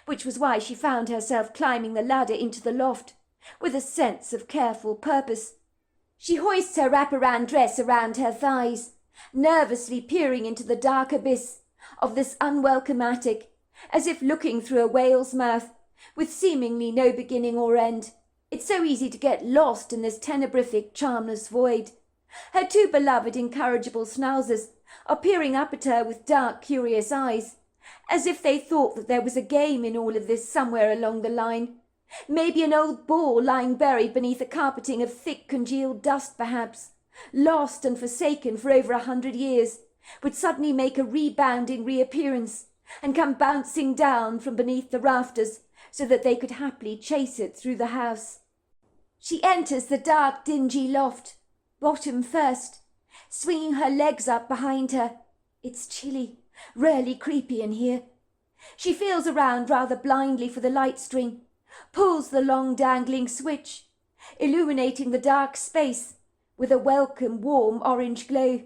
which was why she found herself climbing the ladder into the loft, with a sense of careful purpose. She hoists her wraparound dress around her thighs, nervously peering into the dark abyss of this unwelcome attic, as if looking through a whale's mouth, with seemingly no beginning or end. It's so easy to get lost in this tenebrific, charmless void. Her two beloved, incorrigible schnauzers are peering up at her with dark, curious eyes, as if they thought that there was a game in all of this somewhere along the line. Maybe an old ball lying buried beneath a carpeting of thick congealed dust, perhaps, lost and forsaken for over 100 years, would suddenly make a rebounding reappearance and come bouncing down from beneath the rafters so that they could happily chase it through the house. She enters the dark, dingy loft, bottom first, swinging her legs up behind her. It's chilly, really creepy in here. She feels around rather blindly for the light string, pulls the long dangling switch, illuminating the dark space with a welcome warm orange glow.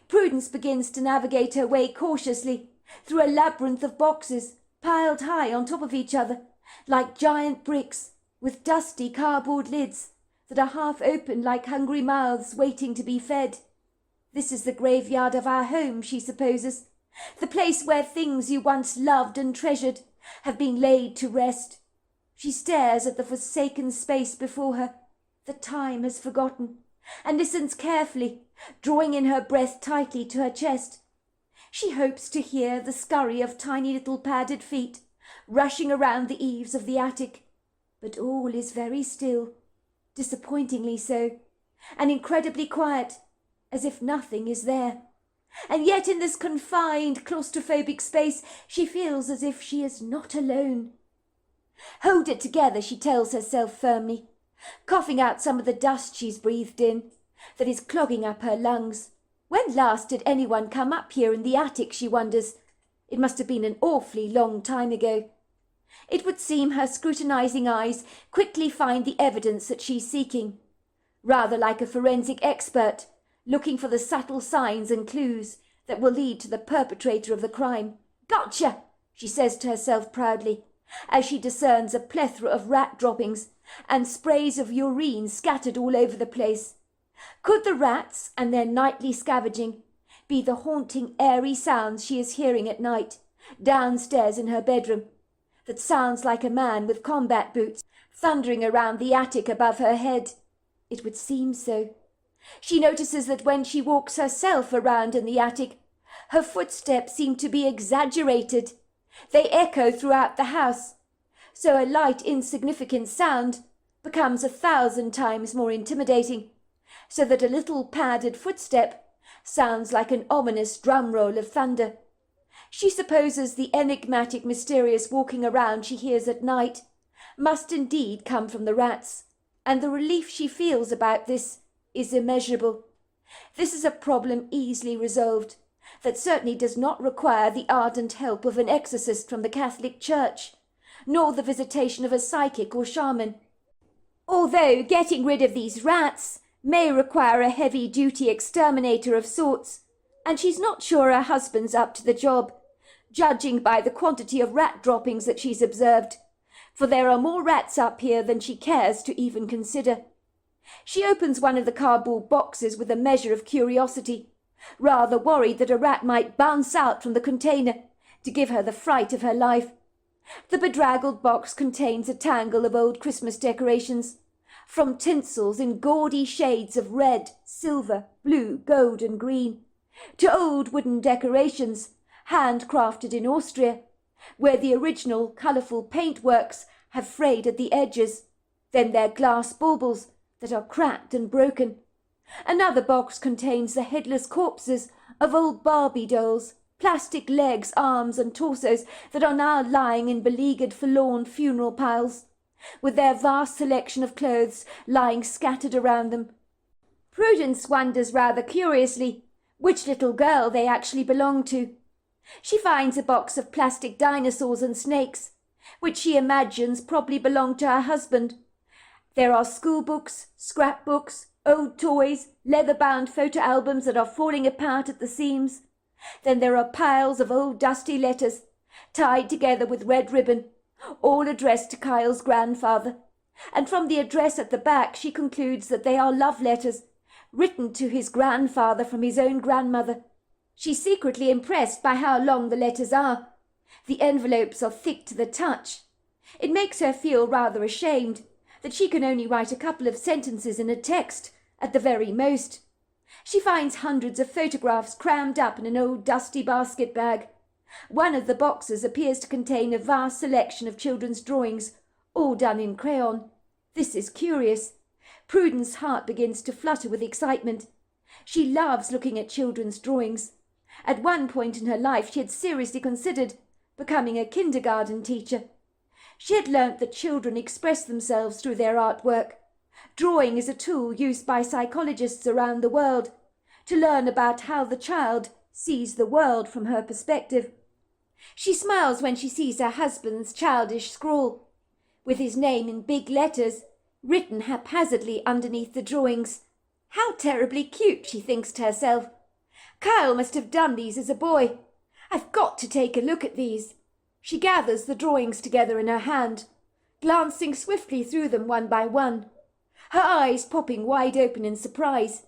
Prudence begins to navigate her way cautiously through a labyrinth of boxes piled high on top of each other, like giant bricks with dusty cardboard lids that are half open like hungry mouths waiting to be fed. This is the graveyard of our home, she supposes, the place where things you once loved and treasured have been laid to rest. She stares at the forsaken space before her that time has forgotten, and listens carefully, drawing in her breath tightly to her chest. She hopes to hear the scurry of tiny little padded feet rushing around the eaves of the attic, but all is very still, disappointingly so, and incredibly quiet, as if nothing is there. And yet in this confined, claustrophobic space she feels as if she is not alone. Hold it together, she tells herself firmly, coughing out some of the dust she's breathed in, that is clogging up her lungs. When last did anyone come up here in the attic, she wonders? It must have been an awfully long time ago. It would seem her scrutinizing eyes quickly find the evidence that she's seeking, rather like a forensic expert looking for the subtle signs and clues that will lead to the perpetrator of the crime. Gotcha, she says to herself proudly, as she discerns a plethora of rat droppings and sprays of urine scattered all over the place. Could the rats and their nightly scavenging be the haunting, airy sounds she is hearing at night, downstairs in her bedroom, that sounds like a man with combat boots thundering around the attic above her head? It would seem so. She notices that when she walks herself around in the attic, her footsteps seem to be exaggerated. They echo throughout the house, so a light, insignificant sound becomes 1,000 times more intimidating, so that a little padded footstep sounds like an ominous drum roll of thunder. She supposes the enigmatic, mysterious walking around she hears at night must indeed come from the rats, and the relief she feels about this is immeasurable. This is a problem easily resolved, that certainly does not require the ardent help of an exorcist from the Catholic Church, nor the visitation of a psychic or shaman. Although getting rid of these rats may require a heavy-duty exterminator of sorts, and she's not sure her husband's up to the job, judging by the quantity of rat droppings that she's observed, for there are more rats up here than she cares to even consider. She opens one of the cardboard boxes with a measure of curiosity, rather worried that a rat might bounce out from the container to give her the fright of her life. The bedraggled box contains a tangle of old Christmas decorations, from tinsels in gaudy shades of red, silver, blue, gold and green, to old wooden decorations handcrafted in Austria, where the original colourful paintworks have frayed at the edges, then their glass baubles that are cracked and broken. Another box contains the headless corpses of old Barbie dolls, plastic legs, arms and torsos that are now lying in beleaguered, forlorn funeral piles, with their vast selection of clothes lying scattered around them. Prudence wonders rather curiously which little girl they actually belong to. She finds a box of plastic dinosaurs and snakes, which she imagines probably belong to her husband. There are school books, scrapbooks, old toys, leather-bound photo albums that are falling apart at the seams. Then there are piles of old dusty letters, tied together with red ribbon, all addressed to Kyle's grandfather, and from the address at the back she concludes that they are love letters written to his grandfather from his own grandmother. She's secretly impressed by how long the letters are. The envelopes are thick to the touch. It makes her feel rather ashamed that she can only write a couple of sentences in a text, at the very most. She finds hundreds of photographs crammed up in an old dusty basket bag. One of the boxes appears to contain a vast selection of children's drawings, all done in crayon. This is curious. Prudence's heart begins to flutter with excitement. She loves looking at children's drawings. At one point in her life she had seriously considered becoming a kindergarten teacher. She had learnt that children express themselves through their artwork. Drawing is a tool used by psychologists around the world to learn about how the child sees the world from her perspective. She smiles when she sees her husband's childish scrawl, with his name in big letters, written haphazardly underneath the drawings. How terribly cute, she thinks to herself. Kyle must have done these as a boy. I've got to take a look at these. She gathers the drawings together in her hand, glancing swiftly through them one by one, her eyes popping wide open in surprise.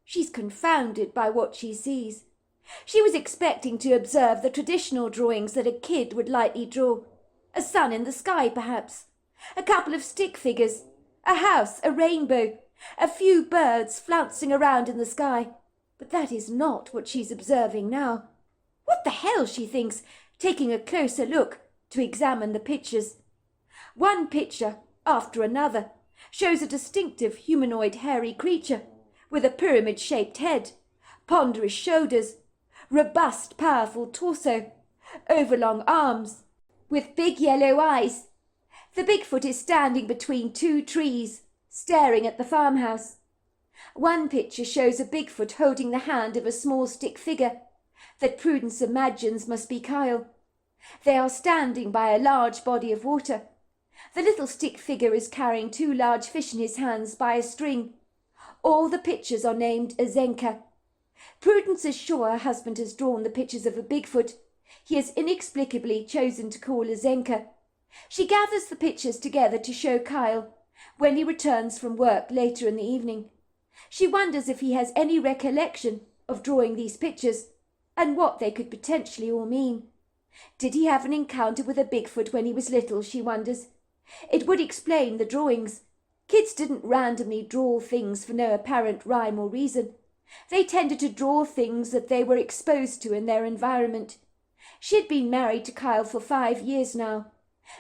She's confounded by what she sees. She was expecting to observe the traditional drawings that a kid would lightly draw. A sun in the sky, perhaps. A couple of stick figures. A house, a rainbow. A few birds flouncing around in the sky. But that is not what she's observing now. What the hell, she thinks, taking a closer look to examine the pictures. One picture, after another, shows a distinctive humanoid hairy creature with a pyramid-shaped head, ponderous shoulders, robust, powerful torso, overlong arms, with big yellow eyes. The Bigfoot is standing between two trees, staring at the farmhouse. One picture shows a Bigfoot holding the hand of a small stick figure that Prudence imagines must be Kyle. They are standing by a large body of water. The little stick figure is carrying two large fish in his hands by a string. All the pictures are named Azenka. Prudence is sure her husband has drawn the pictures of a Bigfoot. He has inexplicably chosen to call Azenka. She gathers the pictures together to show Kyle when he returns from work later in the evening. She wonders if he has any recollection of drawing these pictures and what they could potentially all mean. Did he have an encounter with a Bigfoot when he was little, she wonders. It would explain the drawings. Kids didn't randomly draw things for no apparent rhyme or reason. They tended to draw things that they were exposed to in their environment. She had been married to Kyle for 5 years now,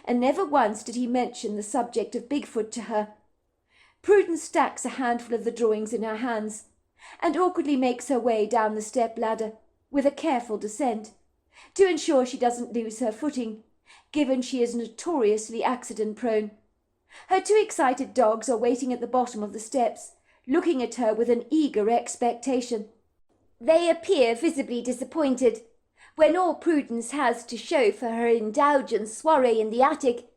and never once did he mention the subject of Bigfoot to her. Prudence stacks a handful of the drawings in her hands, and awkwardly makes her way down the step ladder, with a careful descent, to ensure she doesn't lose her footing, given she is notoriously accident-prone. Her 2 excited dogs are waiting at the bottom of the steps, looking at her with an eager expectation. They appear visibly disappointed, when all Prudence has to show for her indulgent soiree in the attic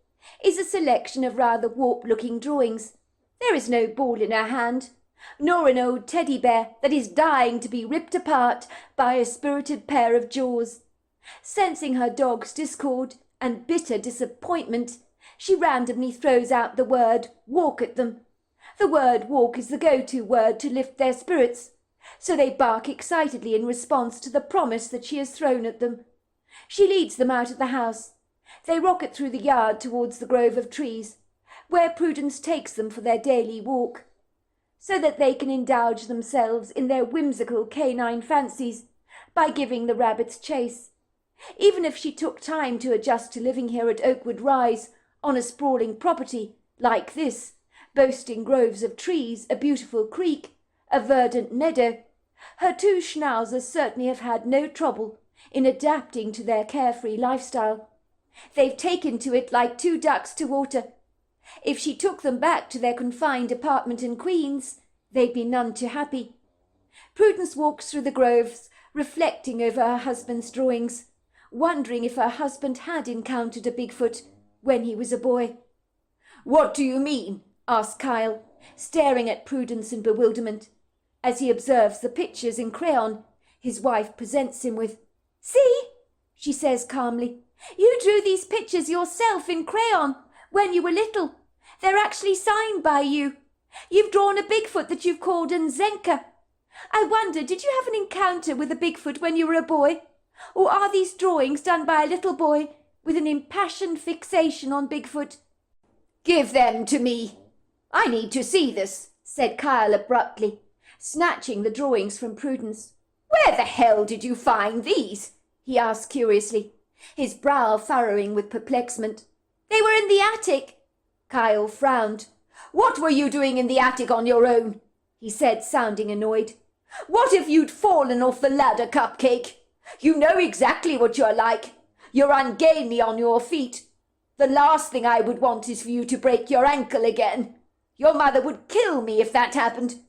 is a selection of rather warped-looking drawings. There is no ball in her hand, nor an old teddy bear that is dying to be ripped apart by a spirited pair of jaws. Sensing her dog's discord and bitter disappointment, she randomly throws out the word walk at them. The word walk is the go-to word to lift their spirits, so they bark excitedly in response to the promise that she has thrown at them. She leads them out of the house. They rocket through the yard towards the grove of trees, where Prudence takes them for their daily walk, so that they can indulge themselves in their whimsical canine fancies by giving the rabbits chase. Even if she took time to adjust to living here at Oakwood Rise, on a sprawling property like this, boasting groves of trees, a beautiful creek, a verdant meadow, her 2 schnauzers certainly have had no trouble in adapting to their carefree lifestyle. They've taken to it like 2 ducks to water. If she took them back to their confined apartment in Queens, they'd be none too happy. Prudence walks through the groves, reflecting over her husband's drawings, wondering if her husband had encountered a Bigfoot when he was a boy. "What do you mean?" asks Kyle, staring at Prudence in bewilderment, as he observes the pictures in crayon his wife presents him with. "See," she says calmly, "you drew these pictures yourself in crayon when you were little. They're actually signed by you. You've drawn a Bigfoot that you've called Nzenka. I wonder, did you have an encounter with a Bigfoot when you were a boy? Or are these drawings done by a little boy with an impassioned fixation on Bigfoot?" "Give them to me. I need to see this," said Kyle abruptly, snatching the drawings from Prudence. "Where the hell did you find these?" he asked curiously, his brow furrowing with perplexment. "They were in the attic." Kyle frowned. "What were you doing in the attic on your own?" he said, sounding annoyed. "What if you'd fallen off the ladder, Cupcake? You know exactly what you're like. You're ungainly on your feet. The last thing I would want is for you to break your ankle again. Your mother would kill me if that happened.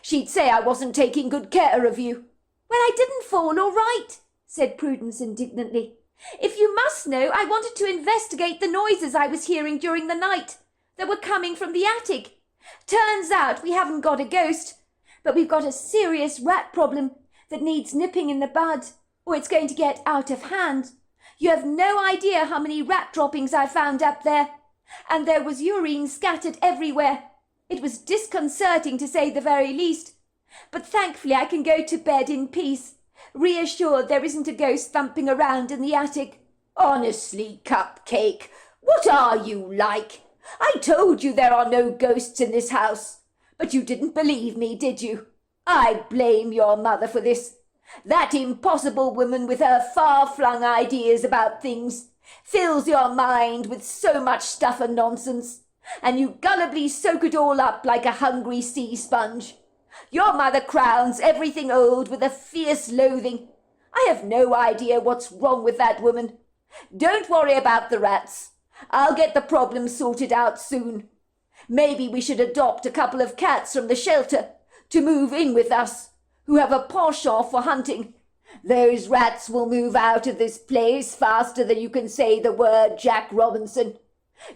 She'd say I wasn't taking good care of you." "Well, I didn't fall, all right," said Prudence indignantly. "If you must know, I wanted to investigate the noises I was hearing during the night that were coming from the attic. Turns out we haven't got a ghost, but we've got a serious rat problem that needs nipping in the bud, or it's going to get out of hand. You have no idea how many rat droppings I found up there, and there was urine scattered everywhere. It was disconcerting to say the very least, but thankfully I can go to bed in peace, reassured there isn't a ghost thumping around in the attic." "Honestly, Cupcake, what are you like? I told you there are no ghosts in this house, but you didn't believe me, did you? I blame your mother for this. That impossible woman with her far-flung ideas about things fills your mind with so much stuff and nonsense, and you gullibly soak it all up like a hungry sea sponge. Your mother crowns everything old with a fierce loathing. I have no idea what's wrong with that woman. Don't worry about the rats. I'll get the problem sorted out soon. Maybe we should adopt a couple of cats from the shelter to move in with us, who have a penchant for hunting. Those rats will move out of this place faster than you can say the word Jack Robinson.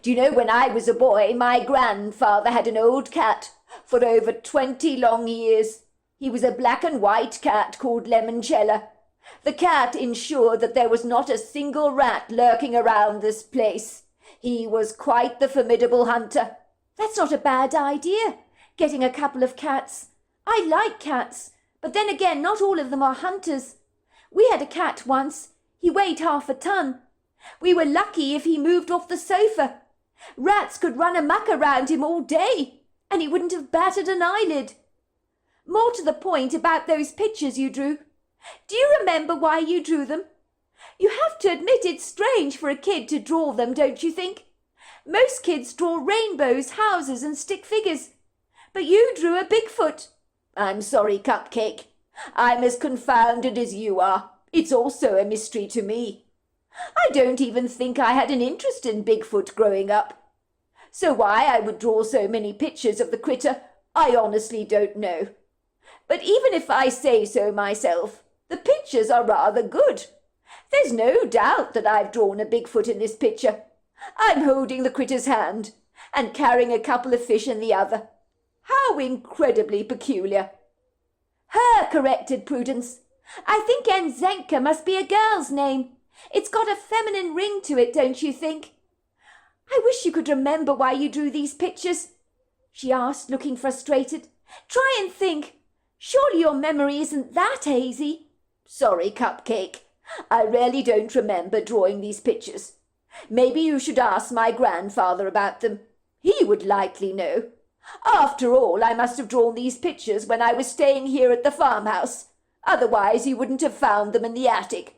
Do you know, when I was a boy, my grandfather had an old cat for over 20 long years. He was a black and white cat called Lemoncello. The cat ensured that there was not a single rat lurking around this place. He was quite the formidable hunter." "That's not a bad idea, getting a couple of cats. I like cats, but then again, not all of them are hunters. We had a cat once. He weighed 1/2 a ton. We were lucky if he moved off the sofa. Rats could run amok around him all day, and he wouldn't have batted an eyelid. More to the point about those pictures you drew. Do you remember why you drew them? You have to admit it's strange for a kid to draw them, don't you think? Most kids draw rainbows, houses, and stick figures. But you drew a Bigfoot." "I'm sorry, Cupcake. I'm as confounded as you are. It's also a mystery to me. I don't even think I had an interest in Bigfoot growing up. So why I would draw so many pictures of the critter, I honestly don't know. But even if I say so myself, the pictures are rather good. There's no doubt that I've drawn a Bigfoot in this picture. I'm holding the critter's hand and carrying a couple of fish in the other. How incredibly peculiar." "Her," corrected Prudence. "I think Nzenka must be a girl's name. It's got a feminine ring to it, don't you think? I wish you could remember why you drew these pictures," she asked, looking frustrated. "Try and think. Surely your memory isn't that hazy." "Sorry, Cupcake. I really don't remember drawing these pictures. Maybe you should ask my grandfather about them. He would likely know. After all, I must have drawn these pictures when I was staying here at the farmhouse. Otherwise, he wouldn't have found them in the attic.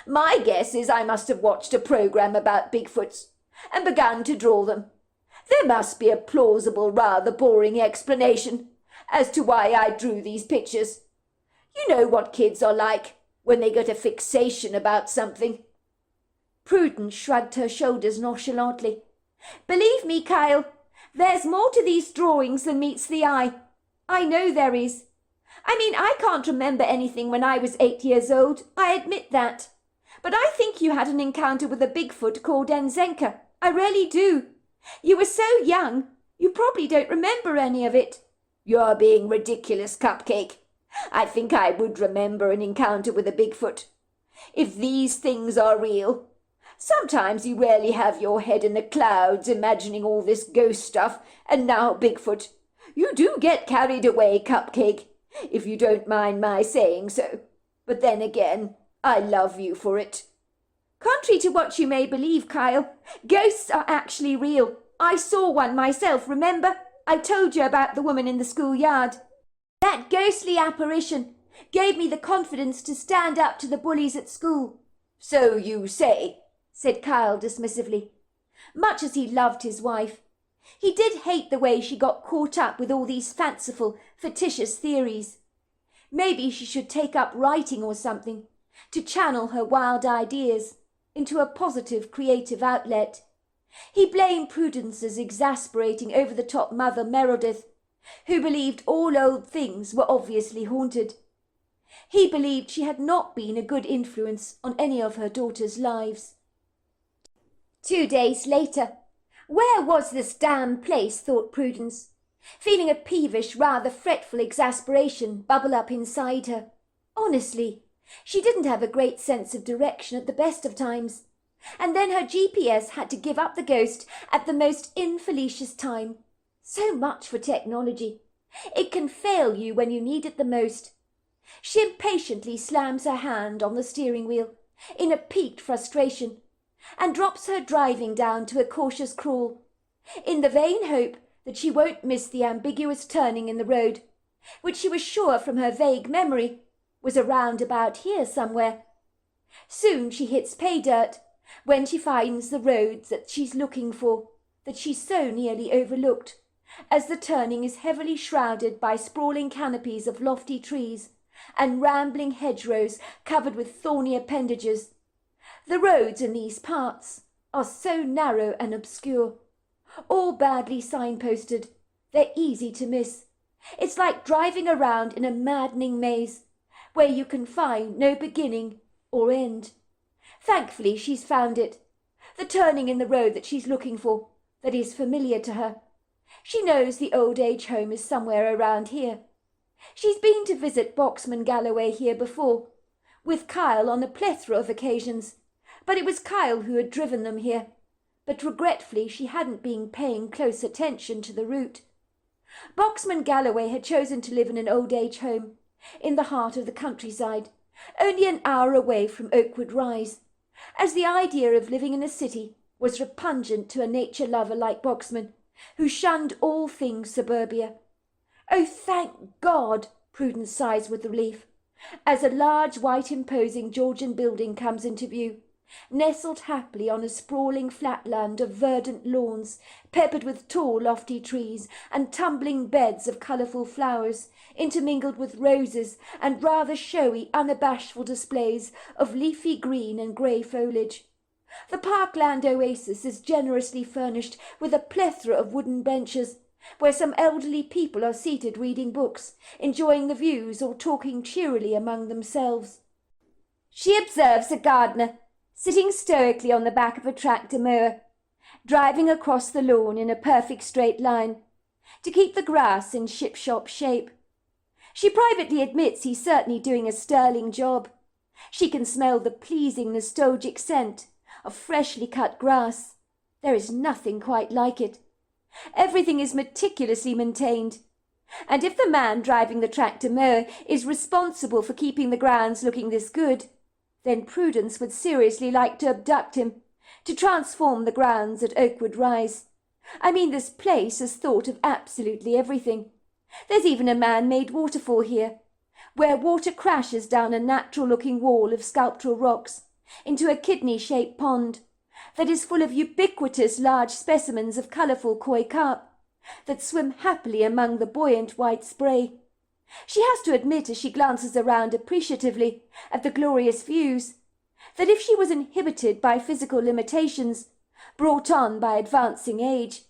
My guess is I must have watched a program about Bigfoots and begun to draw them. There must be a plausible, rather boring explanation as to why I drew these pictures. You know what kids are like when they get a fixation about something." Prudence shrugged her shoulders nonchalantly. "Believe me, Kyle, there's more to these drawings than meets the eye. I know there is. I mean, I can't remember anything when I was 8 years old, I admit that. But I think you had an encounter with a Bigfoot called Nzenka. I really do. You were so young, you probably don't remember any of it." "You're being ridiculous, Cupcake. I think I would remember an encounter with a Bigfoot. If these things are real, Sometimes you really have your head in the clouds imagining all this ghost stuff, and now Bigfoot. You do get carried away, Cupcake, if you don't mind my saying so. But then again, I love you for it. Contrary to what you may believe, Kyle, ghosts are actually real. I saw one myself, remember? I told you about the woman in the schoolyard. That ghostly apparition gave me the confidence to stand up to the bullies at school. So you say, said Kyle dismissively. Much as he loved his wife, he did hate the way she got caught up with all these fanciful, fictitious theories. Maybe she should take up writing or something, to channel her wild ideas into a positive creative outlet. He blamed Prudence's exasperating over-the-top mother Meredith, who believed all old things were obviously haunted. He believed she had not been a good influence on any of her daughters' lives. 2 days later, where was this damn place, thought Prudence, feeling a peevish, rather fretful exasperation bubble up inside her. Honestly, she didn't have a great sense of direction at the best of times. And then her GPS had to give up the ghost at the most infelicious time. So much for technology. It can fail you when you need it the most. She impatiently slams her hand on the steering wheel in a piqued frustration and drops her driving down to a cautious crawl, in the vain hope that she won't miss the ambiguous turning in the road, which she was sure from her vague memory was around about here somewhere. Soon she hits pay dirt when she finds the roads that she's looking for, that she so nearly overlooked, as the turning is heavily shrouded by sprawling canopies of lofty trees and rambling hedgerows covered with thorny appendages. The roads in these parts are so narrow and obscure, all badly signposted, they're easy to miss. It's like driving around in a maddening maze, where you can find no beginning or end. Thankfully she's found it, the turning in the road that she's looking for, that is familiar to her. She knows the old age home is somewhere around here. She's been to visit Boxman Galloway here before, with Kyle on a plethora of occasions, but it was Kyle who had driven them here. But regretfully she hadn't been paying close attention to the route. Boxman Galloway had chosen to live in an old age home, in the heart of the countryside, only an hour away from Oakwood Rise, as the idea of living in a city was repugnant to a nature lover like Boxman, who shunned all things suburbia. Oh, thank God, Prudence sighs with relief, as a large, white, imposing Georgian building comes into view, nestled happily on a sprawling flatland of verdant lawns, peppered with tall, lofty trees and tumbling beds of colourful flowers, intermingled with roses and rather showy, unabashful displays of leafy green and grey foliage. The parkland oasis is generously furnished with a plethora of wooden benches, where some elderly people are seated reading books, enjoying the views or talking cheerily among themselves. She observes a gardener, sitting stoically on the back of a tractor mower, driving across the lawn in a perfect straight line, to keep the grass in ship-shop shape. She privately admits he's certainly doing a sterling job. She can smell the pleasing nostalgic scent of freshly cut grass. There is nothing quite like it. Everything is meticulously maintained, and if the man driving the tractor mower is responsible for keeping the grounds looking this good, then Prudence would seriously like to abduct him, to transform the grounds at Oakwood Rise. I mean, this place has thought of absolutely everything. There's even a man-made waterfall here, where water crashes down a natural-looking wall of sculptural rocks into a kidney-shaped pond that is full of ubiquitous large specimens of colourful koi carp that swim happily among the buoyant white spray. She has to admit, as she glances around appreciatively at the glorious views, that if she was inhibited by physical limitations brought on by advancing age,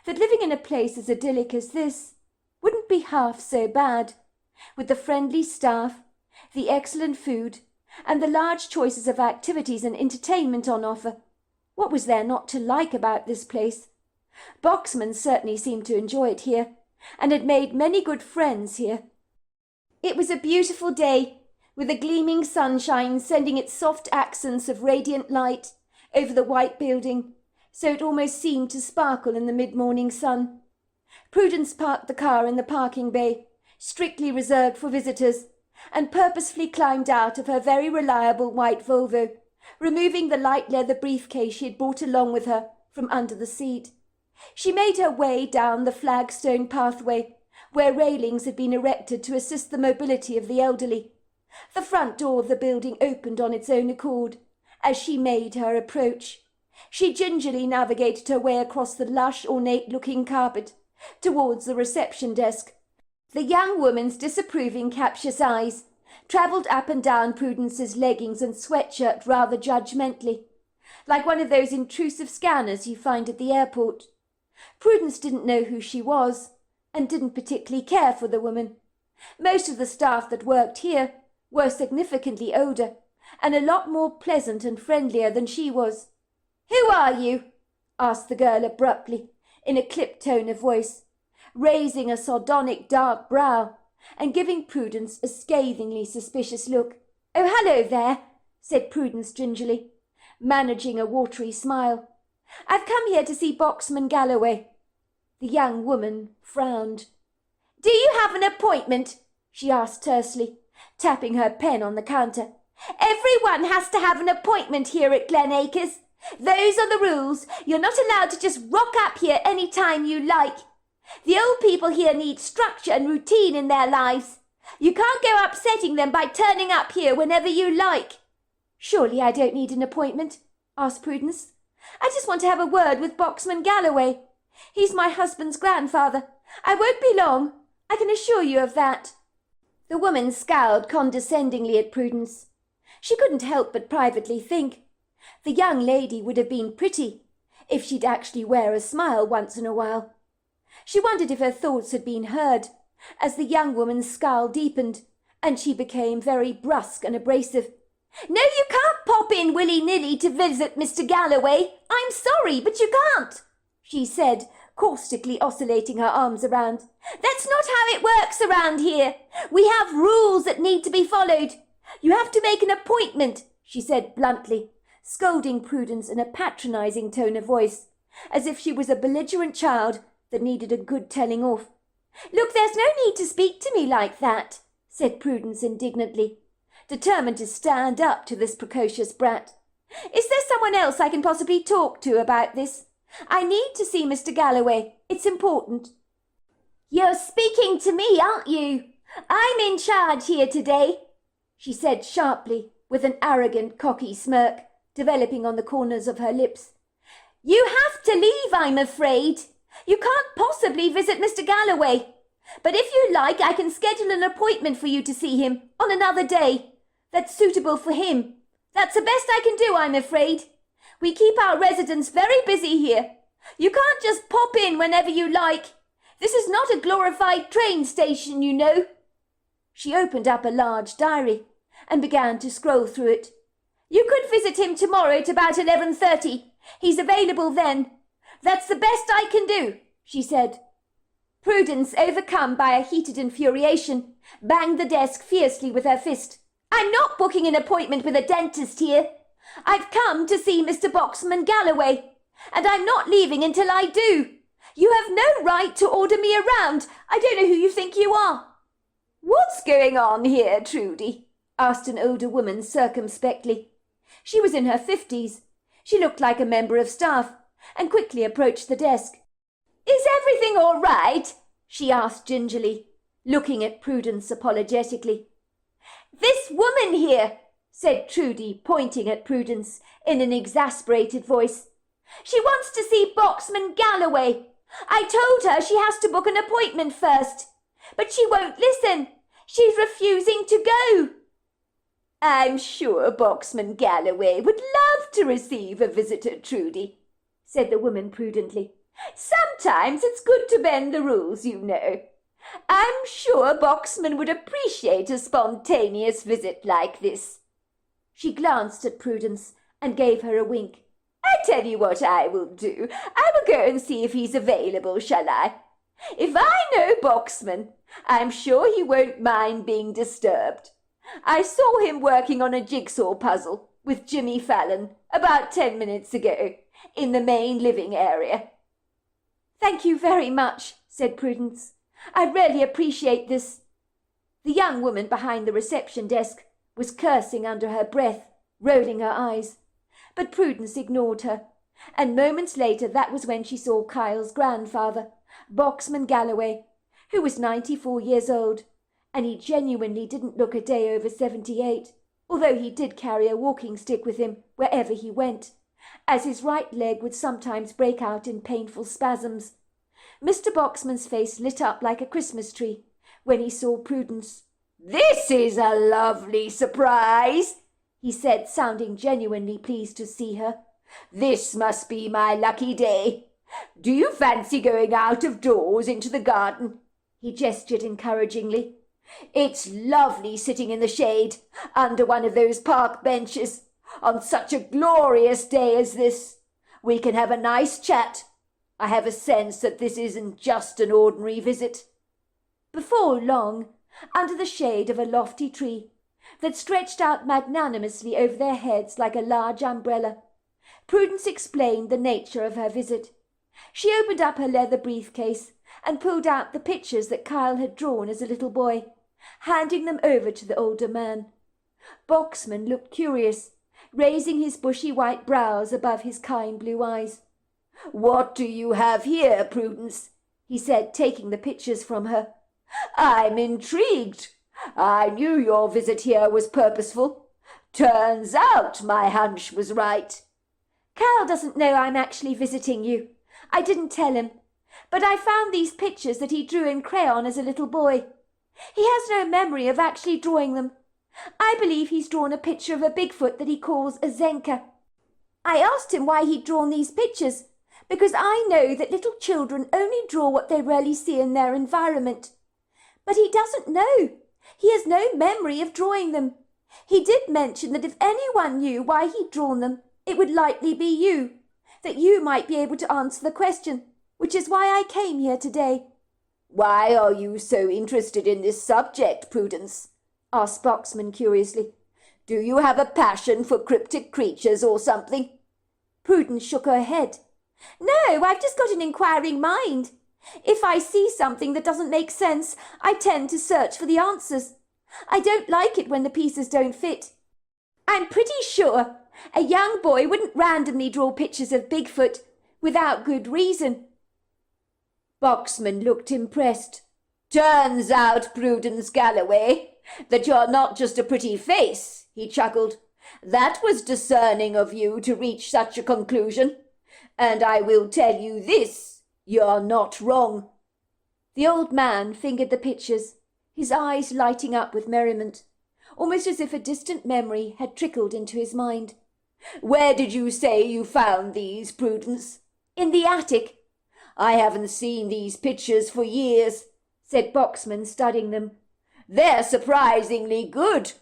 that living in a place as idyllic as this wouldn't be half so bad, with the friendly staff, the excellent food, and the large choices of activities and entertainment on offer. What was there not to like about this place? Boxman certainly seemed to enjoy it here, and had made many good friends here. It was a beautiful day, with the gleaming sunshine sending its soft accents of radiant light over the white building, so it almost seemed to sparkle in the mid-morning sun. Prudence parked the car in the parking bay, strictly reserved for visitors, and purposefully climbed out of her very reliable white Volvo, removing the light leather briefcase she had brought along with her from under the seat. She made her way down the flagstone pathway, where railings had been erected to assist the mobility of the elderly. The front door of the building opened on its own accord as she made her approach. She gingerly navigated her way across the lush, ornate-looking carpet towards the reception desk. The young woman's disapproving, captious eyes travelled up and down Prudence's leggings and sweatshirt rather judgmentally, like one of those intrusive scanners you find at the airport. Prudence didn't know who she was, and didn't particularly care for the woman. Most of the staff that worked here were significantly older, and a lot more pleasant and friendlier than she was. "Who are you?" asked the girl abruptly, in a clipped tone of voice, raising a sardonic dark brow and giving Prudence a scathingly suspicious look. "Oh, hello there," said Prudence gingerly, managing a watery smile. "I've come here to see Boxman Galloway." The young woman frowned. "Do you have an appointment?" she asked tersely, tapping her pen on the counter. "Everyone has to have an appointment here at Glen Acres. Those are the rules. You're not allowed to just rock up here any time you like. The old people here need structure and routine in their lives. You can't go upsetting them by turning up here whenever you like." "Surely I don't need an appointment?" asked Prudence. "I just want to have a word with Boxman Galloway. He's my husband's grandfather. I won't be long, I can assure you of that." The woman scowled condescendingly at Prudence. She couldn't help but privately think, the young lady would have been pretty if she'd actually wear a smile once in a while. She wondered if her thoughts had been heard, as the young woman's scowl deepened, and she became very brusque and abrasive. "No, you can't pop in willy-nilly to visit Mr. Galloway. I'm sorry, but you can't," she said, caustically oscillating her arms around. "That's not how it works around here. We have rules that need to be followed. You have to make an appointment," she said bluntly, scolding Prudence in a patronizing tone of voice, as if she was a belligerent child that needed a good telling off. "Look, there's no need to speak to me like that," said Prudence indignantly, determined to stand up to this precocious brat. "Is there someone else I can possibly talk to about this? I need to see Mr. Galloway. It's important." "You're speaking to me, aren't you? I'm in charge here today," she said sharply, with an arrogant, cocky smirk developing on the corners of her lips. "You have to leave, I'm afraid. You can't possibly visit Mr. Galloway. But if you like, I can schedule an appointment for you to see him on another day that's suitable for him. That's the best I can do, I'm afraid. We keep our residents very busy here. You can't just pop in whenever you like. This is not a glorified train station, you know." She opened up a large diary and began to scroll through it. "You could visit him tomorrow at about 11:30. He's available then. That's the best I can do," she said. Prudence, overcome by a heated infuriation, banged the desk fiercely with her fist. "I'm not booking an appointment with a dentist here. I've come to see Mr. Boxman Galloway, and I'm not leaving until I do. You have no right to order me around. I don't know who you think you are." "What's going on here, Trudy?" asked an older woman circumspectly. She was in her 50s. She looked like a member of staff, and quickly approached the desk. "Is everything all right?" she asked gingerly, looking at Prudence apologetically. "This woman here," said Trudy, pointing at Prudence in an exasperated voice. "She wants to see Boxman Galloway. I told her she has to book an appointment first, but she won't listen. She's refusing to go." "I'm sure Boxman Galloway would love to receive a visitor, Trudy," said the woman prudently. "Sometimes it's good to bend the rules, you know. I'm sure Boxman would appreciate a spontaneous visit like this." She glanced at Prudence and gave her a wink. "I tell you what I will do. I will go and see if he's available, shall I? If I know Boxman, I'm sure he won't mind being disturbed. I saw him working on a jigsaw puzzle with Jimmy Fallon about 10 minutes ago in the main living area." "Thank you very much," said Prudence. "I really appreciate this." The young woman behind the reception desk was cursing under her breath, rolling her eyes. But Prudence ignored her, and moments later that was when she saw Kyle's grandfather, Boxman Galloway, who was 94 years old, and he genuinely didn't look a day over 78, although he did carry a walking stick with him wherever he went, as his right leg would sometimes break out in painful spasms. Mr. Boxman's face lit up like a Christmas tree when he saw Prudence. "This is a lovely surprise," he said, sounding genuinely pleased to see her. "This must be my lucky day. Do you fancy going out of doors into the garden?" He gestured encouragingly. "It's lovely sitting in the shade under one of those park benches on such a glorious day as this. We can have a nice chat. I have a sense that this isn't just an ordinary visit." Before long, under the shade of a lofty tree that stretched out magnanimously over their heads like a large umbrella, Prudence explained the nature of her visit. She opened up her leather briefcase and pulled out the pictures that Kyle had drawn as a little boy, handing them over to the older man. Boxman looked curious, raising his bushy white brows above his kind blue eyes. "What do you have here, Prudence?" he said, taking the pictures from her. "I'm intrigued. I knew your visit here was purposeful. Turns out my hunch was right." "Kyle doesn't know I'm actually visiting you. I didn't tell him. But I found these pictures that he drew in crayon as a little boy. He has no memory of actually drawing them. I believe he's drawn a picture of a Bigfoot that he calls a Zenka. I asked him why he'd drawn these pictures, because I know that little children only draw what they really see in their environment. But he doesn't know. He has no memory of drawing them. He did mention that if anyone knew why he'd drawn them, it would likely be you, that you might be able to answer the question, which is why I came here today." "Why are you so interested in this subject, Prudence?" asked Boxman curiously. "Do you have a passion for cryptic creatures or something?" Prudence shook her head. "No, I've just got an inquiring mind. If I see something that doesn't make sense, I tend to search for the answers. I don't like it when the pieces don't fit. I'm pretty sure a young boy wouldn't randomly draw pictures of Bigfoot without good reason." Boxman looked impressed. "Turns out, Prudence Galloway, that you're not just a pretty face," he chuckled. "That was discerning of you to reach such a conclusion. And I will tell you this, you're not wrong." The old man fingered the pictures, his eyes lighting up with merriment, almost as if a distant memory had trickled into his mind. "Where did you say you found these, Prudence?" "In the attic." "I haven't seen these pictures for years," said Boxman, studying them. "They're surprisingly good.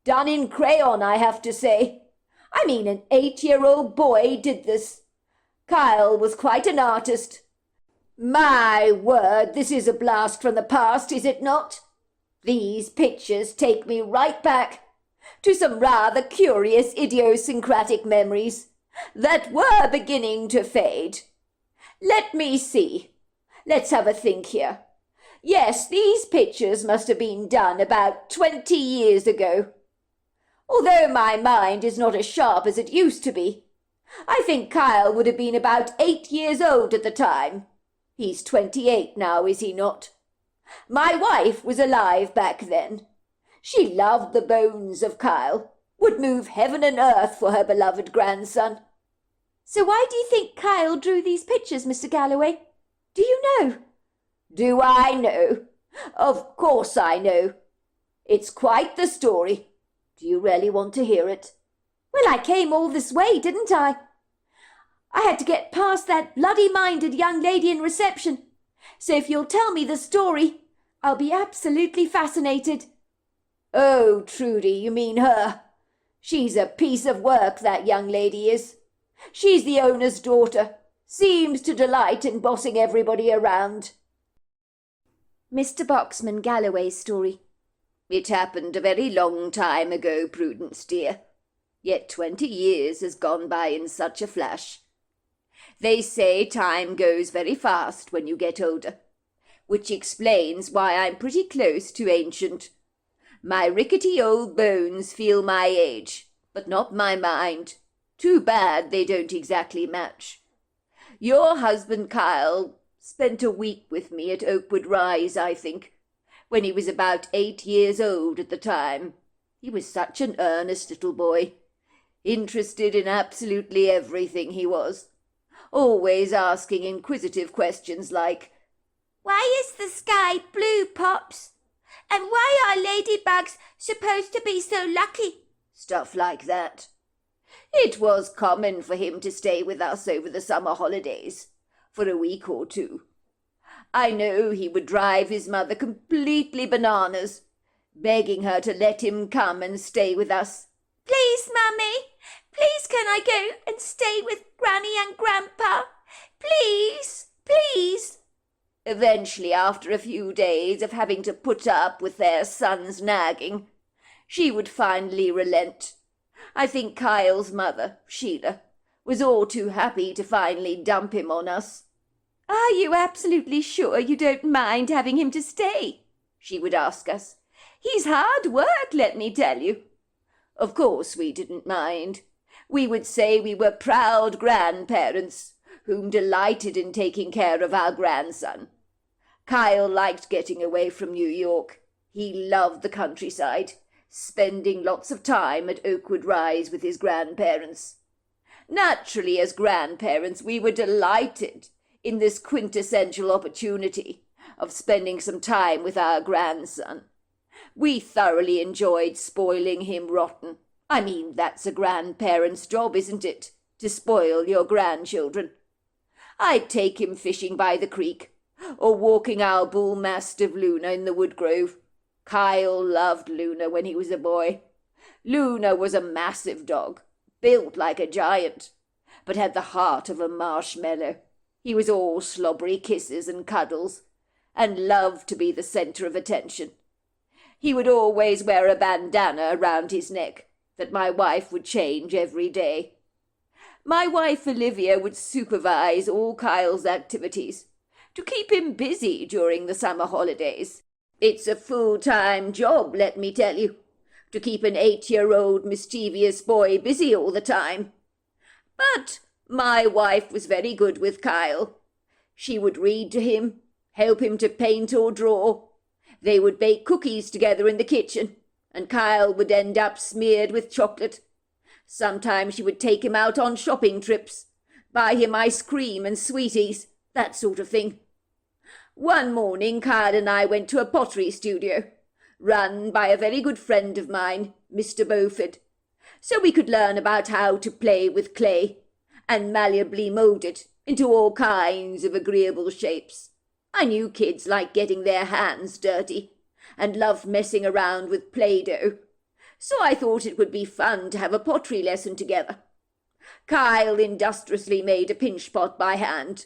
Done in crayon, I have to say. I mean, an 8-year-old boy did this. Kyle was quite an artist. My word, this is a blast from the past, is it not? These pictures take me right back to some rather curious idiosyncratic memories that were beginning to fade. Let me see. Let's have a think here. Yes, these pictures must have been done about 20 years ago. Although my mind is not as sharp as it used to be, I think Kyle would have been about 8 years old at the time. He's 28 now, is he not? My wife was alive back then. She loved the bones of Kyle, would move heaven and earth for her beloved grandson." "So why do you think Kyle drew these pictures, Mr. Galloway? Do you know?" "Do I know? Of course I know. It's quite the story. Do you really want to hear it?" "Well, I came all this way, didn't I? I had to get past that bloody-minded young lady in reception. So if you'll tell me the story, I'll be absolutely fascinated." "Oh, Trudy, you mean her. She's a piece of work, that young lady is. She's the owner's daughter. Seems to delight in bossing everybody around." Mr. Boxman Galloway's story. "It happened a very long time ago, Prudence dear. Yet 20 years has gone by in such a flash. They say time goes very fast when you get older, which explains why I'm pretty close to ancient. My rickety old bones feel my age, but not my mind. Too bad they don't exactly match. Your husband Kyle spent a week with me at Oakwood Rise, I think, when he was about 8 years old at the time. He was such an earnest little boy, interested in absolutely everything he was, always asking inquisitive questions like, "Why is the sky blue, Pops? And why are ladybugs supposed to be so lucky?" Stuff like that. It was common for him to stay with us over the summer holidays, for a week or two. I know he would drive his mother completely bananas, begging her to let him come and stay with us. "Please, Mummy, please can I go and stay with Granny and Grandpa? Please, please." Eventually, after a few days of having to put up with their son's nagging, she would finally relent. I think Kyle's mother, Sheila, was all too happy to finally dump him on us. "Are you absolutely sure you don't mind having him to stay?" she would ask us. "He's hard work, let me tell you." Of course we didn't mind. We would say we were proud grandparents, whom delighted in taking care of our grandson. Kyle liked getting away from New York. He loved the countryside, spending lots of time at Oakwood Rise with his grandparents. Naturally, as grandparents, we were delighted in this quintessential opportunity of spending some time with our grandson. We thoroughly enjoyed spoiling him rotten. I mean, that's a grandparent's job, isn't it, to spoil your grandchildren? I'd take him fishing by the creek, or walking our bull mastiff Luna in the wood grove. Kyle loved Luna when he was a boy. Luna was a massive dog, built like a giant, but had the heart of a marshmallow. He was all slobbery kisses and cuddles, and loved to be the centre of attention. He would always wear a bandana around his neck that my wife would change every day. My wife Olivia would supervise all Kyle's activities to keep him busy during the summer holidays. It's a full-time job, let me tell you, to keep an 8-year-old mischievous boy busy all the time. But my wife was very good with Kyle. She would read to him, help him to paint or draw. They would bake cookies together in the kitchen, and Kyle would end up smeared with chocolate. Sometimes she would take him out on shopping trips, buy him ice cream and sweeties, that sort of thing. One morning Kyle and I went to a pottery studio, run by a very good friend of mine, Mr. Beaufort, so we could learn about how to play with clay and malleably mould it into all kinds of agreeable shapes. I knew kids liked getting their hands dirty and loved messing around with Play-Doh, so I thought it would be fun to have a pottery lesson together. Kyle industriously made a pinch pot by hand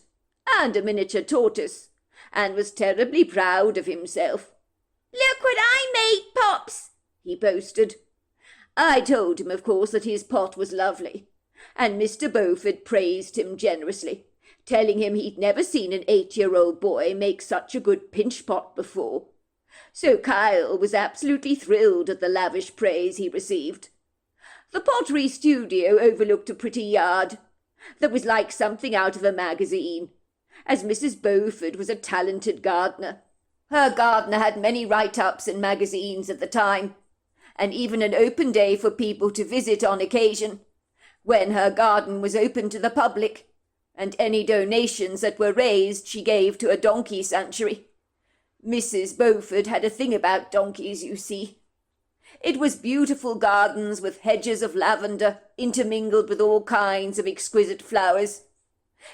and a miniature tortoise, and was terribly proud of himself. "Look what I made, Pops," he boasted. I told him, of course, that his pot was lovely, and Mr. Beaufort praised him generously, telling him he'd never seen an 8-year-old boy make such a good pinch pot before. So Kyle was absolutely thrilled at the lavish praise he received. The pottery studio overlooked a pretty yard that was like something out of a magazine, as Mrs. Beaufort was a talented gardener. Her gardener had many write-ups in magazines at the time, and even an open day for people to visit on occasion, when her garden was open to the public, and any donations that were raised she gave to a donkey sanctuary. Mrs. Beaufort had a thing about donkeys, you see. It was beautiful gardens with hedges of lavender intermingled with all kinds of exquisite flowers.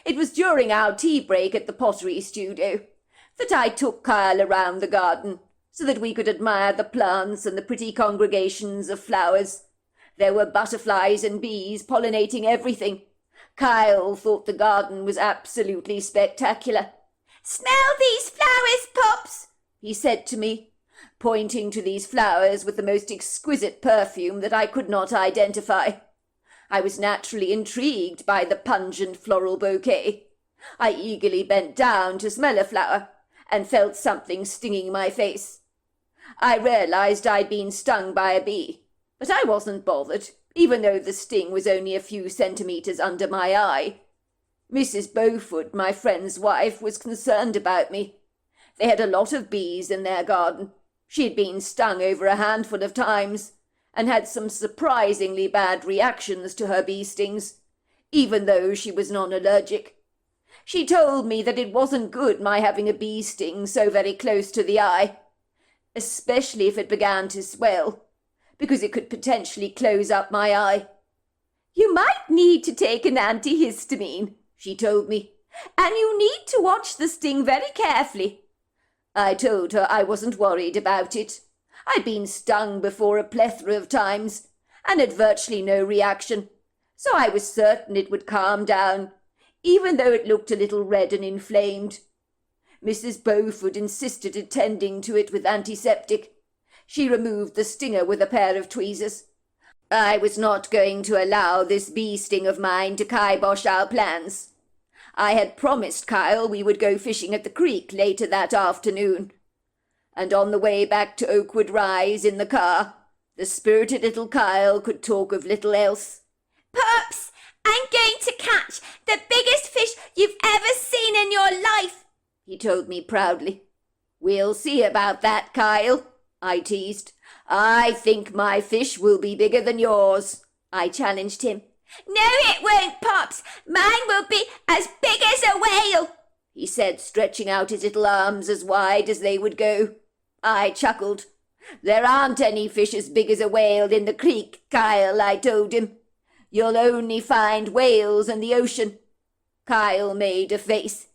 It was during our tea break at the pottery studio that I took Kyle around the garden so that we could admire the plants and the pretty congregations of flowers. There were butterflies and bees pollinating everything. Kyle thought the garden was absolutely spectacular. "Smell these flowers, Pops," he said to me, pointing to these flowers with the most exquisite perfume that I could not identify. I was naturally intrigued by the pungent floral bouquet. I eagerly bent down to smell a flower and felt something stinging my face. I realized I'd been stung by a bee, but I wasn't bothered, even though the sting was only a few centimeters under my eye. Mrs. Beaufort, my friend's wife, was concerned about me. They had a lot of bees in their garden. She had been stung over a handful of times, and had some surprisingly bad reactions to her bee stings, even though she was non-allergic. She told me that it wasn't good my having a bee sting so very close to the eye, especially if it began to swell, because it could potentially close up my eye. "You might need to take an antihistamine," she told me, "and you need to watch the sting very carefully." I told her I wasn't worried about it. I'd been stung before a plethora of times, and had virtually no reaction, so I was certain it would calm down, even though it looked a little red and inflamed. Mrs. Beaufort insisted attending to it with antiseptic. She removed the stinger with a pair of tweezers. I was not going to allow this bee sting of mine to kibosh our plans. I had promised Kyle we would go fishing at the creek later that afternoon. And on the way back to Oakwood Rise in the car, the spirited little Kyle could talk of little else. "Pups, I'm going to catch the biggest fish you've ever seen in your life," he told me proudly. "We'll see about that, Kyle," I teased. "I think my fish will be bigger than yours," I challenged him. "No, it won't, Pops. Mine will be as big as a whale," he said, stretching out his little arms as wide as they would go. I chuckled. "There aren't any fish as big as a whale in the creek, Kyle," I told him. "You'll only find whales in the ocean." Kyle made a face.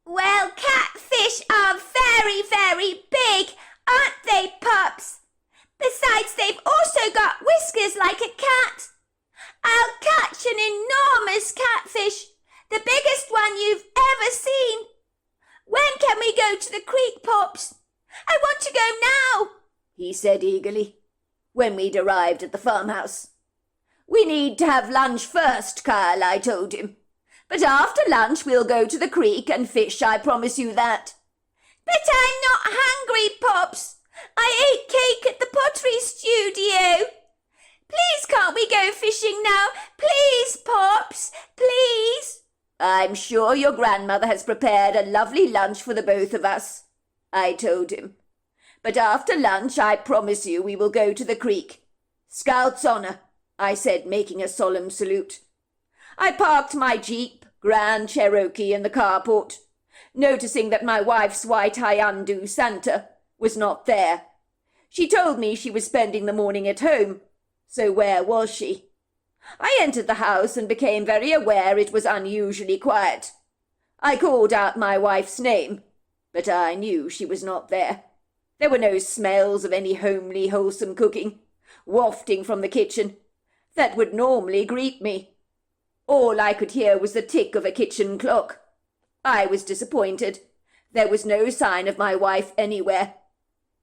"Well, catfish are very, very big, aren't they, Pups? Besides, they've also got whiskers like a cat. I'll catch an enormous catfish, the biggest one you've ever seen. When can we go to the creek, Pops? I want to go now," he said eagerly, when we'd arrived at the farmhouse. "We need to have lunch first, Kyle," I told him. "But after lunch we'll go to the creek and fish, I promise you that." "But I'm not hungry, Pops. I ate cake at the pottery studio. Please can't we go fishing now? Please, Pops, please." "I'm sure your grandmother has prepared a lovely lunch for the both of us," I told him. "But after lunch I promise you we will go to the creek. Scout's honor," I said, making a solemn salute. I parked my Jeep, Grand Cherokee, in the carport, noticing that my wife's white Hyundai Santa was not there. She told me she was spending the morning at home, so where was she? I entered the house and became very aware it was unusually quiet. I called out my wife's name, but I knew she was not there. There were no smells of any homely, wholesome cooking wafting from the kitchen that would normally greet me. All I could hear was the tick of a kitchen clock. I was disappointed. There was no sign of my wife anywhere.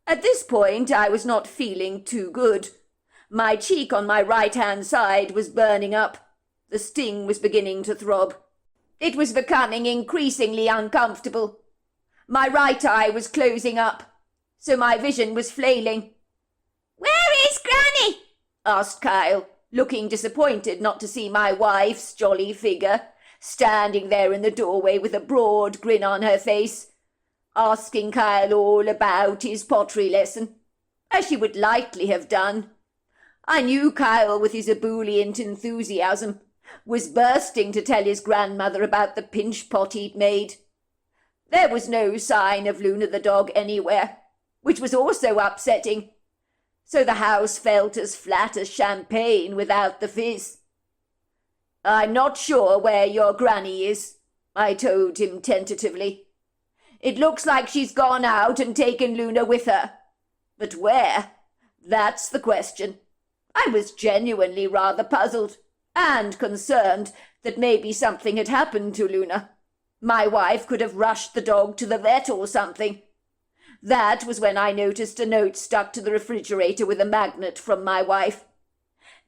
At this point I was not feeling too good. My cheek on my right-hand side was burning up. The sting was beginning to throb. It was becoming increasingly uncomfortable. My right eye was closing up, so my vision was flailing. "Where is Granny?" asked Kyle, looking disappointed not to see my wife's jolly figure, standing there in the doorway with a broad grin on her face, asking Kyle all about his pottery lesson, as she would likely have done. I knew Kyle, with his ebullient enthusiasm, was bursting to tell his grandmother about the pinch pot he'd made. There was no sign of Luna the dog anywhere, which was also upsetting, so the house felt as flat as champagne without the fizz. "I'm not sure where your granny is," I told him tentatively. "It looks like she's gone out and taken Luna with her. But where? That's the question." I was genuinely rather puzzled and concerned that maybe something had happened to Luna. My wife could have rushed the dog to the vet or something. That was when I noticed a note stuck to the refrigerator with a magnet from my wife.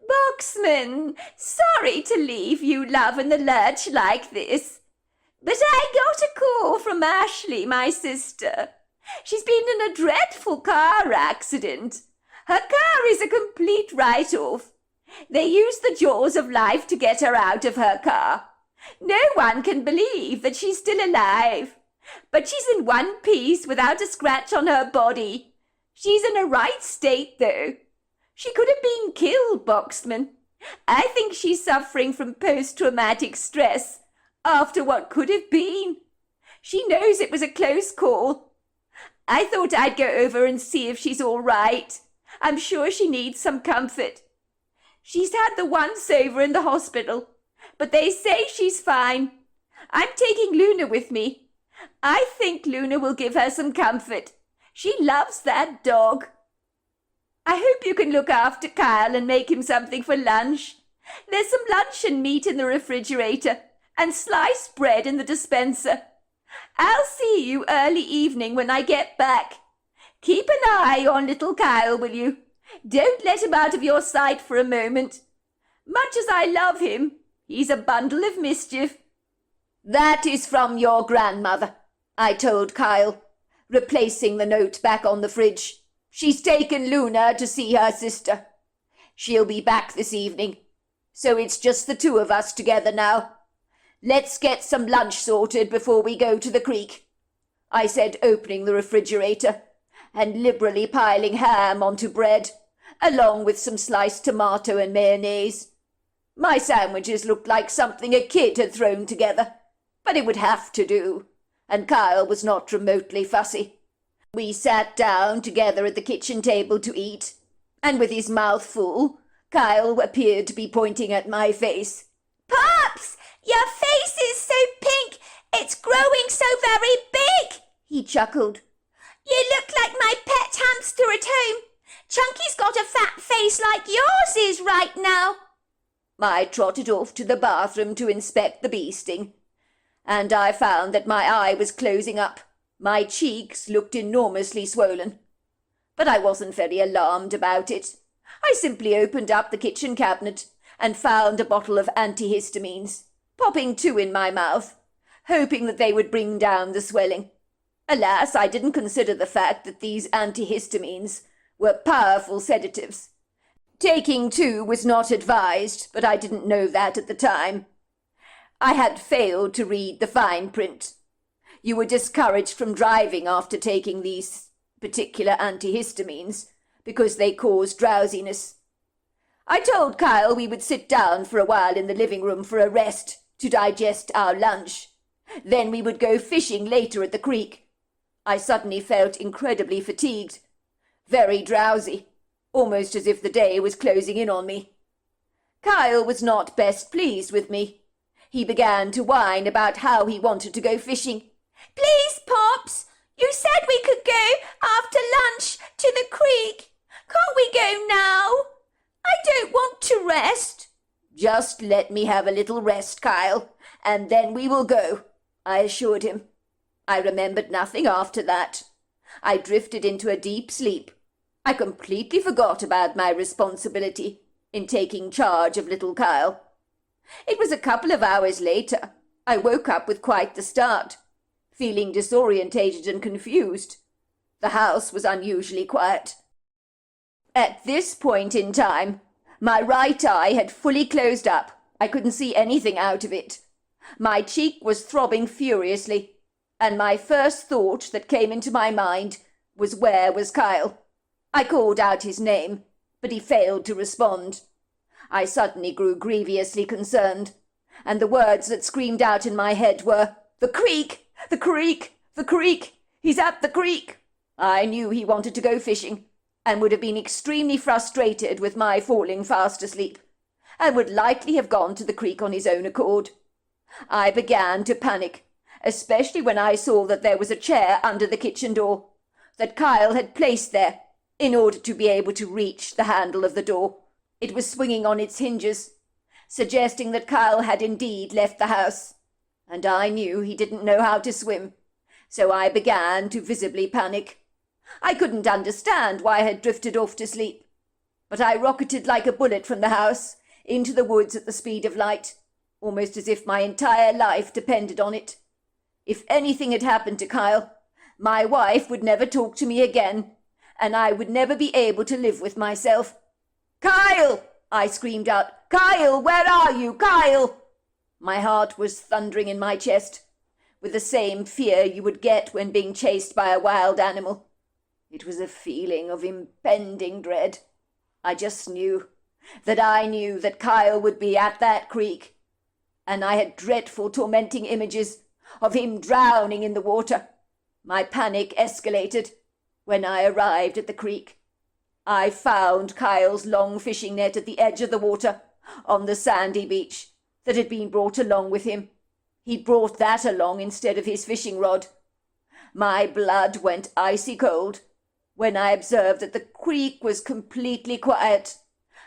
Boxman, sorry to leave you, love, in the lurch like this. But I got a call from Ashley, my sister. She's been in a dreadful car accident. Her car is a complete write-off. They used the jaws of life to get her out of her car. No one can believe that she's still alive. But she's in one piece without a scratch on her body. She's in a right state, though. She could have been killed, Boxman. I think she's suffering from post-traumatic stress after what could have been. She knows it was a close call. I thought I'd go over and see if she's all right. I'm sure she needs some comfort. She's had the once-over in the hospital, but they say she's fine. I'm taking Luna with me. I think Luna will give her some comfort. She loves that dog. I hope you can look after Kyle and make him something for lunch. There's some luncheon meat in the refrigerator and sliced bread in the dispenser. I'll see you early evening when I get back. Keep an eye on little Kyle, will you? Don't let him out of your sight for a moment. Much as I love him, he's a bundle of mischief. That is from your grandmother, I told Kyle, replacing the note back on the fridge. She's taken Luna to see her sister. She'll be back this evening, so it's just the two of us together now. Let's get some lunch sorted before we go to the creek, I said, opening the refrigerator and liberally piling ham onto bread, along with some sliced tomato and mayonnaise. My sandwiches looked like something a kid had thrown together, but it would have to do, and Kyle was not remotely fussy. We sat down together at the kitchen table to eat, and with his mouth full, Kyle appeared to be pointing at my face. Pops, your face is so pink, it's growing so very big, he chuckled. You look like my pet hamster at home. Chunky's got a fat face like yours is right now. I trotted off to the bathroom to inspect the bee sting, and I found that my eye was closing up. My cheeks looked enormously swollen. But I wasn't very alarmed about it. I simply opened up the kitchen cabinet and found a bottle of antihistamines, popping 2 in my mouth, hoping that they would bring down the swelling. Alas, I didn't consider the fact that these antihistamines were powerful sedatives. Taking 2 was not advised, but I didn't know that at the time. I had failed to read the fine print. You were discouraged from driving after taking these particular antihistamines because they caused drowsiness. I told Kyle we would sit down for a while in the living room for a rest to digest our lunch. Then we would go fishing later at the creek. I suddenly felt incredibly fatigued, very drowsy, almost as if the day was closing in on me. Kyle was not best pleased with me. He began to whine about how he wanted to go fishing. Please, Pops, you said we could go after lunch to the creek. Can't we go now? I don't want to rest. Just let me have a little rest, Kyle, and then we will go, I assured him. I remembered nothing after that. I drifted into a deep sleep. I completely forgot about my responsibility in taking charge of little Kyle. It was a couple of hours later. I woke up with quite the start, feeling disorientated and confused. The house was unusually quiet. At this point in time, my right eye had fully closed up. I couldn't see anything out of it. My cheek was throbbing furiously, and my first thought that came into my mind was, where was Kyle? I called out his name, but he failed to respond. I suddenly grew grievously concerned, and the words that screamed out in my head were, "The creek! The creek! The creek! He's at the creek!" I knew he wanted to go fishing, and would have been extremely frustrated with my falling fast asleep, and would likely have gone to the creek on his own accord. I began to panic, especially when I saw that there was a chair under the kitchen door, that Kyle had placed there in order to be able to reach the handle of the door. It was swinging on its hinges, suggesting that Kyle had indeed left the house, and I knew he didn't know how to swim, so I began to visibly panic. I couldn't understand why I had drifted off to sleep, but I rocketed like a bullet from the house into the woods at the speed of light, almost as if my entire life depended on it. If anything had happened to Kyle, my wife would never talk to me again, and I would never be able to live with myself. "Kyle!" I screamed out. "Kyle, where are you? Kyle!" My heart was thundering in my chest, with the same fear you would get when being chased by a wild animal. It was a feeling of impending dread. I just knew that Kyle would be at that creek, and I had dreadful, tormenting images of him drowning in the water. My panic escalated when I arrived at the creek. I found Kyle's long fishing net at the edge of the water on the sandy beach that had been brought along with him. He'd brought that along instead of his fishing rod. My blood went icy cold when I observed that the creek was completely quiet,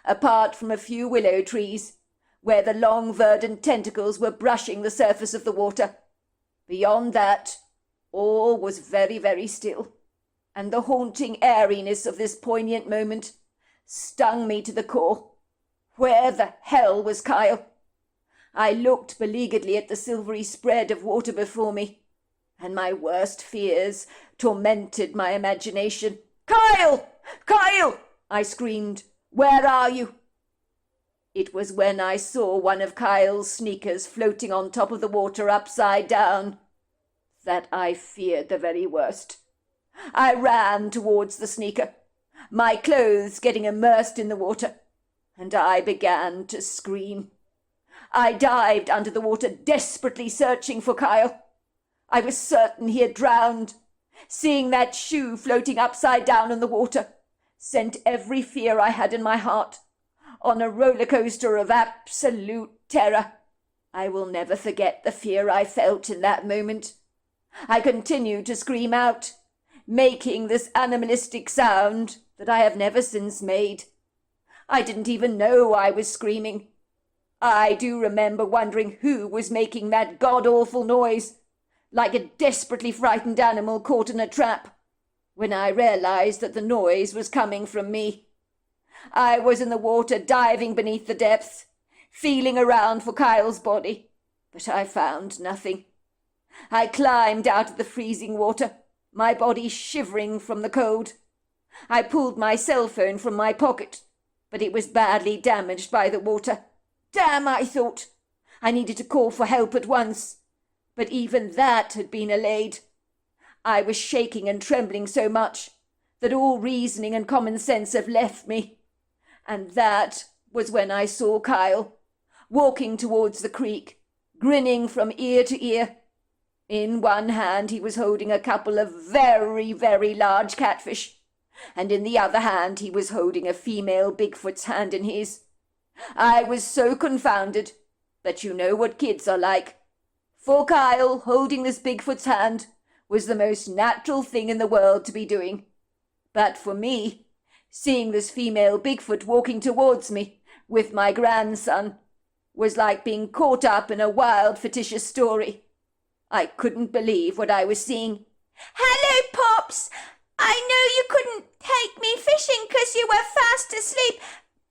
apart from a few willow trees, where the long verdant tentacles were brushing the surface of the water. Beyond that, all was very, very still, and the haunting airiness of this poignant moment stung me to the core. Where the hell was Kyle? I looked beleagueredly at the silvery spread of water before me, and my worst fears tormented my imagination. "Kyle! Kyle!" I screamed. "Where are you?" It was when I saw one of Kyle's sneakers floating on top of the water upside down that I feared the very worst. I ran towards the sneaker, my clothes getting immersed in the water, and I began to scream. I dived under the water, desperately searching for Kyle. I was certain he had drowned. Seeing that shoe floating upside down in the water sent every fear I had in my heart on a roller coaster of absolute terror. I will never forget the fear I felt in that moment. I continued to scream out, making this animalistic sound that I have never since made. I didn't even know I was screaming. I do remember wondering who was making that god-awful noise, like a desperately frightened animal caught in a trap, when I realized that the noise was coming from me. I was in the water, diving beneath the depths, feeling around for Kyle's body, but I found nothing. I climbed out of the freezing water, my body shivering from the cold. I pulled my cell phone from my pocket, but it was badly damaged by the water. Damn, I thought. I needed to call for help at once, but even that had been allayed. I was shaking and trembling so much that all reasoning and common sense have left me. And that was when I saw Kyle, walking towards the creek, grinning from ear to ear. In one hand he was holding a couple of very, very large catfish, and in the other hand he was holding a female Bigfoot's hand in his. I was so confounded, but you know what kids are like. For Kyle, holding this Bigfoot's hand was the most natural thing in the world to be doing. But for me, seeing this female Bigfoot walking towards me with my grandson was like being caught up in a wild, fictitious story. I couldn't believe what I was seeing. "Hello, Pops! I know you couldn't take me fishing 'cause you were fast asleep.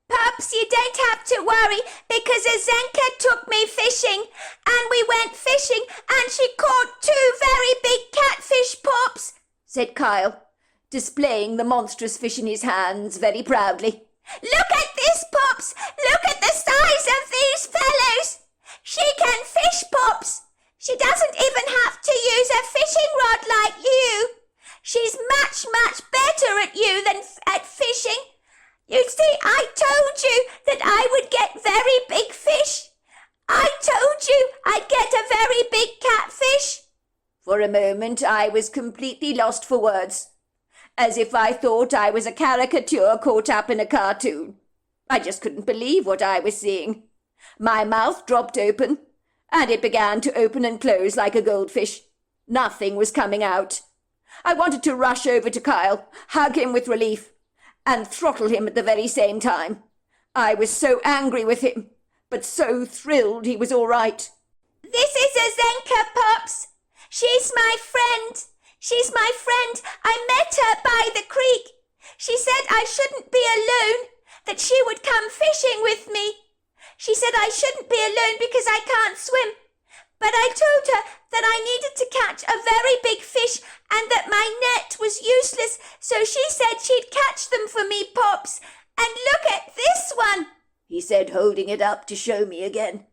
Pops, you don't have to worry because Azenka took me fishing and we went fishing and she caught 2 very big catfish, Pops," said Kyle, displaying the monstrous fish in his hands very proudly. "Look at this, Pops! Look at the size of these fellows! She can fish, Pops! She doesn't even have to use a fishing rod like you. She's much, much better at you than at fishing. You see, I told you that I would get very big fish. I told you I'd get a very big catfish." For a moment I was completely lost for words, as if I thought I was a caricature caught up in a cartoon. I just couldn't believe what I was seeing. My mouth dropped open, and it began to open and close like a goldfish. Nothing was coming out. I wanted to rush over to Kyle, hug him with relief, and throttle him at the very same time. I was so angry with him, but so thrilled he was all right. "This is Azenka, Pops. She's my friend. She's my friend. I met her by the creek. She said I shouldn't be alone that she would come fishing with me. She said I shouldn't be alone because I can't swim. But I told her that I needed to catch a very big fish and that my net was useless, so she said she'd catch them for me, Pops. And look at this one, he said, holding it up to show me again.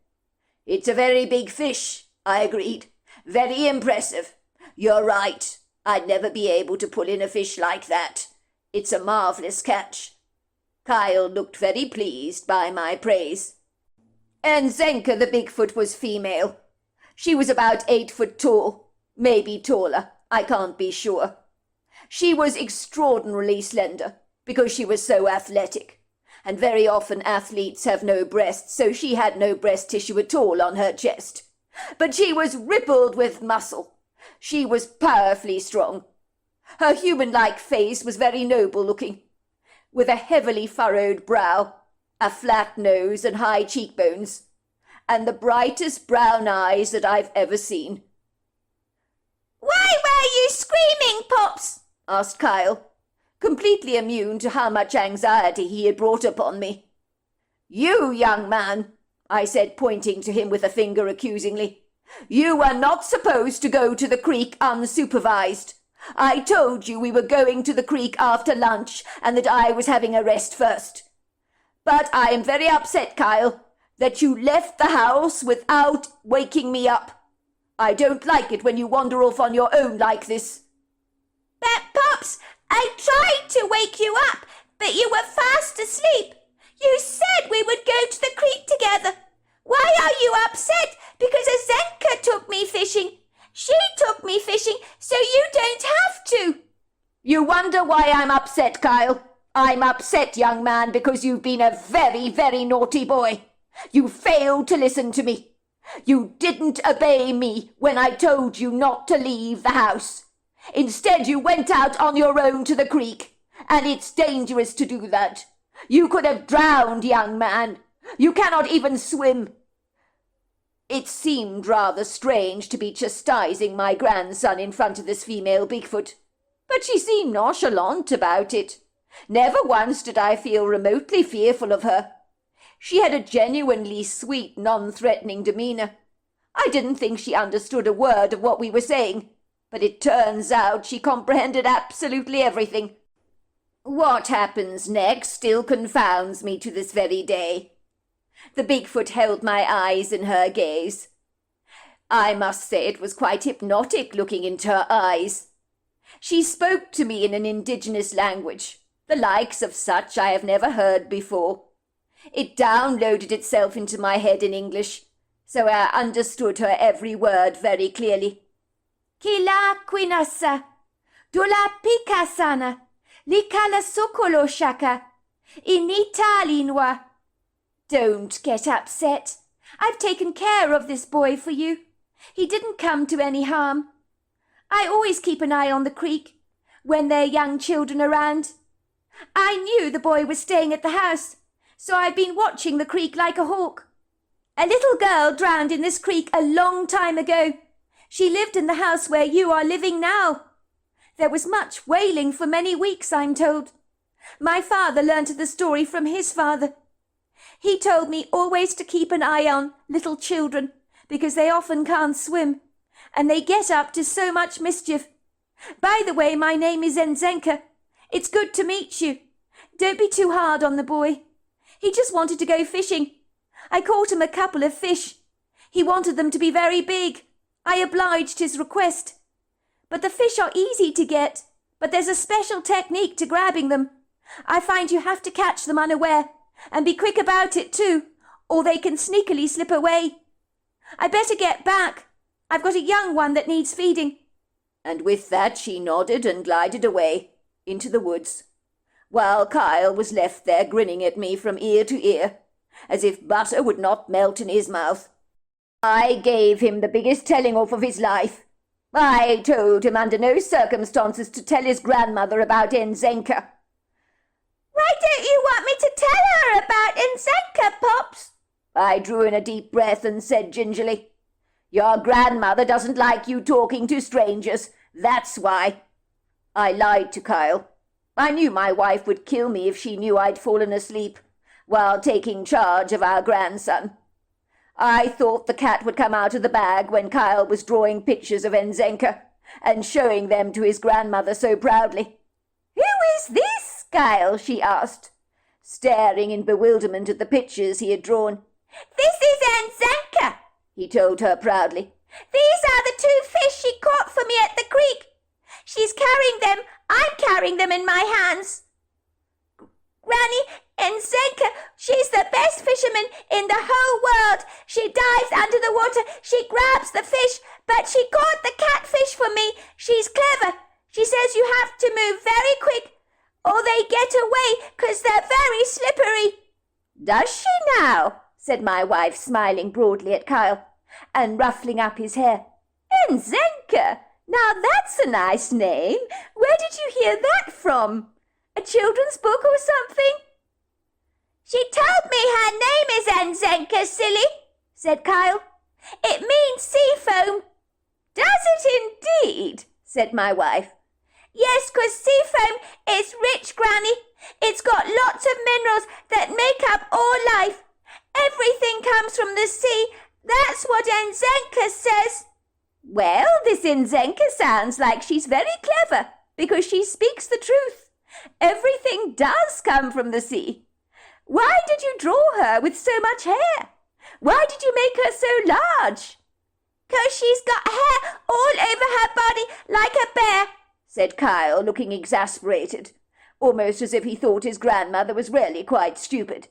It's a very big fish, I agreed. Very impressive. You're right. I'd never be able to pull in a fish like that. It's a marvellous catch. Kyle looked very pleased by my praise. And Zenka the Bigfoot was female. She was about 8 foot tall, maybe taller, I can't be sure. She was extraordinarily slender, because she was so athletic, and very often athletes have no breasts, so she had no breast tissue at all on her chest. But she was rippled with muscle. She was powerfully strong. Her human-like face was very noble-looking, with a heavily furrowed brow, a flat nose and high cheekbones, and the brightest brown eyes that I've ever seen. "Why were you screaming, Pops?" asked Kyle, completely immune to how much anxiety he had brought upon me. "You, young man," I said, pointing to him with a finger accusingly, "you were not supposed to go to the creek unsupervised. I told you we were going to the creek after lunch and that I was having a rest first. But I am very upset, Kyle, that you left the house without waking me up. I don't like it when you wander off on your own like this." "But, Pops, I tried to wake you up, but you were fast asleep. You said we would go to the creek together. Why are you upset? Because Azenka took me fishing. She took me fishing, so you don't have to." "You wonder why I'm upset, Kyle? I'm upset, young man, because you've been a very, very naughty boy. You failed to listen to me. You didn't obey me when I told you not to leave the house. Instead, you went out on your own to the creek, and it's dangerous to do that. You could have drowned, young man. You cannot even swim." It seemed rather strange to be chastising my grandson in front of this female Bigfoot, but she seemed nonchalant about it. Never once did I feel remotely fearful of her. She had a genuinely sweet, non-threatening demeanour. I didn't think she understood a word of what we were saying, but it turns out she comprehended absolutely everything. What happens next still confounds me to this very day. The Bigfoot held my eyes in her gaze. I must say it was quite hypnotic looking into her eyes. She spoke to me in an indigenous language, the likes of such I have never heard before. It downloaded itself into my head in English, so I understood her every word very clearly. "Kila quinasa, dula pikasana, likala sokolo shaka, initalinwa." "Don't get upset. I've taken care of this boy for you. He didn't come to any harm. I always keep an eye on the creek when there are young children around. I knew the boy was staying at the house, so I've been watching the creek like a hawk. A little girl drowned in this creek a long time ago. She lived in the house where you are living now. There was much wailing for many weeks, I'm told. My father learnt the story from his father. He told me always to keep an eye on little children, because they often can't swim, and they get up to so much mischief. By the way, my name is Nzenka. It's good to meet you. Don't be too hard on the boy. He just wanted to go fishing. I caught him a couple of fish. He wanted them to be very big. I obliged his request. But the fish are easy to get, but there's a special technique to grabbing them. I find you have to catch them unaware, and be quick about it too, or they can sneakily slip away. I better get back. I've got a young one that needs feeding." And with that she nodded and glided away into the woods, while Kyle was left there grinning at me from ear to ear, as if butter would not melt in his mouth. I gave him the biggest telling off of his life. I told him under no circumstances to tell his grandmother about Nzenka. "Why don't you want me to tell her about Nzenka, Pops?" I drew in a deep breath and said gingerly, "Your grandmother doesn't like you talking to strangers, that's why." I lied to Kyle. I knew my wife would kill me if she knew I'd fallen asleep while taking charge of our grandson. I thought the cat would come out of the bag when Kyle was drawing pictures of Enzenka and showing them to his grandmother so proudly. "Who is this, Kyle?" she asked, staring in bewilderment at the pictures he had drawn. "This is Enzenka," he told her proudly. "These are the 2 fish she caught for me at the creek. She's carrying them. I'm carrying them in my hands. Granny, Enzenka, she's the best fisherman in the whole world. She dives under the water, she grabs the fish, but she caught the catfish for me. She's clever. She says you have to move very quick or they get away 'cause they're very slippery." "Does she now?" said my wife, smiling broadly at Kyle and ruffling up his hair. "Enzenka! Now that's a nice name. Where did you hear that from? A children's book or something?" "She told me her name is Enzenka, silly," said Kyle. "It means sea foam." "Does it indeed?" said my wife. "Yes, 'cause sea foam is rich, Granny. It's got lots of minerals that make up all life. Everything comes from the sea. That's what Enzenka says." "Well, this Enzenka sounds like she's very clever because she speaks the truth. Everything does come from the sea. Why did you draw her with so much hair? Why did you make her so large?" "'Cause she's got hair all over her body like a bear," said Kyle, looking exasperated, almost as if he thought his grandmother was really quite stupid.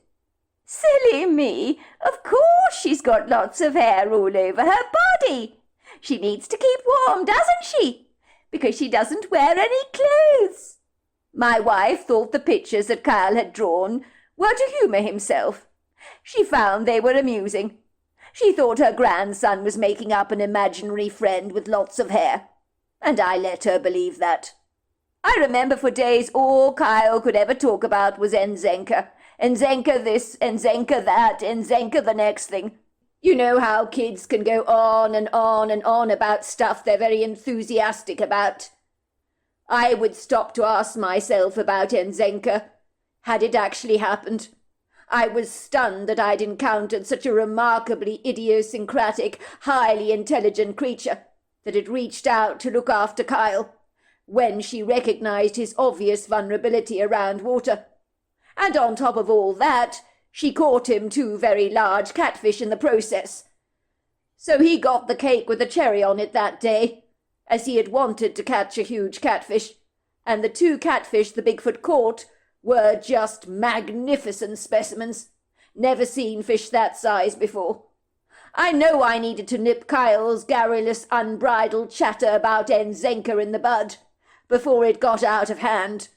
"Silly me! Of course she's got lots of hair all over her body. She needs to keep warm, doesn't she? Because she doesn't wear any clothes." My wife thought the pictures that Kyle had drawn were to humour himself. She found they were amusing. She thought her grandson was making up an imaginary friend with lots of hair, and I let her believe that. I remember for days all Kyle could ever talk about was Enzenka. Enzenka this, Enzenka that, Enzenka the next thing. You know how kids can go on and on and on about stuff they're very enthusiastic about. I would stop to ask myself about Enzenka. Had it actually happened? I was stunned that I'd encountered such a remarkably idiosyncratic, highly intelligent creature that had reached out to look after Kyle when she recognized his obvious vulnerability around water. And on top of all that, she caught him 2 very large catfish in the process. So he got the cake with the cherry on it that day, as he had wanted to catch a huge catfish, and the 2 catfish the Bigfoot caught were just magnificent specimens. Never seen fish that size before. I know I needed to nip Kyle's garrulous, unbridled chatter about Enzenka in the bud before it got out of hand,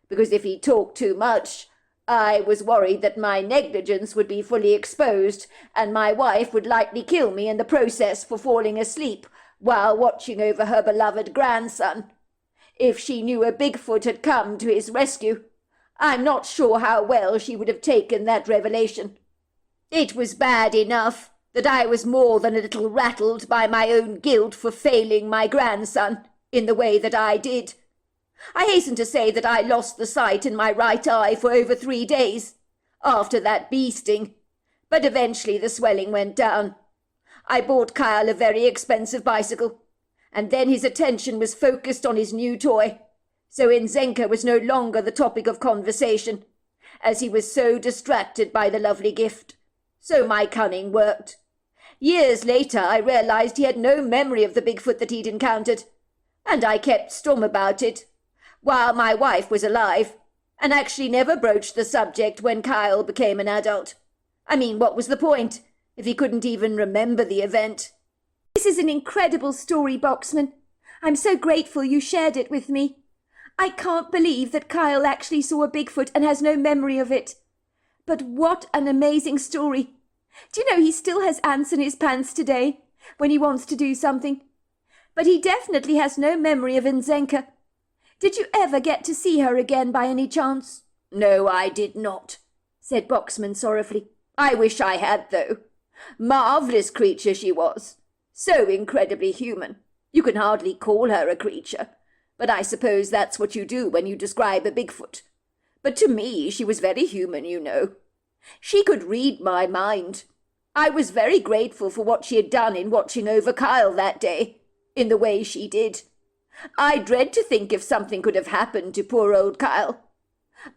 because if he talked too much, I was worried that my negligence would be fully exposed and my wife would likely kill me in the process for falling asleep while watching over her beloved grandson. If she knew a Bigfoot had come to his rescue, I'm not sure how well she would have taken that revelation. It was bad enough that I was more than a little rattled by my own guilt for failing my grandson in the way that I did. I hasten to say that I lost the sight in my right eye for over 3 days after that bee sting, but eventually the swelling went down. I bought Kyle a very expensive bicycle, and then his attention was focused on his new toy, so Enzenka was no longer the topic of conversation, as he was so distracted by the lovely gift. So my cunning worked. Years later I realized he had no memory of the Bigfoot that he'd encountered, and I kept stum about it while my wife was alive, and actually never broached the subject when Kyle became an adult. I mean, what was the point, if he couldn't even remember the event? This is an incredible story, Boxman. I'm so grateful you shared it with me. I can't believe that Kyle actually saw a Bigfoot and has no memory of it. But what an amazing story. Do you know he still has ants in his pants today when he wants to do something? But he definitely has no memory of Enzenka. Did you ever get to see her again by any chance? No, I did not, said Boxman sorrowfully. I wish I had, though. Marvellous creature she was. So incredibly human. You can hardly call her a creature. but I suppose that's what you do when you describe a Bigfoot. But to me she was very human, you know. She could read my mind. I was very grateful for what she had done in watching over Kyle that day, in the way she did. I dread to think if something could have happened to poor old Kyle.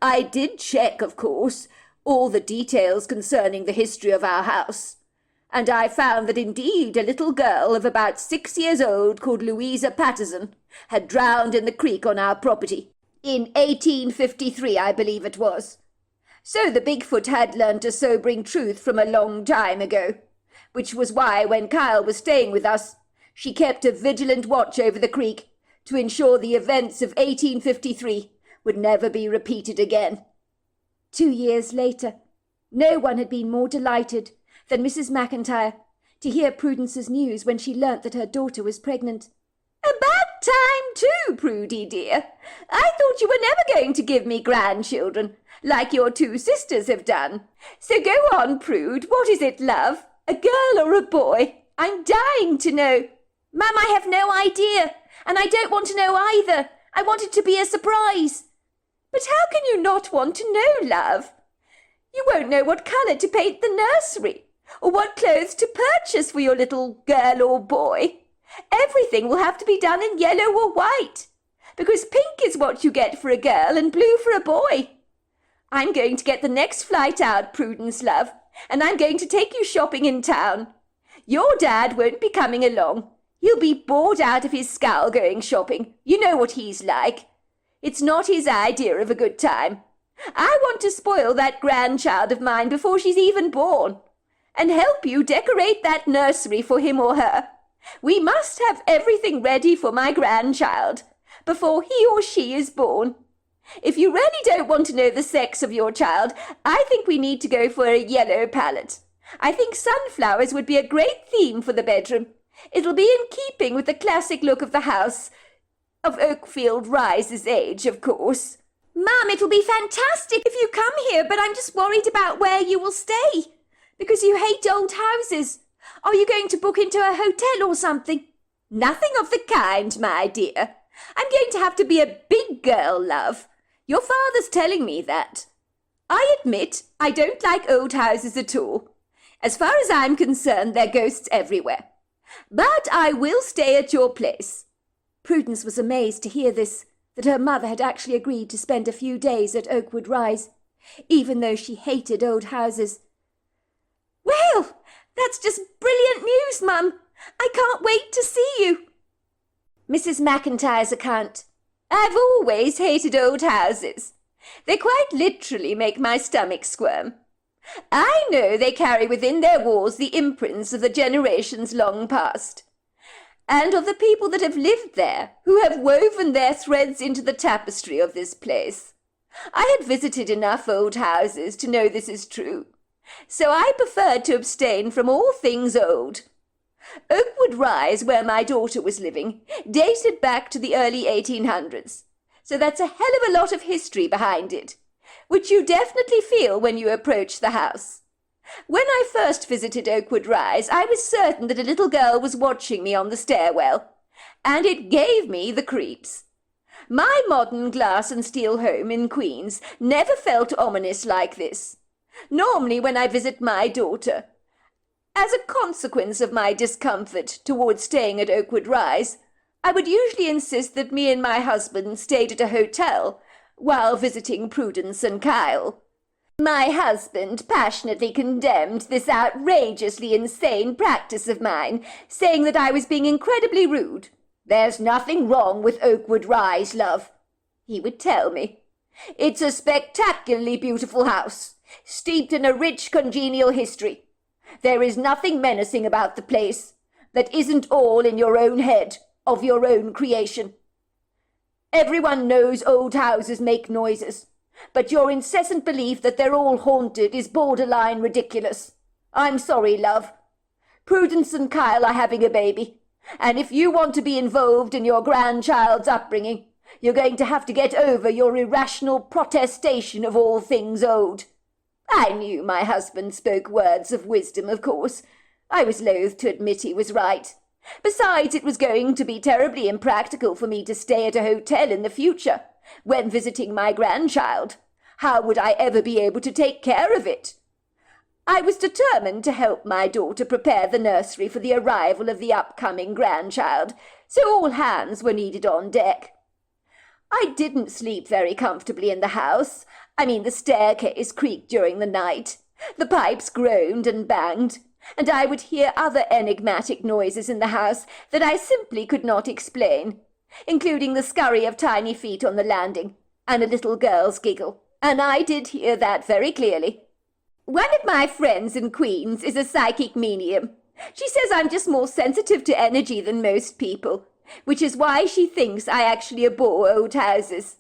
I did check, of course, all the details concerning the history of our house, and I found that indeed a little girl of about 6 years old called Louisa Patterson had drowned in the creek on our property, in 1853, I believe it was. So the Bigfoot had learnt a sobering truth from a long time ago, which was why when Kyle was staying with us, she kept a vigilant watch over the creek to ensure the events of 1853 would never be repeated again. 2 years later, no one had been more delighted than Mrs. McIntyre to hear Prudence's news when she learnt that her daughter was pregnant. About time too, Prudy dear. I thought you were never going to give me grandchildren, like your 2 sisters have done. So go on, Prude. What is it, love? A girl or a boy? I'm dying to know. Mum, I have no idea, and I don't want to know either. I want it to be a surprise. But how can you not want to know, love? You won't know what colour to paint the nursery, or what clothes to purchase for your little girl or boy. Everything will have to be done in yellow or white, because pink is what you get for a girl and blue for a boy. I'm going to get the next flight out, Prudence, love, and I'm going to take you shopping in town. Your dad won't be coming along. He'll be bored out of his skull going shopping. You know what he's like. It's not his idea of a good time. I want to spoil that grandchild of mine before she's even born, and help you decorate that nursery for him or her. We must have everything ready for my grandchild before he or she is born. If you really don't want to know the sex of your child, I think we need to go for a yellow palette. I think sunflowers would be a great theme for the bedroom. It'll be in keeping with the classic look of the house, of Oakfield Rise's age, of course. Mum, it'll be fantastic if you come here, but I'm just worried about where you will stay, because you hate old houses. Are you going to book into a hotel or something? Nothing of the kind, my dear. I'm going to have to be a big girl, love. Your father's telling me that. I admit I don't like old houses at all. As far as I'm concerned, there are ghosts everywhere. But I will stay at your place. Prudence was amazed to hear this, that her mother had actually agreed to spend a few days at Oakwood Rise, even though she hated old houses. Well, that's just brilliant news, Mum. I can't wait to see you. Mrs. McIntyre's account. I've always hated old houses. They quite literally make my stomach squirm. I know they carry within their walls the imprints of the generations long past, and of the people that have lived there, who have woven their threads into the tapestry of this place. I had visited enough old houses to know this is true, so I preferred to abstain from all things old. Oakwood Rise, where my daughter was living, dated back to the early 1800s, so that's a hell of a lot of history behind it, which you definitely feel when you approach the house. When I first visited Oakwood Rise, I was certain that a little girl was watching me on the stairwell, and it gave me the creeps. My modern glass and steel home in Queens never felt ominous like this. Normally when I visit my daughter, as a consequence of my discomfort towards staying at Oakwood Rise, I would usually insist that me and my husband stayed at a hotel while visiting Prudence and Kyle. My husband passionately condemned this outrageously insane practice of mine, saying that I was being incredibly rude. There's nothing wrong with Oakwood Rise, love, he would tell me. It's a spectacularly beautiful house, steeped in a rich congenial history. There is nothing menacing about the place that isn't all in your own head, of your own creation. Everyone knows old houses make noises, but your incessant belief that they're all haunted is borderline ridiculous. I'm sorry, love. Prudence and Kyle are having a baby, and if you want to be involved in your grandchild's upbringing, you're going to have to get over your irrational protestation of all things old. I knew my husband spoke words of wisdom, of course. I was loath to admit he was right, Besides, it was going to be terribly impractical for me to stay at a hotel in the future when visiting my grandchild. How would I ever be able to take care of it? I was determined to help my daughter prepare the nursery for the arrival of the upcoming grandchild, so all hands were needed on deck. I didn't sleep very comfortably in the house. The staircase creaked during the night, the pipes groaned and banged, and I would hear other enigmatic noises in the house that I simply could not explain, including the scurry of tiny feet on the landing, and a little girl's giggle, and I did hear that very clearly. One of my friends in Queens is a psychic medium. She says I'm just more sensitive to energy than most people, which is why she thinks I actually abhor old houses.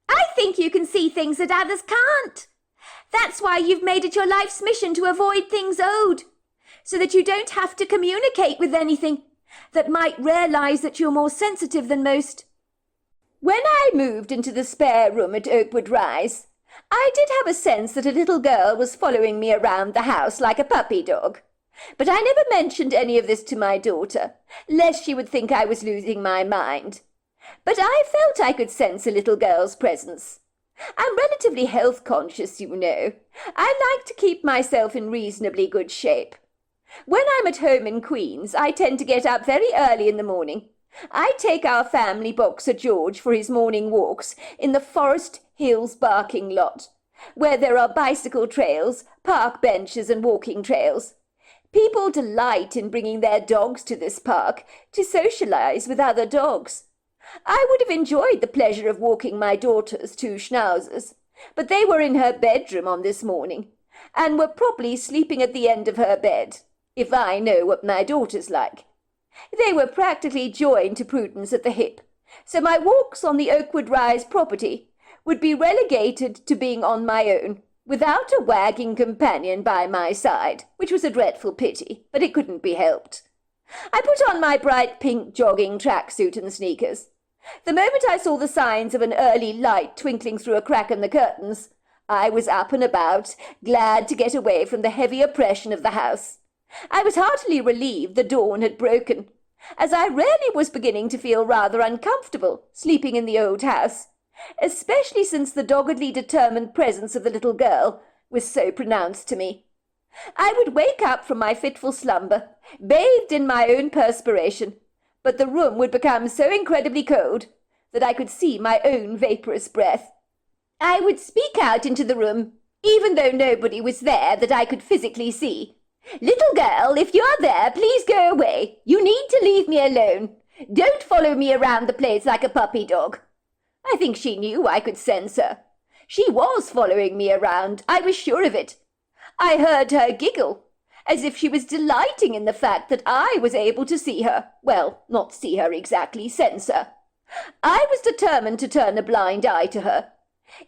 I think you can see things that others can't. That's why you've made it your life's mission to avoid things old, so that you don't have to communicate with anything that might realize that you're more sensitive than most. When I moved into the spare room at Oakwood Rise, I did have a sense that a little girl was following me around the house like a puppy dog. But I never mentioned any of this to my daughter, lest she would think I was losing my mind. But I felt I could sense a little girl's presence. I'm relatively health-conscious, you know. I like to keep myself in reasonably good shape. When I'm at home in Queens, I tend to get up very early in the morning. I take our family boxer George for his morning walks in the Forest Hills barking lot, where there are bicycle trails, park benches and walking trails. People delight in bringing their dogs to this park to socialize with other dogs. I would have enjoyed the pleasure of walking my daughter's two schnauzers, but they were in her bedroom on this morning, and were probably sleeping at the end of her bed, if I know what my daughter's like. They were practically joined to Prudence at the hip, so my walks on the Oakwood Rise property would be relegated to being on my own, without a wagging companion by my side, which was a dreadful pity, but it couldn't be helped. I put on my bright pink jogging tracksuit and sneakers. The moment I saw the signs of an early light twinkling through a crack in the curtains, I was up and about, glad to get away from the heavy oppression of the house. I was heartily relieved the dawn had broken, as I really was beginning to feel rather uncomfortable sleeping in the old house, especially since the doggedly determined presence of the little girl was so pronounced to me. I would wake up from my fitful slumber, bathed in my own perspiration, but the room would become so incredibly cold that I could see my own vaporous breath. I would speak out into the room, even though nobody was there that I could physically see. "Little girl, if you're there, please go away. You need to leave me alone. Don't follow me around the place like a puppy dog." I think she knew I could sense her. She was following me around, I was sure of it. I heard her giggle, as if she was delighting in the fact that I was able to see her. Well, not see her exactly, sense her. I was determined to turn a blind eye to her,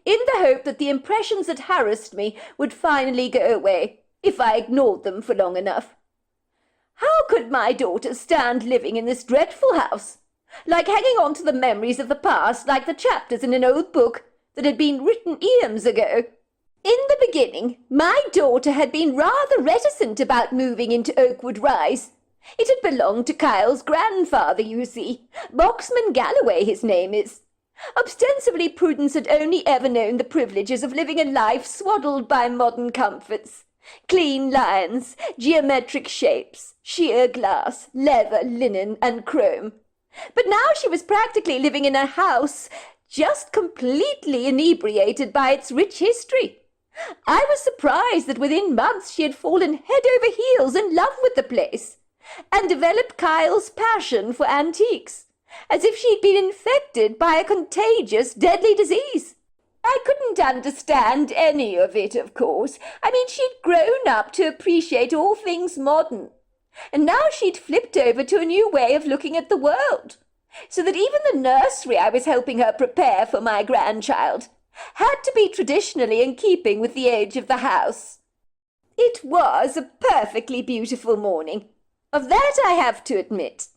in the hope that the impressions that harassed me would finally go away, if I ignored them for long enough. How could my daughter stand living in this dreadful house, like hanging on to the memories of the past like the chapters in an old book that had been written eons ago? In the beginning, my daughter had been rather reticent about moving into Oakwood Rise. It had belonged to Kyle's grandfather, you see. Boxman Galloway, his name is. Ostensibly, Prudence had only ever known the privileges of living a life swaddled by modern comforts. Clean lines, geometric shapes, sheer glass, leather, linen, and chrome. But now she was practically living in a house just completely inebriated by its rich history. I was surprised that within months she had fallen head over heels in love with the place, and developed Kyle's passion for antiques, as if she'd been infected by a contagious, deadly disease. I couldn't understand any of it, of course. She'd grown up to appreciate all things modern, and now she'd flipped over to a new way of looking at the world, so that even the nursery I was helping her prepare for my grandchild had to be traditionally in keeping with the age of the house. It was a perfectly beautiful morning. Of that I have to admit.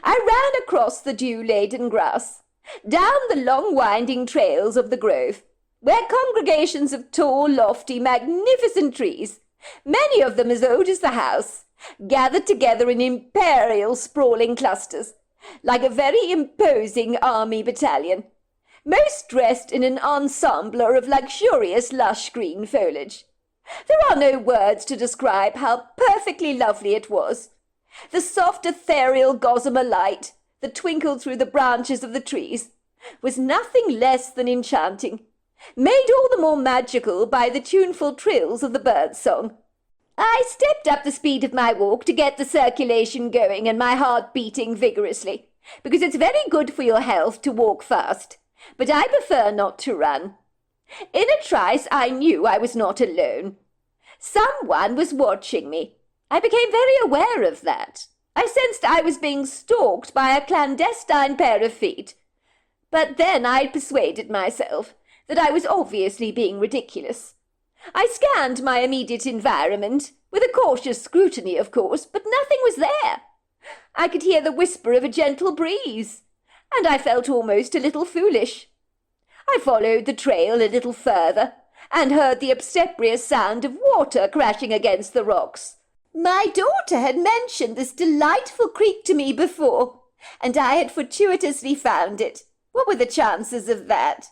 I ran across the dew-laden grass, down the long winding trails of the grove, where congregations of tall, lofty, magnificent trees, many of them as old as the house, gathered together in imperial sprawling clusters, like a very imposing army battalion, most dressed in an ensemble of luxurious lush green foliage. There are no words to describe how perfectly lovely it was. The soft ethereal gossamer light that twinkled through the branches of the trees was nothing less than enchanting, made all the more magical by the tuneful trills of the bird song. I stepped up the speed of my walk to get the circulation going and my heart beating vigorously, because it's very good for your health to walk fast, but I prefer not to run. In a trice I knew I was not alone. Someone was watching me. I became very aware of that. I sensed I was being stalked by a clandestine pair of feet. But then I persuaded myself that I was obviously being ridiculous. I scanned my immediate environment, with a cautious scrutiny, of course, but nothing was there. I could hear the whisper of a gentle breeze, and I felt almost a little foolish. I followed the trail a little further, and heard the obstreperous sound of water crashing against the rocks. My daughter had mentioned this delightful creek to me before, and I had fortuitously found it. What were the chances of that?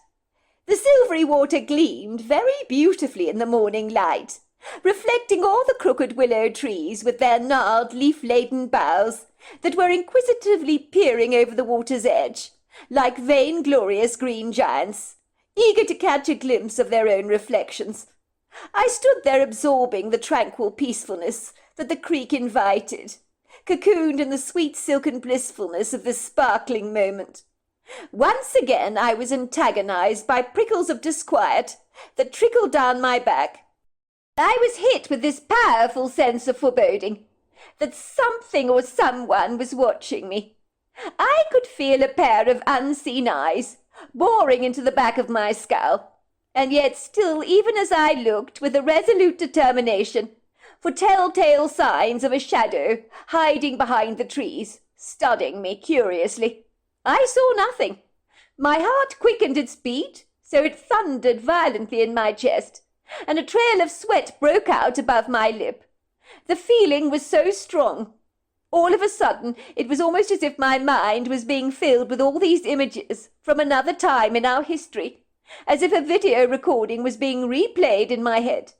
The silvery water gleamed very beautifully in the morning light, reflecting all the crooked willow trees with their gnarled, leaf-laden boughs that were inquisitively peering over the water's edge, like vainglorious green giants, eager to catch a glimpse of their own reflections. I stood there absorbing the tranquil peacefulness that the creek invited, cocooned in the sweet silken blissfulness of this sparkling moment. Once again I was antagonized by prickles of disquiet that trickled down my back. I was hit with this powerful sense of foreboding, that something or someone was watching me. I could feel a pair of unseen eyes boring into the back of my skull, and yet still, even as I looked with a resolute determination for telltale signs of a shadow hiding behind the trees, studying me curiously, I saw nothing. My heart quickened its beat, so it thundered violently in my chest, and a trail of sweat broke out above my lip. The feeling was so strong. All of a sudden, it was almost as if my mind was being filled with all these images from another time in our history, as if a video recording was being replayed in my head.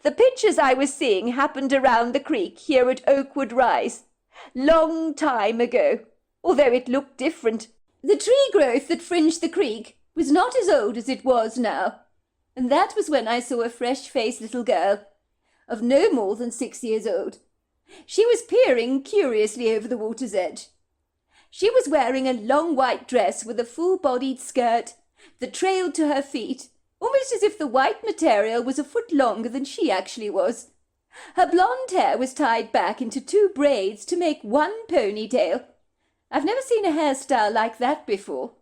The pictures I was seeing happened around the creek here at Oakwood Rise, long time ago, although it looked different. The tree growth that fringed the creek was not as old as it was now, and that was when I saw a fresh-faced little girl, of no more than 6 years old. She was peering curiously over the water's edge. She was wearing a long white dress with a full-bodied skirt that trailed to her feet, almost as if the white material was a foot longer than she actually was. Her blonde hair was tied back into 2 braids to make one ponytail. I've never seen a hairstyle like that before,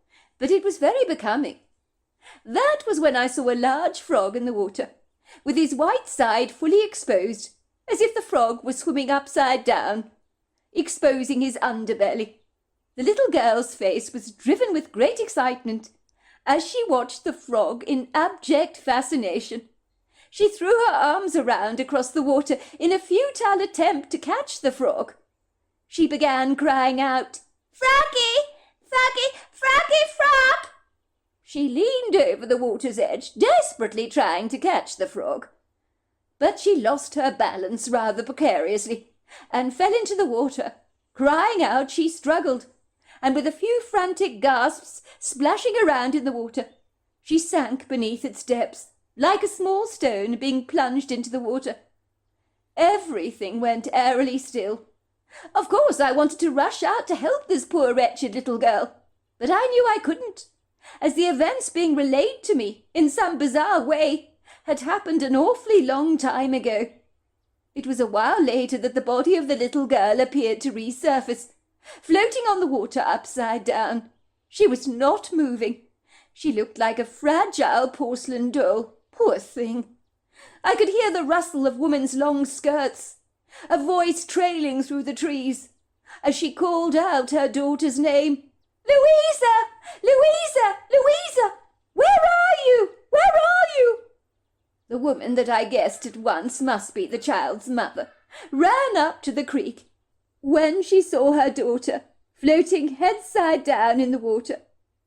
but it was very becoming. That was when I saw a large frog in the water, with his white side fully exposed, as if the frog was swimming upside down, exposing his underbelly. The little girl's face was driven with great excitement as she watched the frog in abject fascination. She threw her arms around across the water in a futile attempt to catch the frog. She began crying out, "Froggy! Froggy! Froggy frog!" She leaned over the water's edge, desperately trying to catch the frog. But she lost her balance rather precariously and fell into the water. Crying out, she struggled, and with a few frantic gasps splashing around in the water, she sank beneath its depths, like a small stone being plunged into the water. Everything went airily still. Of course, I wanted to rush out to help this poor wretched little girl, but I knew I couldn't, as the events being relayed to me in some bizarre way had happened an awfully long time ago. It was a while later that the body of the little girl appeared to resurface, floating on the water upside down. She was not moving. She looked like a fragile porcelain doll. Poor thing. I could hear the rustle of woman's long skirts, a voice trailing through the trees, as she called out her daughter's name. "Louisa! Louisa! Louisa! Where are you? Where are you?" The woman that I guessed at once must be the child's mother, ran up to the creek. When she saw her daughter floating head side down in the water,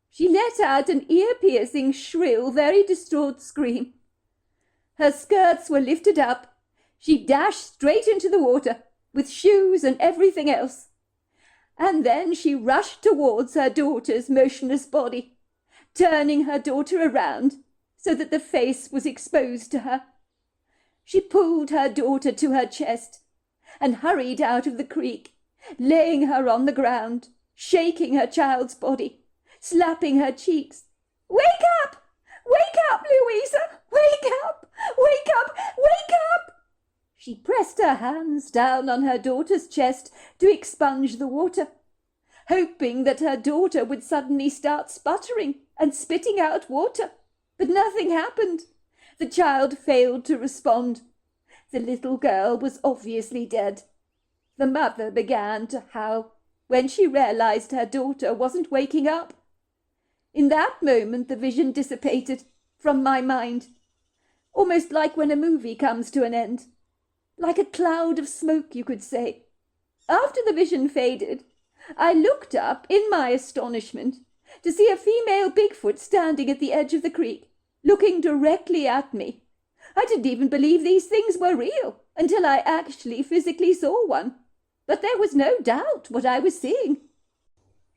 she let out an ear-piercing, shrill, very distraught scream. Her skirts were lifted up. She dashed straight into the water, with shoes and everything else. And then she rushed towards her daughter's motionless body, turning her daughter around so that the face was exposed to her. She pulled her daughter to her chest and hurried out of the creek, laying her on the ground, shaking her child's body, slapping her cheeks. "Wake up! Wake up, Louisa! Wake up! Wake up! Wake up!" She pressed her hands down on her daughter's chest to expunge the water, hoping that her daughter would suddenly start sputtering and spitting out water. But nothing happened. The child failed to respond. The little girl was obviously dead. The mother began to howl when she realized her daughter wasn't waking up. In that moment the vision dissipated from my mind, almost like when a movie comes to an end. Like a cloud of smoke, you could say. After the vision faded, I looked up in my astonishment to see a female Bigfoot standing at the edge of the creek, looking directly at me. I didn't even believe these things were real until I actually physically saw one. But there was no doubt what I was seeing.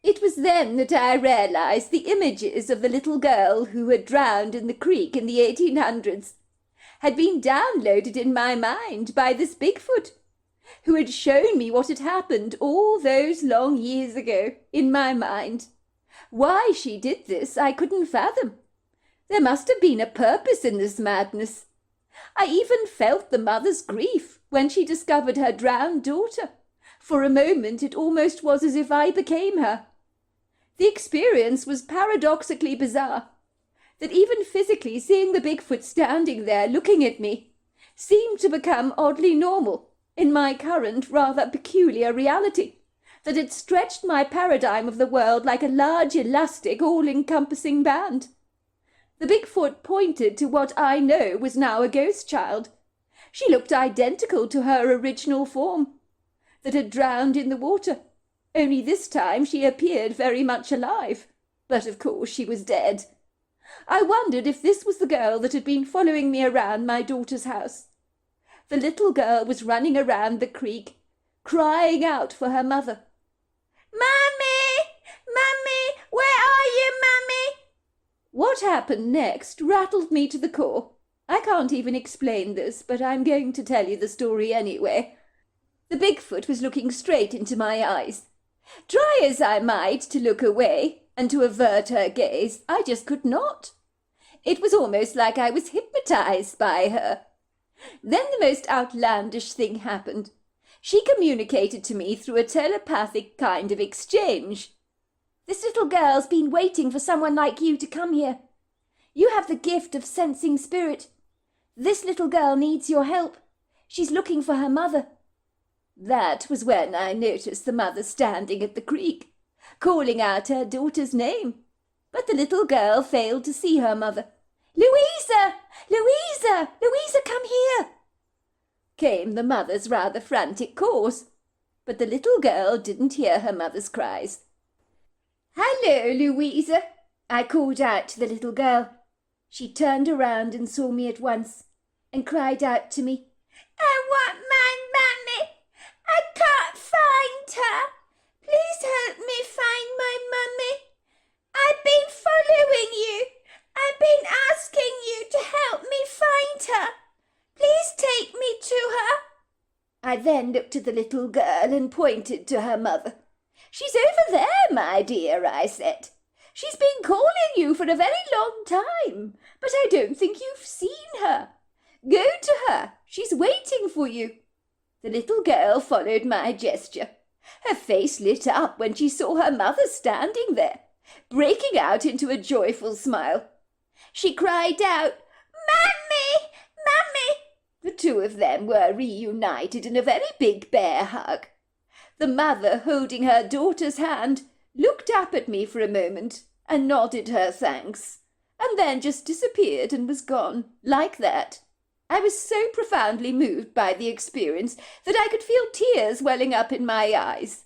It was then that I realized the images of the little girl who had drowned in the creek in the 1800s had been downloaded in my mind by this Bigfoot, who had shown me what had happened all those long years ago in my mind. Why she did this I couldn't fathom. There must have been a purpose in this madness. I even felt the mother's grief when she discovered her drowned daughter. For a moment it almost was as if I became her. The experience was paradoxically bizarre, that even physically seeing the Bigfoot standing there looking at me seemed to become oddly normal in my current rather peculiar reality, that had stretched my paradigm of the world like a large elastic all-encompassing band. The Bigfoot pointed to what I know was now a ghost child. She looked identical to her original form, that had drowned in the water, only this time she appeared very much alive, but of course she was dead. I wondered if this was the girl that had been following me around my daughter's house. The little girl was running around the creek, crying out for her mother. "Mummy! Mummy! Where are you, Mummy?" What happened next rattled me to the core. I can't even explain this, but I'm going to tell you the story anyway. The Bigfoot was looking straight into my eyes. Try as I might to look away and to avert her gaze, I just could not. It was almost like I was hypnotized by her. Then the most outlandish thing happened. She communicated to me through a telepathic kind of exchange. "This little girl's been waiting for someone like you to come here. You have the gift of sensing spirit. This little girl needs your help. She's looking for her mother." That was when I noticed the mother standing at the creek, calling out her daughter's name. But the little girl failed to see her mother. "Louisa! Louisa! Louisa, come here!" came the mother's rather frantic calls. But the little girl didn't hear her mother's cries. "Hello, Louisa," I called out to the little girl. She turned around and saw me at once, and cried out to me, "I want my Mummy. I can't find her. Please help me find my Mummy. I've been following you. I've been asking you to help me find her. Please take me to her." I then looked at the little girl and pointed to her mother. "She's over there, my dear," I said. "She's been calling you for a very long time, but I don't think you've seen her. Go to her. She's waiting for you." The little girl followed my gesture. Her face lit up when she saw her mother standing there, breaking out into a joyful smile. She cried out, "Mummy! Mummy!" The two of them were reunited in a very big bear hug. The mother, holding her daughter's hand, looked up at me for a moment and nodded her thanks, and then just disappeared and was gone, like that. I was so profoundly moved by the experience that I could feel tears welling up in my eyes.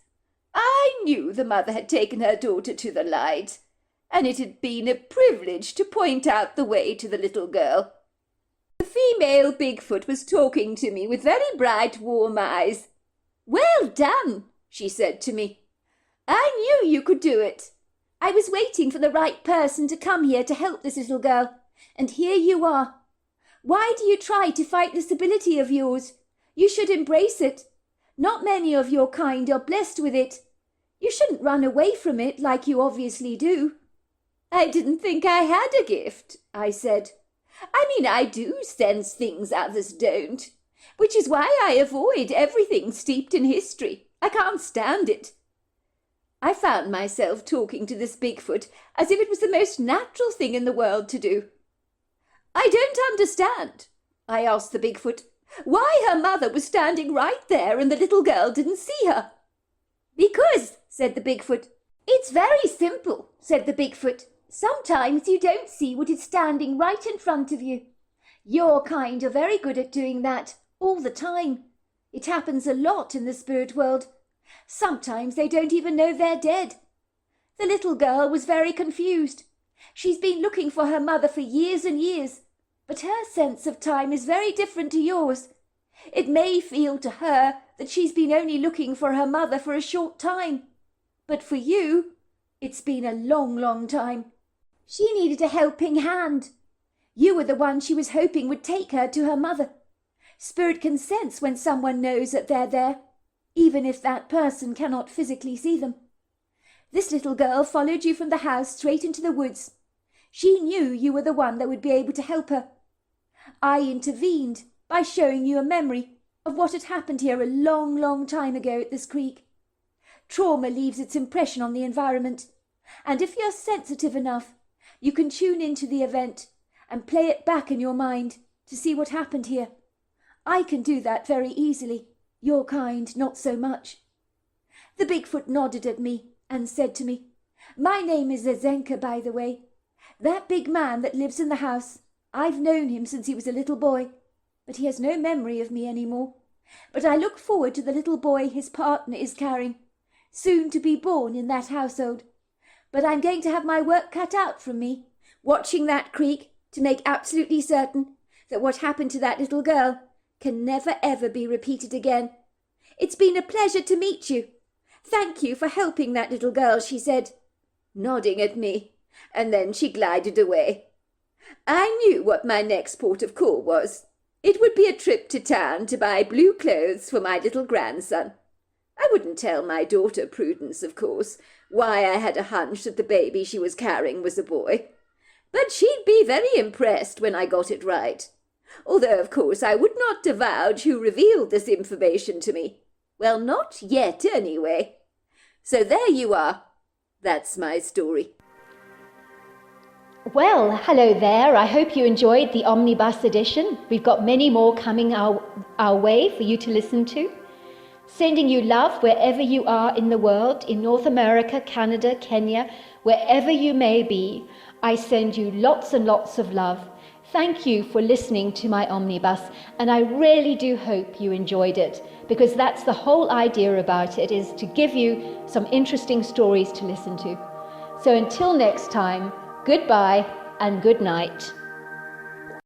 I knew the mother had taken her daughter to the light, and it had been a privilege to point out the way to the little girl. The female Bigfoot was talking to me with very bright, warm eyes. "Well done," she said to me. "I knew you could do it. I was waiting for the right person to come here to help this little girl, and here you are. Why do you try to fight this ability of yours? You should embrace it. Not many of your kind are blessed with it. You shouldn't run away from it like you obviously do." "I didn't think I had a gift," I said. "I mean, I do sense things others don't, which is why I avoid everything steeped in history. I can't stand it." I found myself talking to this Bigfoot as if it was the most natural thing in the world to do. "I don't understand," I asked the Bigfoot, "why her mother was standing right there and the little girl didn't see her." "Because," said the Bigfoot. "It's very simple," said the Bigfoot. "Sometimes you don't see what is standing right in front of you. Your kind are very good at doing that all the time. It happens a lot in the spirit world. Sometimes they don't even know they're dead. The little girl was very confused. She's been looking for her mother for years and years, but her sense of time is very different to yours. It may feel to her that she's been only looking for her mother for a short time, but for you, it's been a long, long time. She needed a helping hand. You were the one she was hoping would take her to her mother. Spirit can sense when someone knows that they're there, even if that person cannot physically see them. This little girl followed you from the house straight into the woods. She knew you were the one that would be able to help her. I intervened by showing you a memory of what had happened here a long, long time ago at this creek. Trauma leaves its impression on the environment, and if you're sensitive enough, you can tune into the event and play it back in your mind to see what happened here. I can do that very easily. Your kind, not so much." The Bigfoot nodded at me and said to me, "My name is Zezenka, by the way. That big man that lives in the house, I've known him since he was a little boy, but he has no memory of me anymore. But I look forward to the little boy his partner is carrying, soon to be born in that household. But I'm going to have my work cut out from me, watching that creek to make absolutely certain that what happened to that little girl can never ever be repeated again. It's been a pleasure to meet you. Thank you for helping that little girl," she said, nodding at me, and then she glided away. I knew what my next port of call was. It would be a trip to town to buy blue clothes for my little grandson. I wouldn't tell my daughter Prudence, of course, why I had a hunch that the baby she was carrying was a boy. But she'd be very impressed when I got it right. Although, of course, I would not divulge who revealed this information to me. Well, not yet, anyway. So there you are. That's my story. Well, hello there. I hope you enjoyed the Omnibus edition. We've got many more coming our way for you to listen to. Sending you love wherever you are in the world, in North America, Canada, Kenya, wherever you may be. I send you lots and lots of love. Thank you for listening to my Omnibus, and I really do hope you enjoyed it, because that's the whole idea about it, is to give you some interesting stories to listen to. So until next time, goodbye and good night.